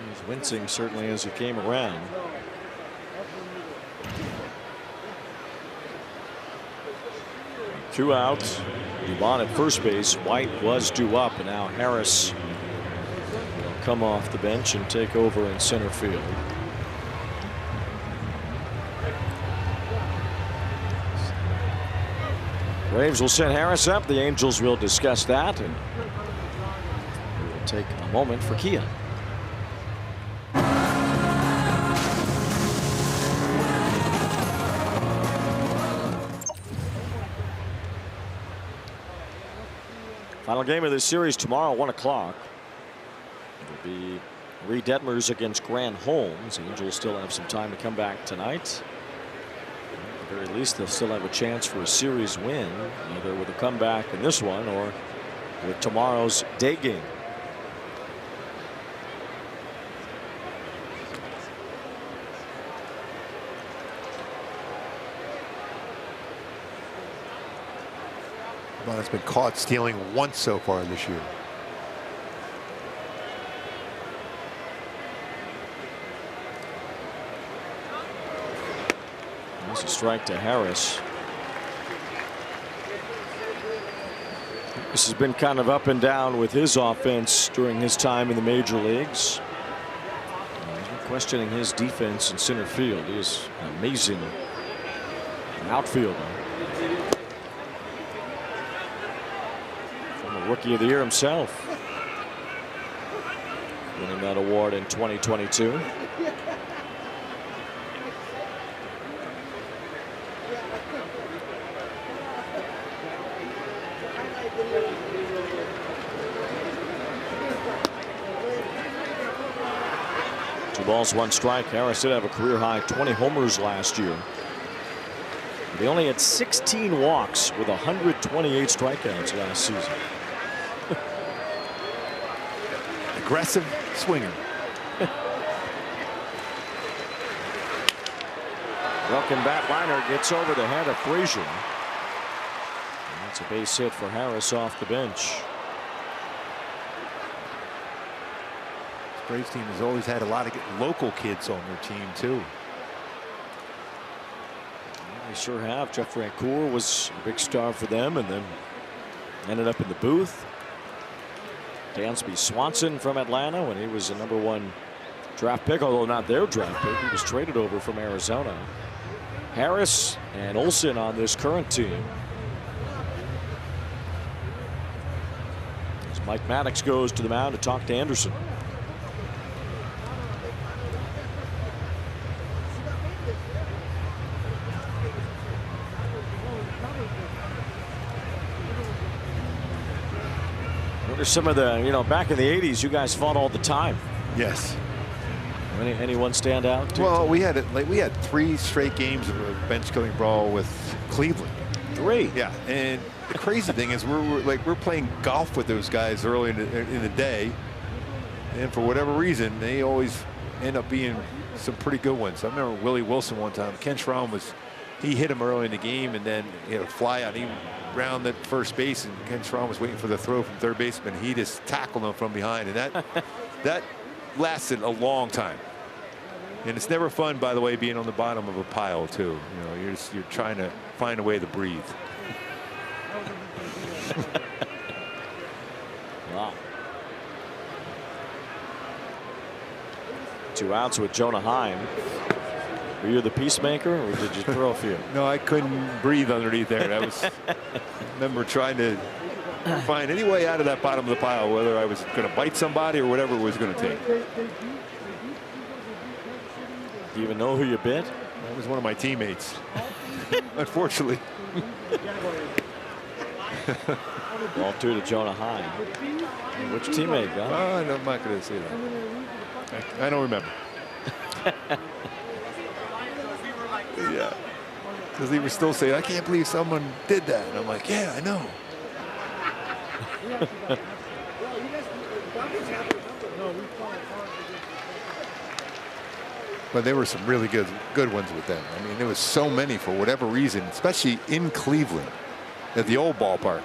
was wincing certainly as he came around. Two outs. Dubon at first base. White was due up, and now Harris will come off the bench and take over in center field. Braves will send Harris up. The Angels will discuss that, and we will take a moment for Kia. Final game of this series tomorrow, 1 o'clock. It'll be Reed Detmers against Grant Holmes. Angels still have some time to come back tonight. At the very least, they'll still have a chance for a series win, either with a comeback in this one or with tomorrow's day game. Well, it's been caught stealing once so far this year. That's a strike to Harris. This has been kind of up and down with his offense during his time in the major leagues. He's been questioning his defense in center field. He is an amazing outfielder. Rookie of the Year himself, winning that award in 2022. Two balls, one strike. Harris did have a career high 20 homers last year. They only had 16 walks with 128 strikeouts last season. Aggressive swinger. Broken bat liner gets over the head of Frazier. And that's a base hit for Harris off the bench. This Braves team has always had a lot of local kids on their team too. They sure have. Jeff Rancour was a big star for them and then ended up in the booth. Dansby Swanson from Atlanta when he was a #1 draft pick, although not their draft pick. He was traded over from Arizona. Harris and Olsen on this current team. As Mike Maddox goes to the mound to talk to Anderson. What are some of the, back in the 80s, you guys fought all the time. Yes. Anyone stand out? Well, we had 3 straight games of a bench killing brawl with Cleveland. 3. Yeah, and the crazy thing is we're playing golf with those guys early in the day, and for whatever reason they always end up being some pretty good ones. I remember Willie Wilson one time. Ken Schramm he hit him early in the game, and then he had a fly out. He round at first base, and Ken Schramm was waiting for the throw from third baseman. He just tackled him from behind, and that lasted a long time. And it's never fun, by the way, being on the bottom of a pile too. You're trying to find a way to breathe. Wow. 2 outs with Jonah Heim. Were you the peacemaker, or did you throw a few? No, I couldn't breathe underneath there. I remember trying to find any way out of that bottom of the pile, whether I was going to bite somebody or whatever it was going to take. Do you even know who you bit? That was one of my teammates. Unfortunately. Ball 2 to Jonah Heim. Which teammate, Gus? Oh, no, I'm not going to say that. I don't remember. Yeah. Because he was still saying, I can't believe someone did that. And I'm like, yeah, I know. But there were some really good ones with them. I mean, there was so many for whatever reason, especially in Cleveland at the old ballpark.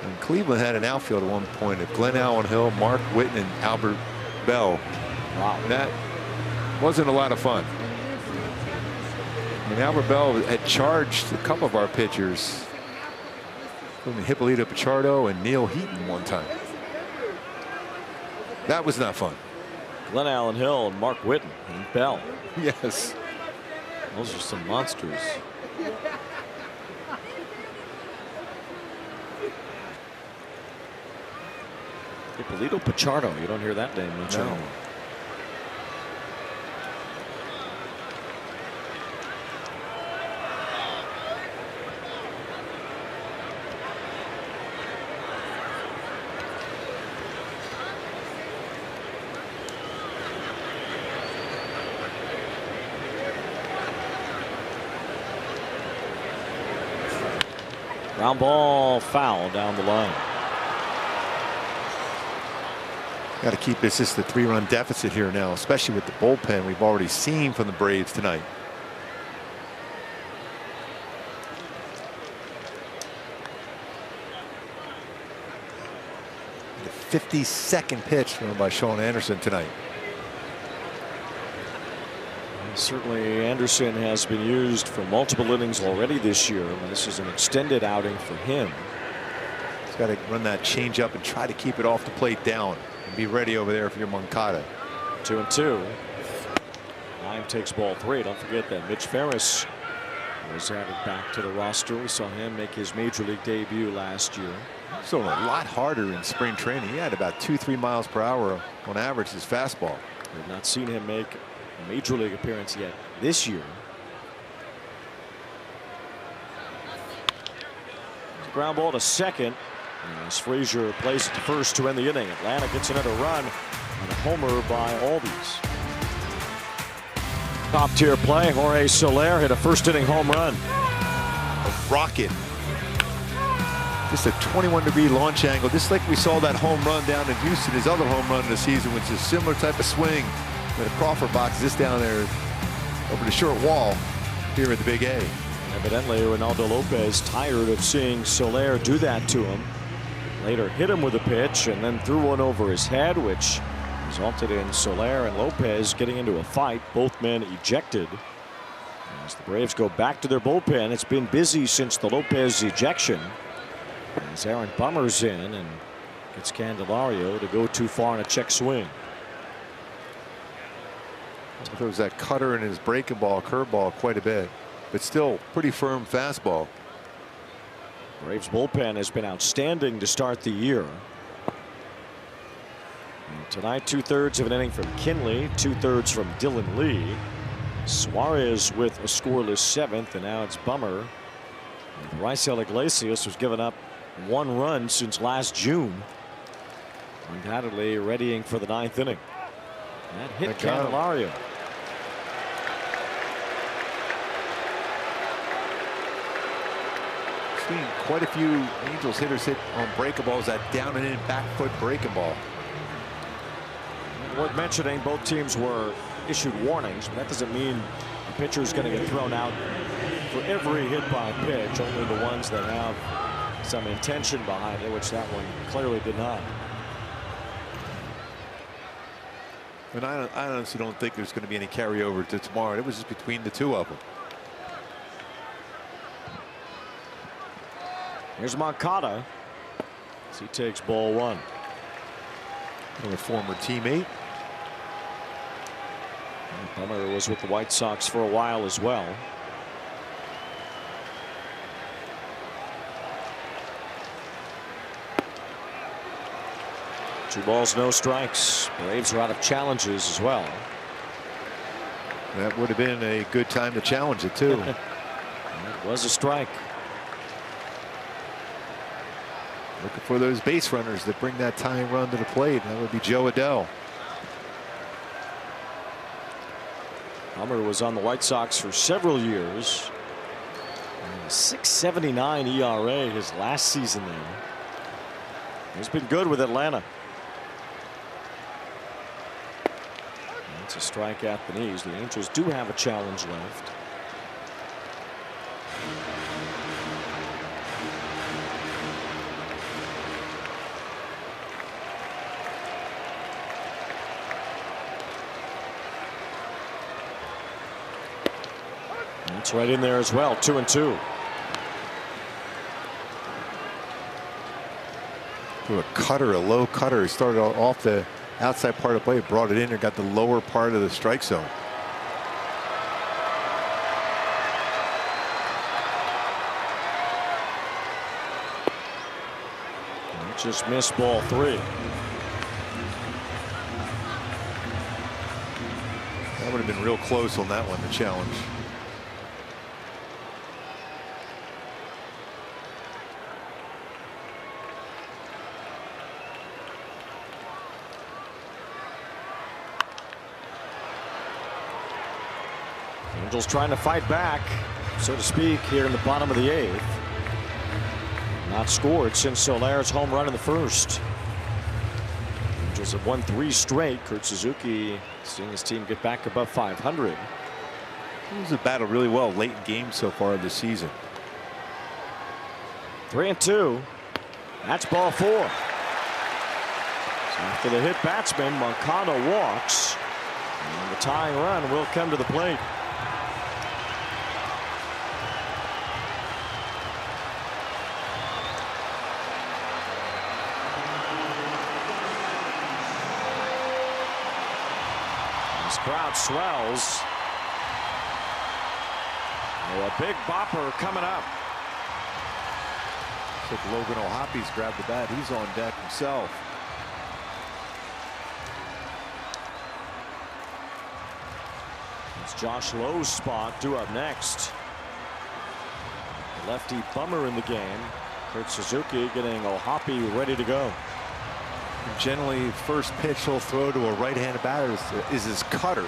And Cleveland had an outfield at one point of Glenn Allen Hill, Mark Whitten, and Albert Bell. Wow. And that wasn't a lot of fun. And Albert Bell had charged a couple of our pitchers, including Hippolyto Pichardo and Neil Heaton one time. That was not fun. Glenn Allen Hill and Mark Whitten and Bell. Yes. Those are some monsters. Hippolyto Pichardo. You don't hear that name much anymore. Ground ball foul down the line. Got to keep this just a 3-run deficit here now, especially with the bullpen we've already seen from the Braves tonight. The 52nd pitch thrown by Sean Anderson tonight. Certainly Anderson has been used for multiple innings already this year. This is an extended outing for him. He's got to run that change up and try to keep it off the plate down and be ready over there for your Moncada. 2-2. Line takes ball 3. Don't forget that Mitch Ferris was added back to the roster. We saw him make his major league debut last year. So a lot harder in spring training. He had about 2-3 miles per hour on average his fastball. We've not seen him make a major league appearance yet this year. Ground ball to second. As Frazier plays it to first to end the inning. Atlanta gets another run and a homer by Albies. Top tier play. Jorge Soler hit a first inning home run. A rocket. Just a 21-degree launch angle, just like we saw that home run down in Houston, his other home run of the season, which is a similar type of swing. With a Crawford box, this down there over the short wall here at the Big A. Evidently, Ronaldo Lopez tired of seeing Soler do that to him. Later hit him with a pitch and then threw one over his head, which resulted in Soler and Lopez getting into a fight. Both men ejected. As the Braves go back to their bullpen, it's been busy since the Lopez ejection. As Aaron Bummer's in and gets Candelario to go too far in a check swing. There was that cutter in his breaking ball, curveball quite a bit, but still pretty firm fastball. Braves bullpen has been outstanding to start the year. And tonight, 2/3 of an inning from Kinley, 2/3 from Dylan Lee. Suarez with a scoreless 7th, and now it's Bummer. And Raisel Iglesias was given up 1 run since last June. Undoubtedly readying for the 9th inning. That hit Candelario. Seen quite a few Angels hitters hit on breaking balls, that down and in back foot breaking ball. Worth mentioning, both teams were issued warnings, but that doesn't mean the pitcher is going to get thrown out for every hit by pitch. Only the ones that have some intention behind it, which that one clearly did not. And I honestly don't think there's going to be any carryover to tomorrow. It was just between the two of them. Here's Moncada as he takes ball 1. A former teammate. Bummer was with the White Sox for a while as well. Two balls, no strikes. Braves are out of challenges as well. That would have been a good time to challenge it too. It was a strike. Looking for those base runners that bring that tying run to the plate. That would be Joe Adell. Bummer was on the White Sox for several years. 6.79 ERA his last season there. He's been good with Atlanta. It's a strike at the knees. The Angels do have a challenge left. It's right in there as well. 2-2. Through a cutter, a low cutter. He started off the outside part of the plate, brought it in and got the lower part of the strike zone. Just missed ball 3. That would have been real close on that one, the challenge. Angels trying to fight back, so to speak, here in the bottom of the 8th. Not scored since Solaire's home run in the first. Angels have won 3 straight. Kurt Suzuki seeing his team get back above 500. He's battled really well late in games so far this season. 3-2. That's ball 4. So after the hit batsman, Moncada walks. And the tying run will come to the plate. This crowd swells. A big bopper coming up. Looks like Logan O'Hoppy's grabbed the bat. He's on deck himself. It's Josh Lowe's spot due up next. The lefty bummer in the game. Kurt Suzuki getting O'Hoppy ready to go. And generally, first pitch he'll throw to a right-handed batter is his cutter.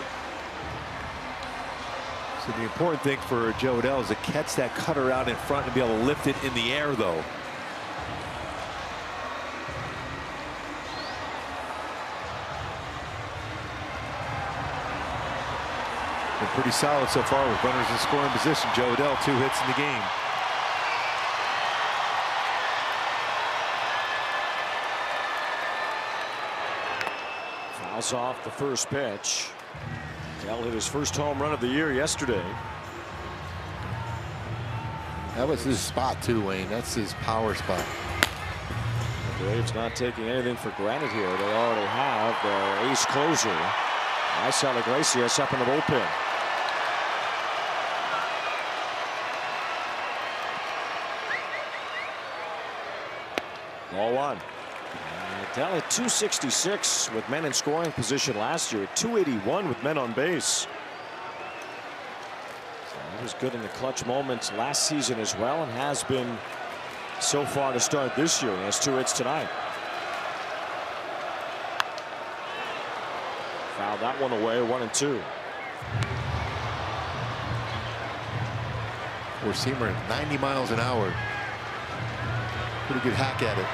So the important thing for Joe Adell is to catch that cutter out in front and be able to lift it in the air, though. Been pretty solid so far with runners in scoring position. Joe Adell, 2 hits in the game. Fouls off the first pitch. Adell hit his first home run of the year yesterday. That was his spot too, Wayne. That's his power spot. The Braves not taking anything for granted here. They already have their ace closer, Marcell Iglesias, up in the bullpen. Ball 1. Adell at 266 with men in scoring position last year, 281 with men on base. So he was good in the clutch moments last season as well, and has been so far to start this year. He has 2 hits tonight. Fouled that one away, 1-2. Four-seamer at 90 miles an hour. Pretty good hack at it.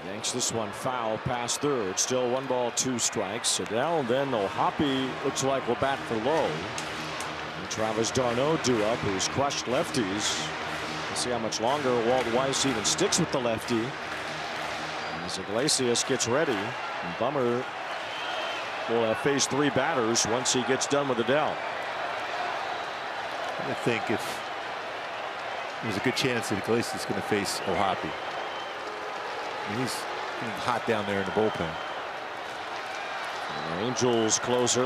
Yanks this one foul past third. Still 1 ball, 2 strikes. Adell, then O'Hoppy looks like will bat for Lowe. And Travis d'Arnaud due up, who's crushed lefties. Let's see how much longer Walt Weiss even sticks with the lefty. As Iglesias gets ready, and Bummer will have faced 3 batters once he gets done with Adell. I think if there's a good chance that Iglesias is going to face O'Hoppy. I mean, he's getting hot down there in the bullpen. The Angels closer.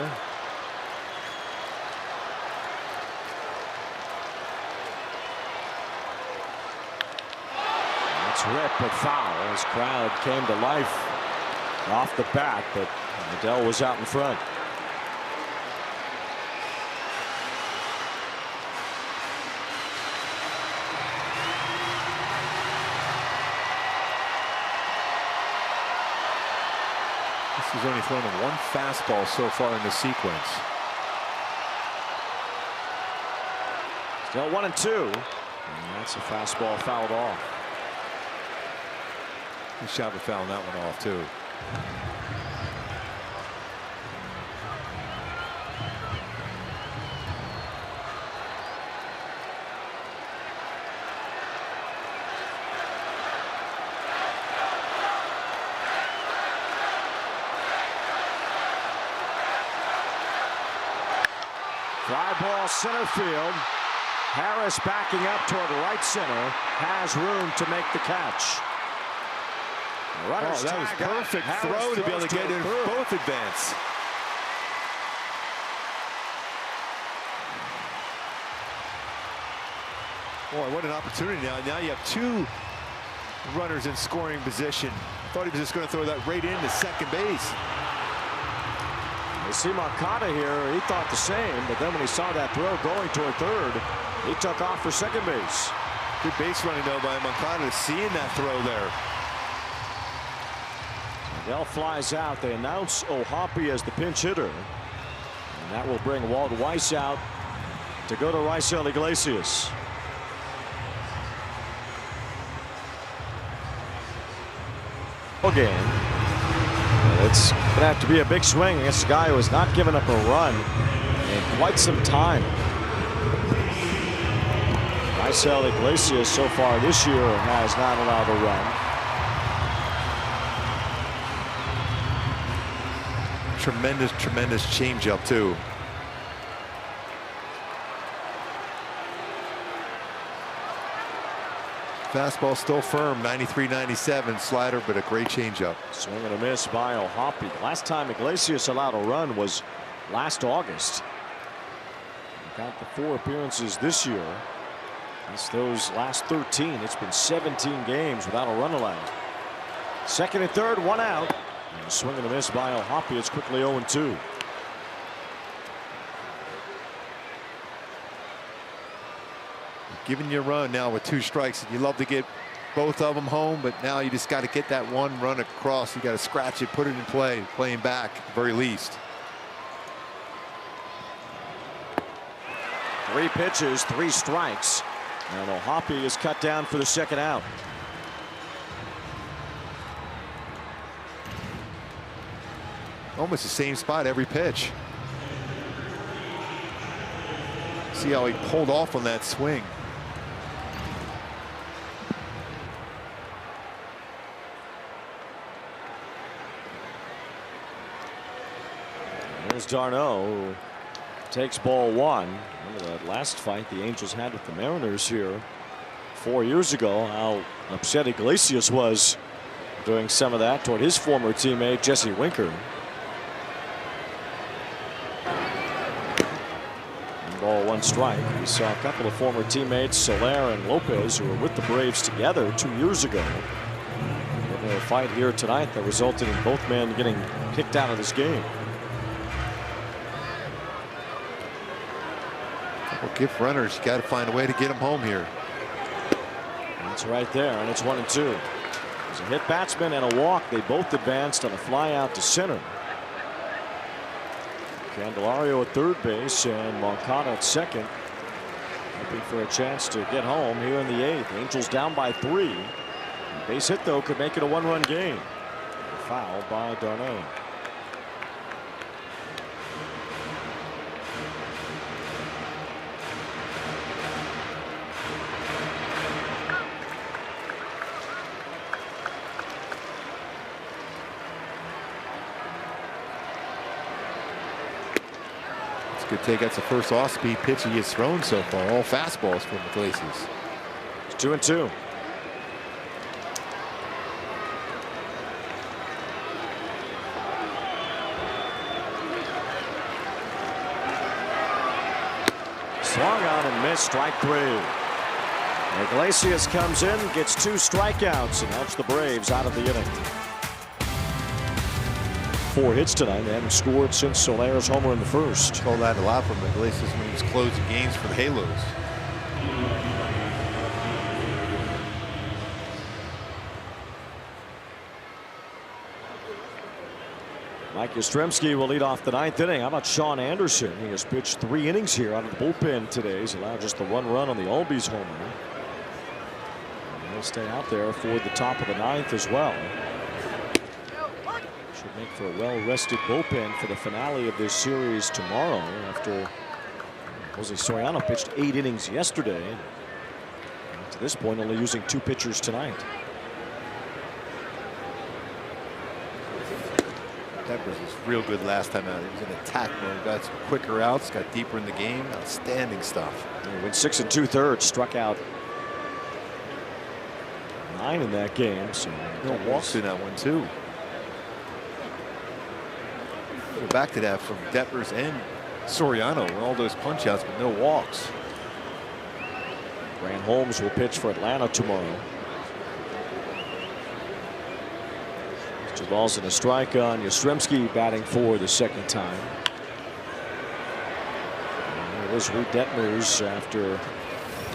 That's ripped but foul. His crowd came to life off the bat, but Adell was out in front. He's only thrown him 1 fastball so far in the sequence. Still 1-2. And that's a fastball fouled off. Good job of fouling that one off too. Fly ball center field. Harris backing up toward right center. Has room to make the catch. That was perfect throw to be able to get in both advance. Boy, what an opportunity now. Now you have 2 runners in scoring position. Thought he was just going to throw that right into second base. You see Moncada here, he thought the same, but then when he saw that throw going toward third, he took off for second base. Good base running, though, by Moncada, seeing that throw there. Bell flies out. They announce O'Hoppe as the pinch hitter. And that will bring Walt Weiss out to go to Raisel Iglesias. Game. And it's going to have to be a big swing against a guy who has not given up a run in quite some time. Raisel Iglesias so far this year has not allowed a run. Tremendous changeup, too. Fastball still firm, 93-97 slider, but a great changeup. Swing and a miss by O'Hoppe. Last time Iglesias allowed a run was last August. He got the 4 appearances this year. That's those last 13. It's been 17 games without a run allowed. Second and third, 1 out. And a swing and a miss by O'Hoppe. It's quickly 0-2. Giving you a run now with 2 strikes, and you love to get both of them home, but now you just got to get that one run across. You got to scratch it, put it in play, playing back at the very least. 3 pitches, 3 strikes, and O'Hoppe is cut down for the second out. Almost the same spot every pitch. See how he pulled off on that swing. There's d'Arnaud, who takes ball 1. Remember that last fight the Angels had with the Mariners here 4 years ago, how upset Iglesias was doing some of that toward his former teammate Jesse Winker. And ball 1 strike. We saw a couple of former teammates, Soler and Lopez, who were with the Braves together 2 years ago. In a fight here tonight that resulted in both men getting kicked out of this game. Well, give runners, you got to find a way to get them home here. That's right there, and it's 1-2. There's a hit batsman and a walk. They both advanced on a fly out to center. Candelario at third base and Moncada at second, hoping for a chance to get home here in the 8th. Angels down by 3. Base hit, though, could make it a 1-run game. A foul by d'Arnaud. Good take. That's the first off-speed pitch he has thrown so far. All fastballs from Iglesias. It's 2-2. Swung on and missed. Strike 3. Iglesias comes in, gets 2 strikeouts, and helps the Braves out of the inning. 4 hits tonight. They haven't scored since Soler's homer in the first. Told that a lot from Iglesias when he was closing games for the Halos. Mike Yastrzemski will lead off the 9th inning. How about Sean Anderson? He has pitched 3 innings here out of the bullpen today. He's allowed just the 1 run on the Albies homer. And he'll stay out there for the top of the 9th as well. Should make for a well-rested bullpen for the finale of this series tomorrow after Jose Soriano pitched 8 innings yesterday. And to this point, only using 2 pitchers tonight. Peppers was real good last time out. He was in attack mode, got some quicker outs, got deeper in the game. Outstanding stuff. He went 6 2/3, struck out 9 in that game. So no walks in that one too. Go back to that from Detmers and Soriano, all those punch outs, but no walks. Grant Holmes will pitch for Atlanta tomorrow. 2 balls and a strike on Yastrzemski, batting for the 2nd time. And it is Reed Detmers after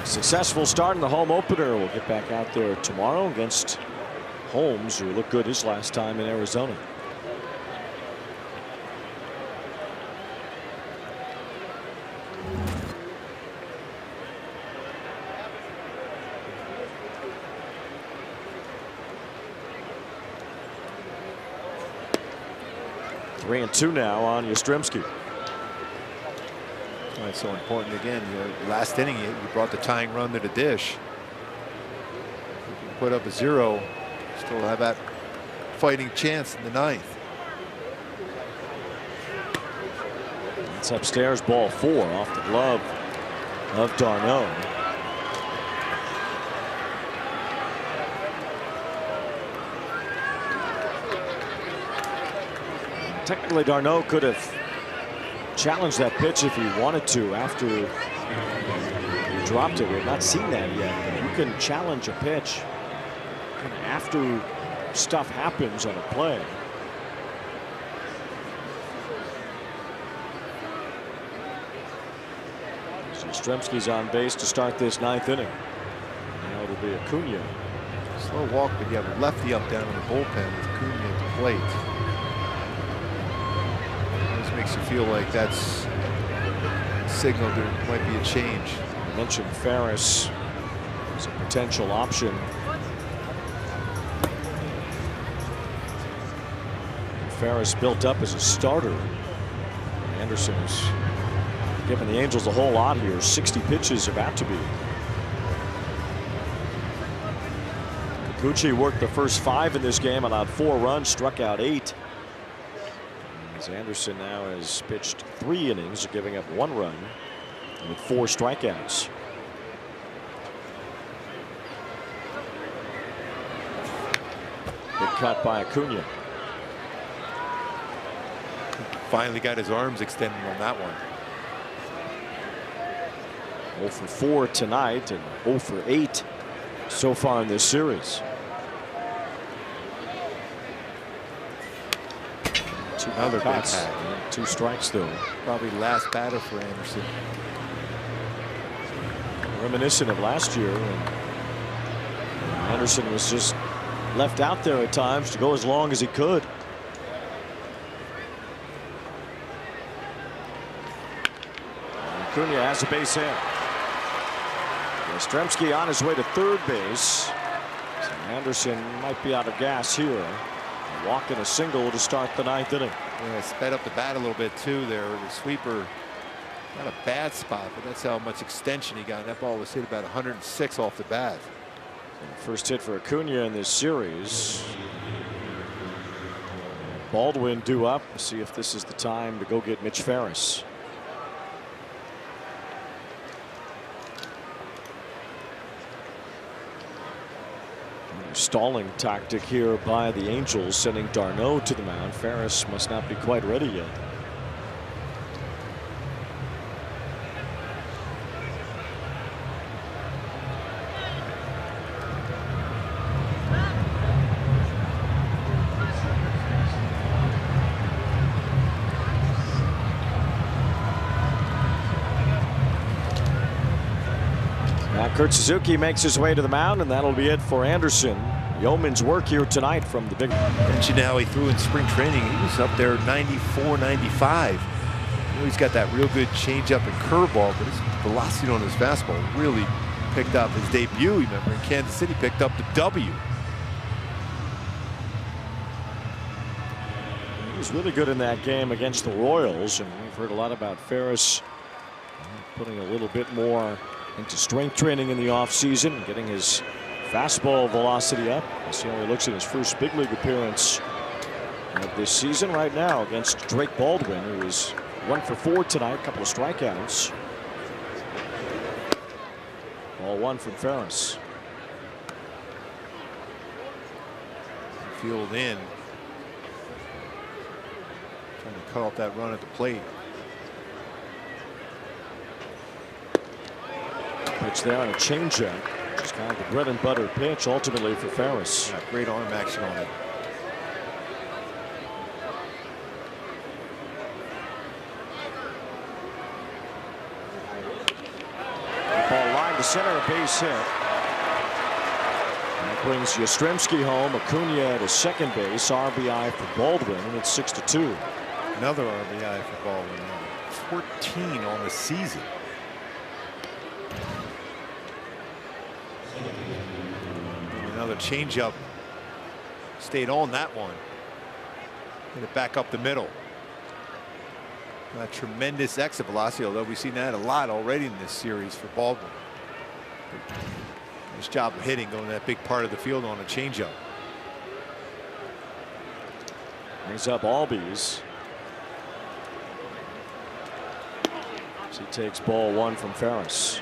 Successful start in the home opener. We'll get back out there tomorrow against Holmes, who looked good his last time in Arizona. Three and two now on Yastrzemski. That's so important again. Last inning, you brought the tying run to the dish. If you put up a 0, still have that fighting chance in the 9th. It's upstairs, ball 4 off the glove of d'Arnaud. Technically, d'Arnaud could have challenged that pitch if he wanted to after he dropped it. We've not seen that yet, but you can challenge a pitch after stuff happens on a play. So Yastrzemski's on base to start this 9th inning. Now it'll be Acuna. Slow walk, but you have a lefty up down in the bullpen with Acuna at the plate. Makes you feel like that's a signal there might be a change. I mentioned Ferris as a potential option. Ferris built up as a starter. Anderson has given the Angels a whole lot here. 60 pitches about to be. Kikuchi worked the first 5 in this game, allowed 4 runs, struck out 8. As Anderson now has pitched 3 innings, giving up 1 run with 4 strikeouts. Big cut by Acuna. Finally got his arms extended on that one. 0 for 4 tonight and 0 for 8 so far in this series. Another big hat. 2 strikes though. Probably last batter for Anderson. Reminiscent of last year when Anderson was just left out there at times to go as long as he could. Acuna has a base hit. Yastrzemski on his way to 3rd base. So Anderson might be out of gas here. Walk and a single to start the 9th inning. Yeah, sped up the bat a little bit too there. The sweeper, not a bad spot, but that's how much extension he got. That ball was hit about 106 off the bat. First hit for Acuna in this series. Baldwin due up. See if this is the time to go get Mitch Ferris. Stalling tactic here by the Angels, sending d'Arnaud to the mound. Ferris must not be quite ready yet. Now Kurt Suzuki makes his way to the mound, and that'll be it for Anderson. Yeoman's work here tonight from the big. Mentioned how he threw in spring training. He was up there 94, 95. You know, he's got that real good changeup and curveball, but his velocity on his fastball really picked up. His debut, remember, in Kansas City, picked up the W. He was really good in that game against the Royals, and we've heard a lot about Ferris putting a little bit more into strength training in the offseason, getting his fastball velocity up. We'll see how he looks in his first big league appearance of this season right now against Drake Baldwin, who was 1 for 4 tonight, a couple of strikeouts. Ball 1 from Ferris. Field in. Trying to cut off that run at the plate. Pitch there on a changeup. Just kind of the bread and butter pitch ultimately for Ferris. Yeah, great arm action on it. Ball line to center, a base hit. That brings Yastrzemski home. Acuna to second base. RBI for Baldwin, and it's 6-2. Another RBI for Baldwin. 14 on the season. Another changeup. Stayed on that one. Hit it back up the middle. A tremendous exit velocity, although we've seen that a lot already in this series for Baldwin. Nice job of hitting, going to that big part of the field on a changeup. Brings up Albies. He takes ball one from Ferris.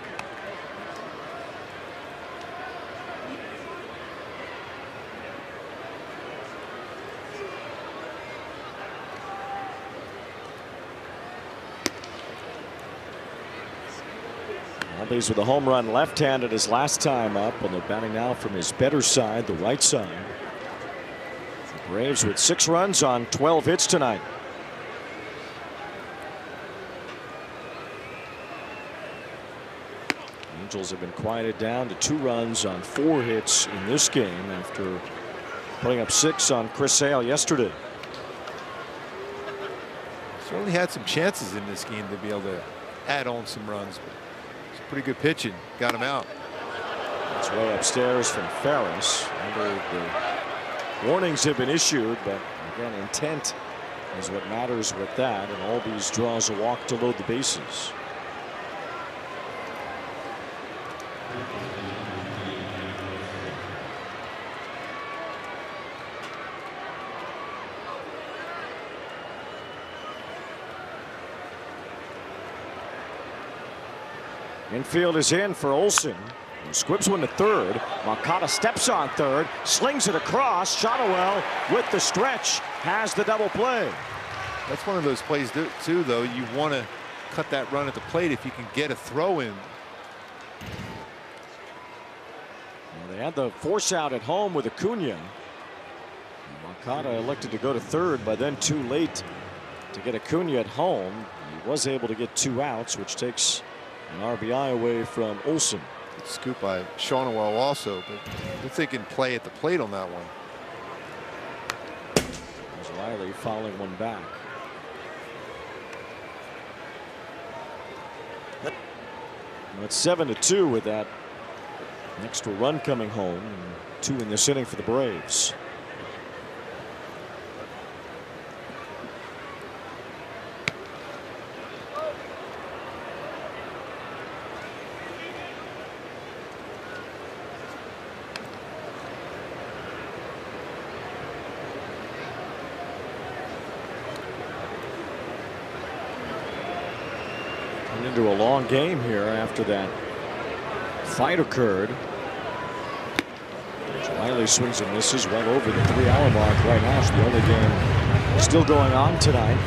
Albies with a home run left-handed his last time up, and they're batting now from his better side, the right side. The Braves with 6 runs on 12 hits tonight. Angels have been quieted down to 2 runs on 4 hits in this game after putting up 6 on Chris Sale yesterday. Certainly had some chances in this game to be able to add on some runs. But it's pretty good pitching. Got him out. It's way upstairs from Ferris. The warnings have been issued, but again, intent is what matters with that. And Albies draws a walk to load the bases. Infield is in for Olsen. Squibs one to third. Moncada steps on third, slings it across. Shotwell with the stretch has the double play. That's one of those plays too, though. You want to cut that run at the plate if you can get a throw in. Well, they had the force out at home with Acuna. Moncada elected to go to third, but then too late to get Acuna at home. He was able to get 2 outs, which takes an RBI away from Olsen. Good scoop by Shotwell also, but they're thinking play at the plate on that one. There's Riley fouling one back. Well, it's 7-2 with that extra run coming home. 2 in this inning for the Braves. Into a long game here after that fight occurred. Riley swings and misses well over the 3-hour mark right now. It's the only game still going on tonight.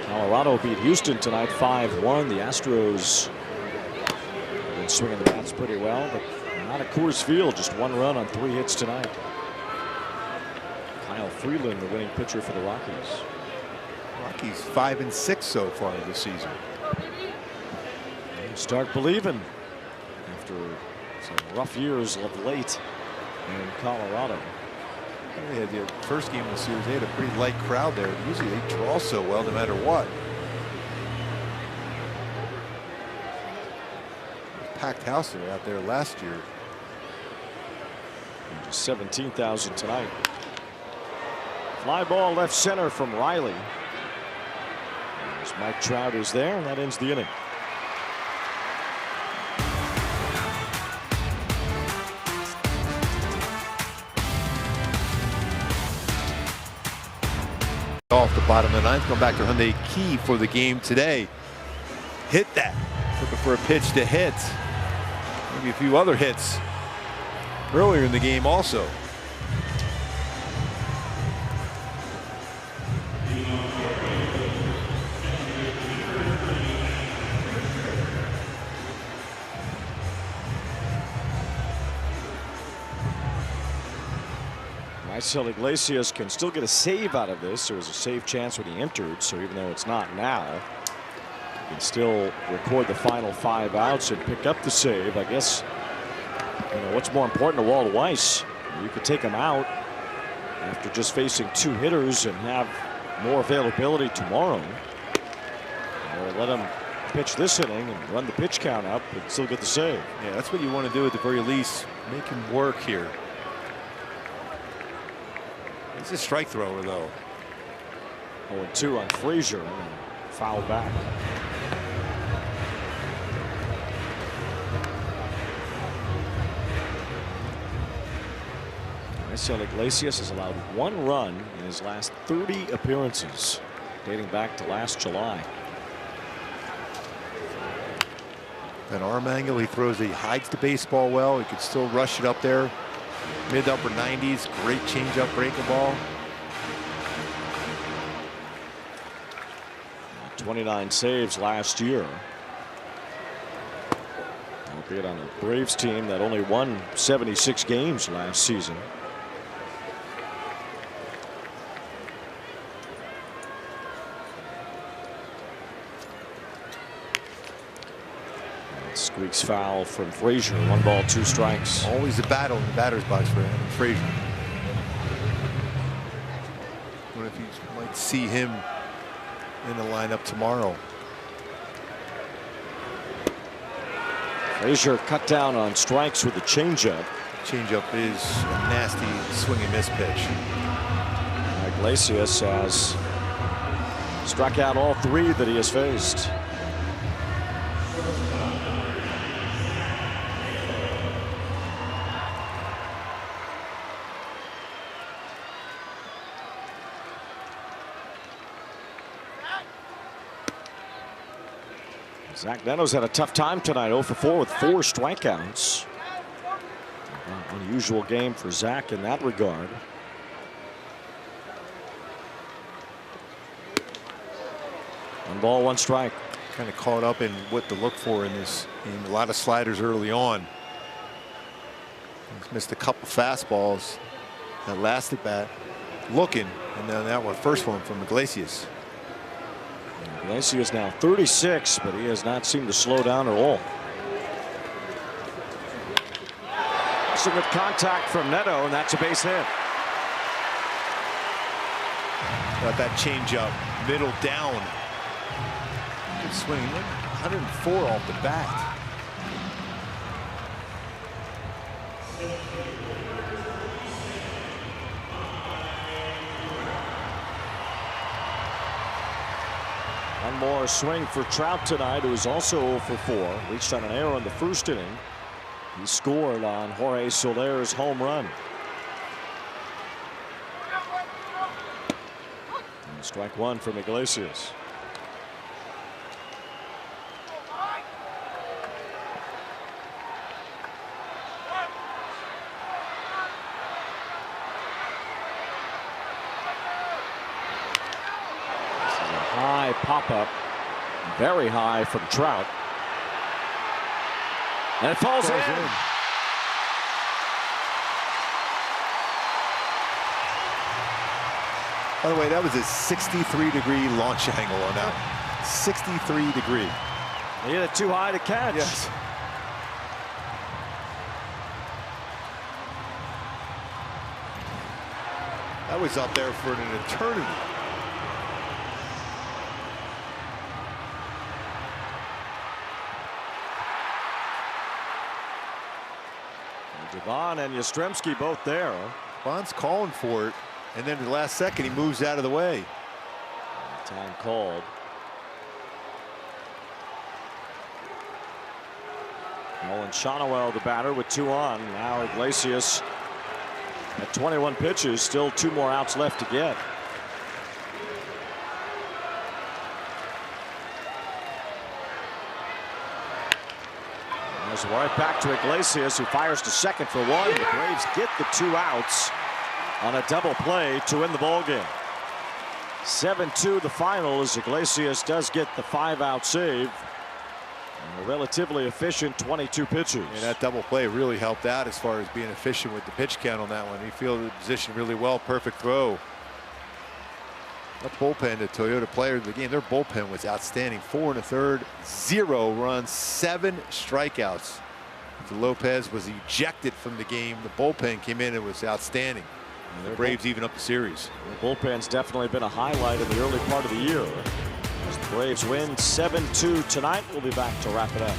Colorado beat Houston tonight 5-1. The Astros have been swinging the bats pretty well, but not at Coors Field. Just 1 run on 3 hits tonight. Kyle Freeland, the winning pitcher for the Rockies. Rockies 5-6 so far this season. Start believing after some rough years of late in Colorado. They had the first game of the series. They had a pretty light crowd there. Usually they draw so well no matter what. Packed house out there last year. And just 17,000 tonight. Fly ball left center from Riley. As Mike Trout is there, and that ends the inning. Off the bottom of the 9th, going back to Hyundai Key for the game today. Hit that. Looking for a pitch to hit. Maybe a few other hits earlier in the game also. Marcel Iglesias can still get a save out of this. There was a save chance when he entered, so even though it's not now, can still record the final 5 outs and pick up the save. I guess, you know, what's more important to Walt Weiss? You could take him out after just facing 2 hitters and have more availability tomorrow, or let him pitch this inning and run the pitch count up and still get the save. Yeah, that's what you want to do at the very least. Make him work here. He's a strike thrower, though. 0-2 on Frazier and foul back. Raisel Iglesias has allowed 1 run in his last 30 appearances, dating back to last July. That arm angle, he hides the baseball well. He could still rush it up there. Mid upper 90s, great changeup breaking ball. 29 saves last year. Albeit on a Braves team that only won 76 games last season. Squeaks foul from Frazier. 1 ball, 2 strikes. Always a battle in the batter's box for him, Frazier. What if you might see him in the lineup tomorrow? Frazier cut down on strikes with a changeup. Changeup is a nasty swing and miss pitch. Iglesias has struck out all 3 that he has faced. Zach Neto's had a tough time tonight, 0 for 4 with 4 strikeouts. Unusual game for Zach in that regard. One ball, 1 strike. Kind of caught up in what to look for in this game. A lot of sliders early on. He's missed a couple fastballs. That last at bat looking, and then that one, first one from Iglesias. Iglesias now 36, but he has not seemed to slow down at all. Some good contact from Neto, and that's a base hit. Got that changeup, middle down. Good swing, 104 off the bat. One more swing for Trout tonight, who is also 0 for 4. Reached on an error in the first inning. He scored on Jorge Soler's home run. And strike 1 from Iglesias. High pop-up, very high from Trout, and it falls in. By the way, that was a 63-degree launch angle on that. 63-degree. He hit it too high to catch. Yes. That was up there for an eternity. Devon and Yastrzemski both there. Bond's calling for it, and then the last second he moves out of the way. Time called. Nolan Shonowell, the batter, with 2 on. Now Iglesias at 21 pitches, still 2 more outs left to get. Right back to Iglesias, who fires to second for 1. The Braves get the 2 outs on a double play to win the ball game. 7-2 the final, as Iglesias does get the 5-out save. And a relatively efficient 22 pitches. And that double play really helped out as far as being efficient with the pitch count on that one. He fielded the position really well. Perfect throw. That bullpen, the Toyota player of the game, their bullpen was outstanding. 4 1/3, 0 runs, 7 strikeouts. After Lopez was ejected from the game, the bullpen came in and was outstanding. And the Braves even up the series. The bullpen's definitely been a highlight in the early part of the year. As the Braves win 7-2 tonight, we'll be back to wrap it up.